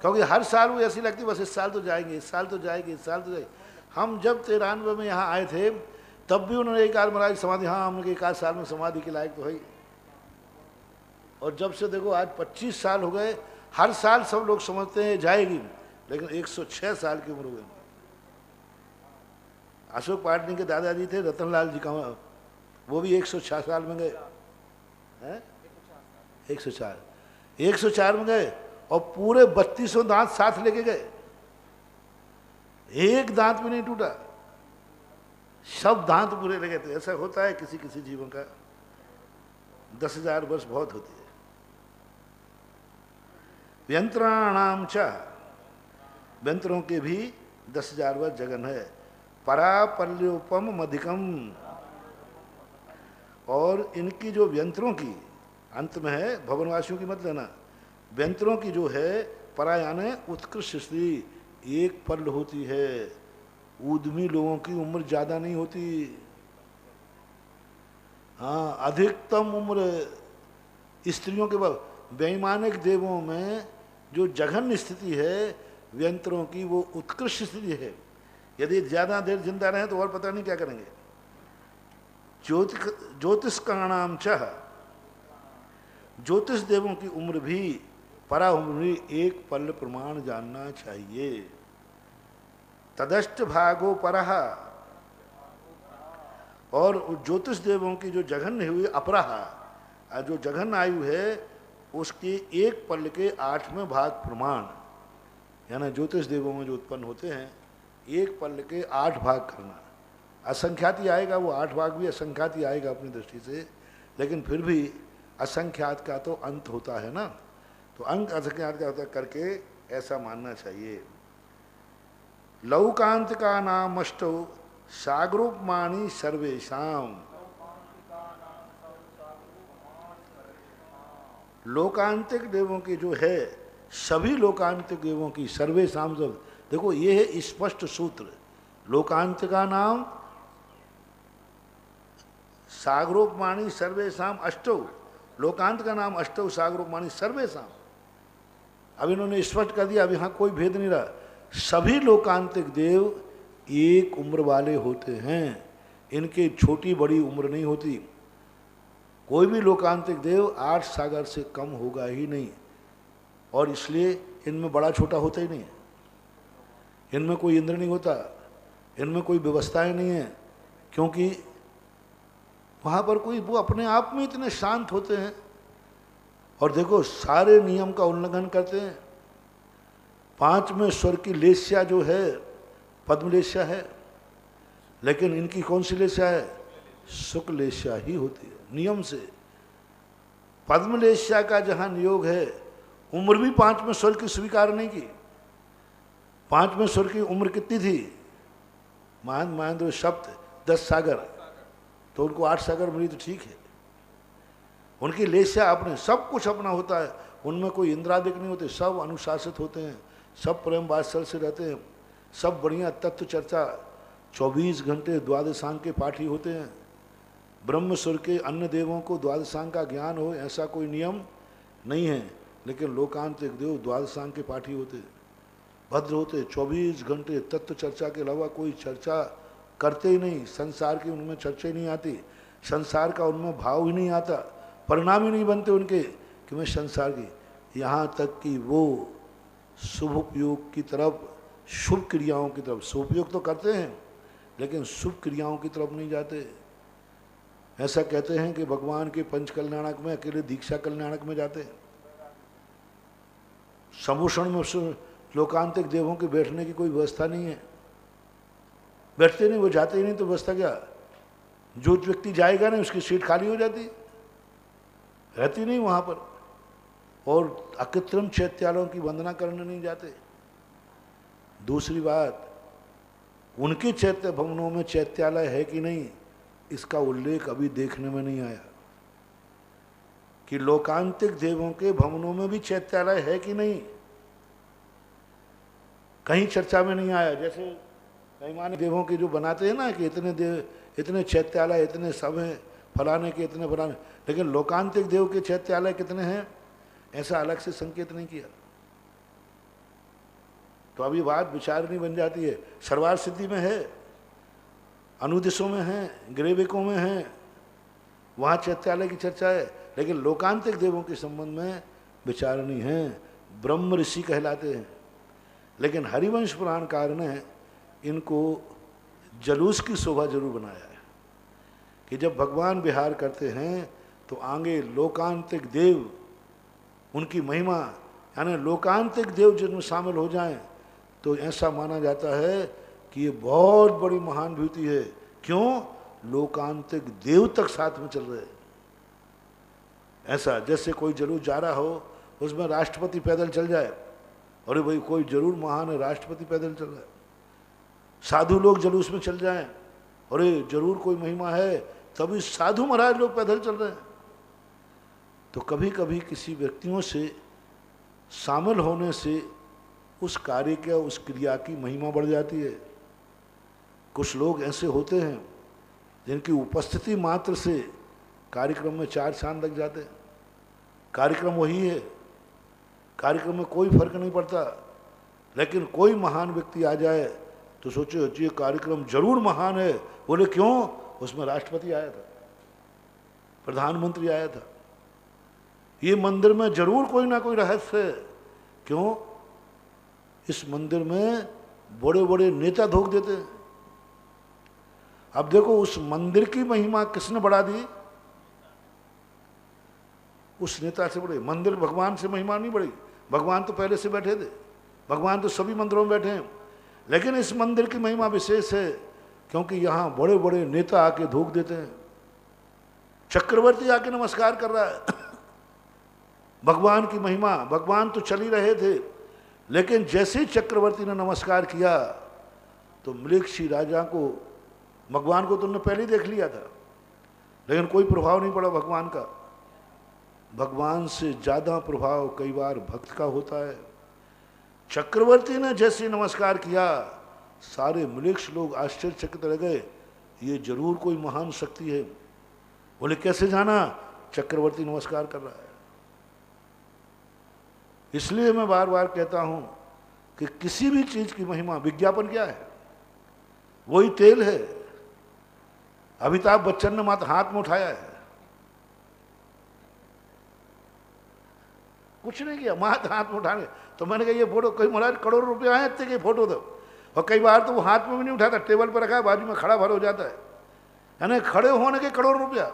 क्योंकि हर साल वो ऐसी लगती बस इस साल तो जाएंगे, इस साल तो जाएंगे, इस साल तो जाएंगे। हम जब 93 में यहाँ आए थे तब भी उन्होंने एक आध महाराज समाधि, हाँ हमने एक आध साल में समाधि के लायक तो है। और जब से देखो आज 25 साल हो गए, हर साल सब लोग समझते हैं जाएगी, लेकिन 106 साल की उम्र हो गई। अशोक पाटनी के दादाजी थे रतनलाल जी का, वो भी 106 साल में गए हैं, 104 में गए और पूरे 3200 दांत साथ लेके गए, एक दांत भी नहीं टूटा, सब दांत पूरे लगे थे। ऐसा होता है किसी किसी जीवों का, 10,000 वर्ष बहुत होती है। व्यंत्राणाम च, व्यंत्रों के भी 10,000 वर्ष जगन है। परापल्योपम अधिकम, और इनकी जो व्यंत्रों की अंत में है, भवनवासियों की मत लेना, व्यंत्रों की जो है परा यानी उत्कृष्ट स्त्री एक पल्ल होती है। ऊदमी लोगों की उम्र ज्यादा नहीं होती, हाँ अधिकतम उम्र स्त्रियों के बाद वैमानिक देवों में जो जघन्य स्थिति है व्यंत्रों की वो उत्कृष्ट स्थिति है। यदि ज्यादा देर जिंदा रहे तो और पता नहीं क्या करेंगे। ज्योतिष्काणाम च, ज्योतिष देवों की उम्र भी परा उम्र भी एक पल प्रमाण जानना चाहिए। तदष्ट भागो परह, और ज्योतिष देवों की जो जघन्य हुई अपराह, जो जघन्य आयु है उसके एक पल के 8वें भाग प्रमाण, यानी ज्योतिष देवों में जो उत्पन्न होते हैं एक पल के 8 भाग करना। असंख्यात ही आएगा, वो 8 भाग भी असंख्यात ही आएगा अपनी दृष्टि से, लेकिन फिर भी असंख्यात का तो अंत होता है ना, तो अंक असंख्यात का होता करके ऐसा मानना चाहिए। लौकांत का नाम अष्टौ सागरूपमाणी सर्वेशाम, लोकांतिक देवों की जो है सभी लोकांतिक देवों की सर्वेशाम, सब देखो ये है स्पष्ट सूत्र। लोकांत का नाम सागरोपमाणी सर्वेशाम अष्टौ, लोकांत का नाम अष्टौ सागरोपमाणी सर्वेशाम। अब इन्होंने स्पष्ट कर दिया, अब यहाँ कोई भेद नहीं रहा, सभी लोकांतिक देव एक उम्र वाले होते हैं, इनके छोटी बड़ी उम्र नहीं होती। कोई भी लोकांतिक देव 8 सागर से कम होगा ही नहीं, और इसलिए इनमें बड़ा छोटा होता ही नहीं है, इनमें कोई इंद्र नहीं होता, इनमें कोई व्यवस्थाएं नहीं है, क्योंकि वहाँ पर कोई, वो अपने आप में इतने शांत होते हैं। और देखो सारे नियम का उल्लंघन करते हैं। 5वें स्वर की लेस्या जो है पद्मलेस्या है, लेकिन इनकी कौन सी लेस्या है? शुक्लेस्या ही होती है नियम से। पद्मलेस्या का जहाँ नियोग है, उम्र भी 5वें स्वर की स्वीकार नहीं की। 5वें स्वर की उम्र कितनी थी? महेंद्र शब्द 10 सागर, तो उनको 8 सागर मिली तो ठीक है। उनकी लेस्या अपने सब कुछ अपना होता है, उनमें कोई इंद्रादिक नहीं होते, सब अनुशासित होते हैं, सब प्रेम वात्सल से रहते हैं, सब बढ़िया तत्व चर्चा 24 घंटे द्वादशांग के पाठी होते हैं। ब्रह्मस्वर के अन्य देवों को द्वादशांग का ज्ञान हो ऐसा कोई नियम नहीं है, लेकिन लोकांतिक देव द्वादशांग के पाठी होते, भद्र होते, 24 घंटे तत्व चर्चा के अलावा कोई चर्चा करते ही नहीं। संसार की उनमें चर्चा ही नहीं आती, संसार का उनमें भाव ही नहीं आता, परिणाम ही नहीं बनते उनके कि मैं संसार की। यहाँ तक कि वो शुभ उपयोग की तरफ, शुभ क्रियाओं की तरफ, शुभ उपयोग तो करते हैं लेकिन शुभ क्रियाओं की तरफ नहीं जाते। ऐसा कहते हैं कि भगवान के पंच कल्याणक में अकेले दीक्षा कल्याणक में जाते हैं। समूषण में लोकांतिक देवों के बैठने की कोई व्यवस्था नहीं है, बैठते नहीं, वो जाते ही नहीं, तो व्यवस्था क्या? जो व्यक्ति जाएगा ना उसकी सीट खाली हो जाती, रहती नहीं वहाँ पर। और अकृत्रिम चैत्यालयों की वंदना करने नहीं जाते। दूसरी बात, उनके चैत्य भवनों में चैत्यालय है कि नहीं, इसका उल्लेख अभी देखने में नहीं आया कि लोकांतिक देवों के भवनों में भी चैत्यालय है कि नहीं, कहीं चर्चा में नहीं आया। जैसे बेईमान देवों के जो बनाते हैं ना कि इतने देव, इतने चैत्यालय, इतने सब हैं, फलाने के इतने फलाने, लेकिन लोकांतिक देव के चैत्यालय कितने हैं ऐसा अलग से संकेत नहीं किया। तो अभी बात विचारनी बन जाती है। सर्वार सिद्धि में है, अनुदिशों में है, ग्रेविकों में है, वहाँ चैत्यालय की चर्चा है, लेकिन लोकांतिक देवों के संबंध में विचारणी है, ब्रह्म ऋषि कहलाते हैं। लेकिन हरिवंश पुराणकार ने इनको जलूस की शोभा जरूर बनाया है कि जब भगवान विहार करते हैं तो आगे लोकांतिक देव, उनकी महिमा, यानी लोकांतिक देव जिनमें शामिल हो जाएं तो ऐसा माना जाता है कि ये बहुत बड़ी महान विभूति है। क्यों? लोकांतिक देव तक साथ में चल रहे हैं। ऐसा जैसे कोई जरूर जा रहा हो, उसमें राष्ट्रपति पैदल चल जाए, अरे भाई कोई जरूर महान है, राष्ट्रपति पैदल चल रहा है। साधु लोग जुलूस में चल जाएं, अरे जरूर कोई महिमा है, तभी साधु महाराज लोग पैदल चल रहे हैं। तो कभी कभी किसी व्यक्तियों से शामिल होने से उस कार्य के, उस क्रिया की महिमा बढ़ जाती है। कुछ लोग ऐसे होते हैं जिनकी उपस्थिति मात्र से कार्यक्रम में 4 चांद लग जाते हैं। कार्यक्रम वही है, कार्यक्रम में कोई फर्क नहीं पड़ता, लेकिन कोई महान व्यक्ति आ जाए तो सोचो ये कार्यक्रम जरूर महान है। बोले क्यों? उसमें राष्ट्रपति आया था, प्रधानमंत्री आया था। ये मंदिर में जरूर कोई ना कोई रहस्य है। क्यों? इस मंदिर में बड़े बड़े नेता धोख देते हैं। अब देखो, उस मंदिर की महिमा किसने बढ़ा दी? उस नेता से बढ़े। मंदिर भगवान से महिमा नहीं बढ़ी। भगवान तो पहले से बैठे थे, भगवान तो सभी मंदिरों में बैठे हैं, लेकिन इस मंदिर की महिमा विशेष है क्योंकि यहां बड़े बड़े नेता आके धोख देते हैं। चक्रवर्ती आके नमस्कार कर रहा है। भगवान की महिमा, भगवान तो चल ही रहे थे, लेकिन जैसे ही चक्रवर्ती ने नमस्कार किया तो मृगशी राजा को, भगवान को तुमने पहले ही देख लिया था, लेकिन कोई प्रभाव नहीं पड़ा भगवान का। भगवान से ज्यादा प्रभाव कई बार भक्त का होता है। चक्रवर्ती ने जैसे नमस्कार किया, सारे मृक्ष लोग आश्चर्यचकित रह गए, ये जरूर कोई महान शक्ति है। बोले कैसे जाना? चक्रवर्ती नमस्कार कर रहा है। इसलिए मैं बार बार कहता हूं कि किसी भी चीज की महिमा, विज्ञापन क्या है? वही तेल है। अमिताभ बच्चन ने मात्र हाथ में उठाया है, कुछ नहीं किया, मात्र हाथ में उठाने। तो मैंने कहा ये फोटो, कोई महाराज करोड़ों रुपए आए इतने की फोटो दो। और कई बार तो वो हाथ में भी नहीं उठाता, टेबल पर रखा है, बाजू में खड़ा भर हो जाता है। यानी खड़े होने के करोड़ रुपया,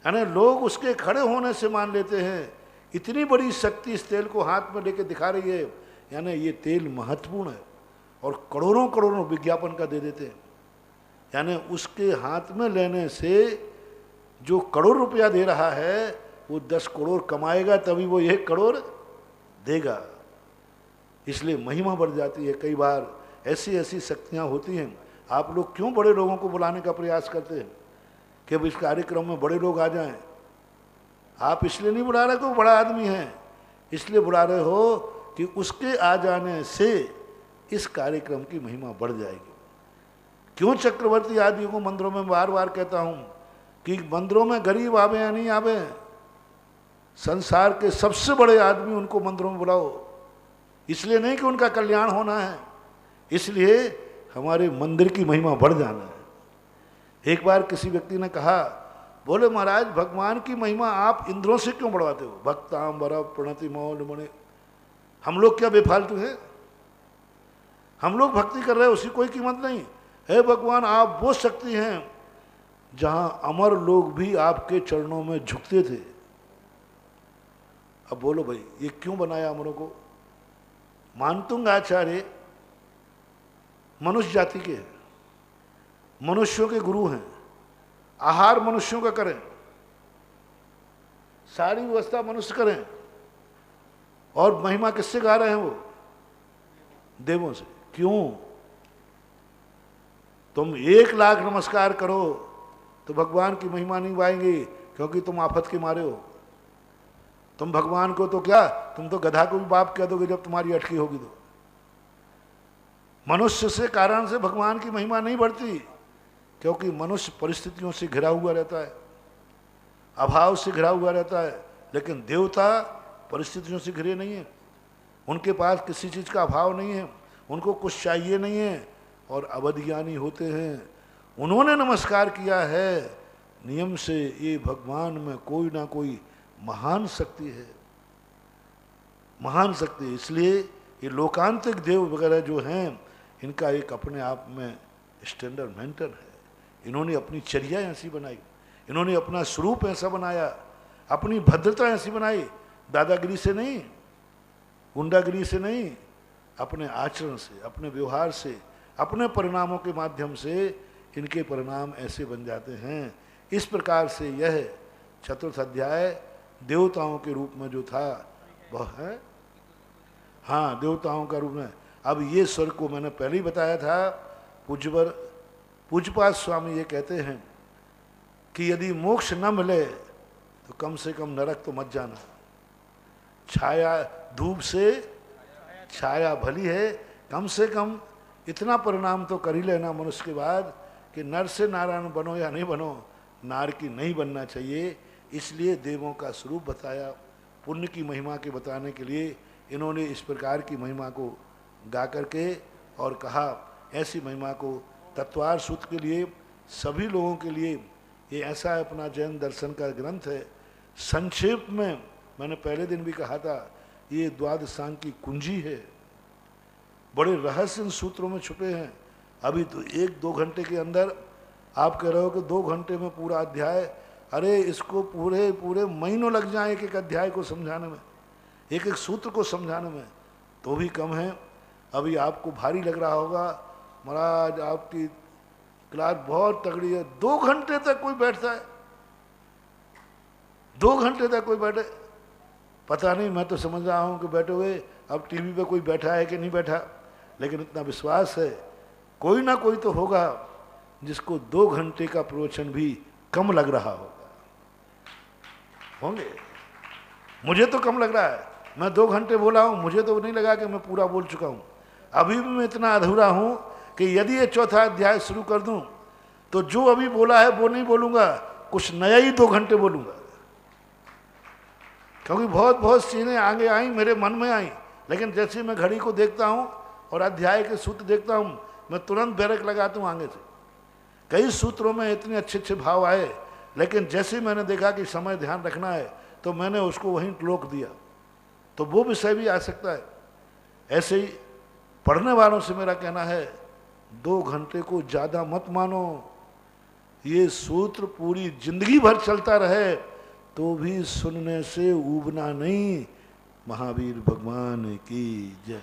यानी लोग उसके खड़े होने से मान लेते हैं। इतनी बड़ी शक्ति इस तेल को हाथ में लेके दिखा रही है, यानी ये तेल महत्वपूर्ण है, और करोड़ों करोड़ों विज्ञापन का दे देते हैं। यानी उसके हाथ में लेने से जो करोड़ रुपया दे रहा है वो 10 करोड़ कमाएगा, तभी वो 1 करोड़ देगा। इसलिए महिमा बढ़ जाती है। कई बार ऐसी ऐसी शक्तियां होती हैं। आप लोग क्यों बड़े लोगों को बुलाने का प्रयास करते हैं कि अब इस कार्यक्रम में बड़े लोग आ जाएं? आप इसलिए नहीं बुला रहे कि वो बड़ा आदमी है, इसलिए बुला रहे हो कि उसके आ जाने से इस कार्यक्रम की महिमा बढ़ जाएगी। क्यों चक्रवर्ती आदि को मंदिरों में बार बार कहता हूं कि मंदिरों में गरीब आवे या नहीं आवे, संसार के सबसे बड़े आदमी उनको मंदिरों में बुलाओ। इसलिए नहीं कि उनका कल्याण होना है, इसलिए हमारे मंदिर की महिमा बढ़ जाना है। एक बार किसी व्यक्ति ने कहा, बोले महाराज भगवान की महिमा आप इंद्रों से क्यों बढ़वाते हो? भक्ताम वर प्रणति मौल मणि। हम लोग क्या बेफालतू हैं? हम लोग भक्ति कर रहे हैं, उसकी कोई कीमत नहीं है। भगवान आप वो शक्ति हैं जहां अमर लोग भी आपके चरणों में झुकते थे। अब बोलो भाई, ये क्यों बनाया अमरों को? मानतुंग आचार्य मनुष्य जाति के हैं, मनुष्यों के गुरु हैं, आहार मनुष्यों का करें, सारी व्यवस्था मनुष्य करें, और महिमा किससे गा रहे हैं? वो देवों से। क्यों? तुम 1 लाख नमस्कार करो तो भगवान की महिमा नहीं गाएंगे, क्योंकि तुम आफत के मारे हो। तुम भगवान को तो क्या, तुम तो गधा को भी बाप कह दोगे जब तुम्हारी अटकी होगी तो। मनुष्य से कारण से भगवान की महिमा नहीं बढ़ती, क्योंकि मनुष्य परिस्थितियों से घिरा हुआ रहता है, अभाव से घिरा हुआ रहता है। लेकिन देवता परिस्थितियों से घिरे नहीं है, उनके पास किसी चीज का अभाव नहीं है, उनको कुछ चाहिए नहीं है, और अवधिज्ञानी होते हैं। उन्होंने नमस्कार किया है नियम से, ये भगवान में कोई ना कोई महान शक्ति है, महान शक्ति। इसलिए ये लोकांतिक देव वगैरह जो हैं, इनका एक अपने आप में स्टैंडर्ड मेंटेन है। इन्होंने अपनी चर्या ऐसी बनाई, इन्होंने अपना स्वरूप ऐसा बनाया, अपनी भद्रता ऐसी बनाई, दादागिरी से नहीं, गुंडागिरी से नहीं, अपने आचरण से, अपने व्यवहार से, अपने परिणामों के माध्यम से इनके परिणाम ऐसे बन जाते हैं। इस प्रकार से यह चतुर्थ अध्याय देवताओं के रूप में जो था वह है, हाँ देवताओं का रूप में। अब ये स्वर को मैंने पहले ही बताया था। पूज्यपाद स्वामी ये कहते हैं कि यदि मोक्ष न मिले तो कम से कम नरक तो मत जाना। छाया, धूप से छाया भली है, कम से कम इतना परिणाम तो कर ही लेना मनुष्य के बाद कि नर से नारायण बनो या नहीं बनो, नार की नहीं बनना चाहिए। इसलिए देवों का स्वरूप बताया, पुण्य की महिमा के बताने के लिए इन्होंने इस प्रकार की महिमा को गा करके और कहा। ऐसी महिमा को तत्वार सूत्र के लिए, सभी लोगों के लिए ये ऐसा है अपना जैन दर्शन का ग्रंथ है। संक्षेप में मैंने पहले दिन भी कहा था, ये द्वादशांग की कुंजी है। बड़े रहस्य इन सूत्रों में छुपे हैं। अभी तो 1-2 घंटे के अंदर आप कह रहे हो कि 2 घंटे में पूरा अध्याय, अरे इसको पूरे पूरे महीनों लग जाए एक एक अध्याय को समझाने में, एक एक सूत्र को समझाने में, तो भी कम है। अभी आपको भारी लग रहा होगा, महाराज आपकी क्लास बहुत तगड़ी है। 2 घंटे तक कोई बैठता है? 2 घंटे तक कोई बैठे? पता नहीं, मैं तो समझ रहा हूँ कि बैठे हुए अब टीवी पे कोई बैठा है कि नहीं बैठा, लेकिन इतना विश्वास है कोई ना कोई तो होगा जिसको 2 घंटे का प्रवचन भी कम लग रहा होगा। होंगे? मुझे तो कम लग रहा है। मैं 2 घंटे बोला हूँ, मुझे तो नहीं लगा कि मैं पूरा बोल चुका हूँ। अभी भी मैं इतना अधूरा हूँ कि यदि ये चौथा अध्याय शुरू कर दूं तो जो अभी बोला है वो नहीं बोलूँगा, कुछ नया ही 2 घंटे बोलूँगा। क्योंकि बहुत बहुत चीज़ें आगे आई, मेरे मन में आई, लेकिन जैसे मैं घड़ी को देखता हूँ और अध्याय के सूत्र देखता हूँ, मैं तुरंत ब्रेक लगाता हूँ आगे से। कई सूत्रों में इतने अच्छे अच्छे भाव आए, लेकिन जैसे मैंने देखा कि समय ध्यान रखना है तो मैंने उसको वहीं रोक दिया। तो वो विषय भी आ सकता है। ऐसे ही पढ़ने वालों से मेरा कहना है, 2 घंटे को ज़्यादा मत मानो। ये सूत्र पूरी जिंदगी भर चलता रहे तो भी सुनने से ऊबना नहीं। महावीर भगवान की जय।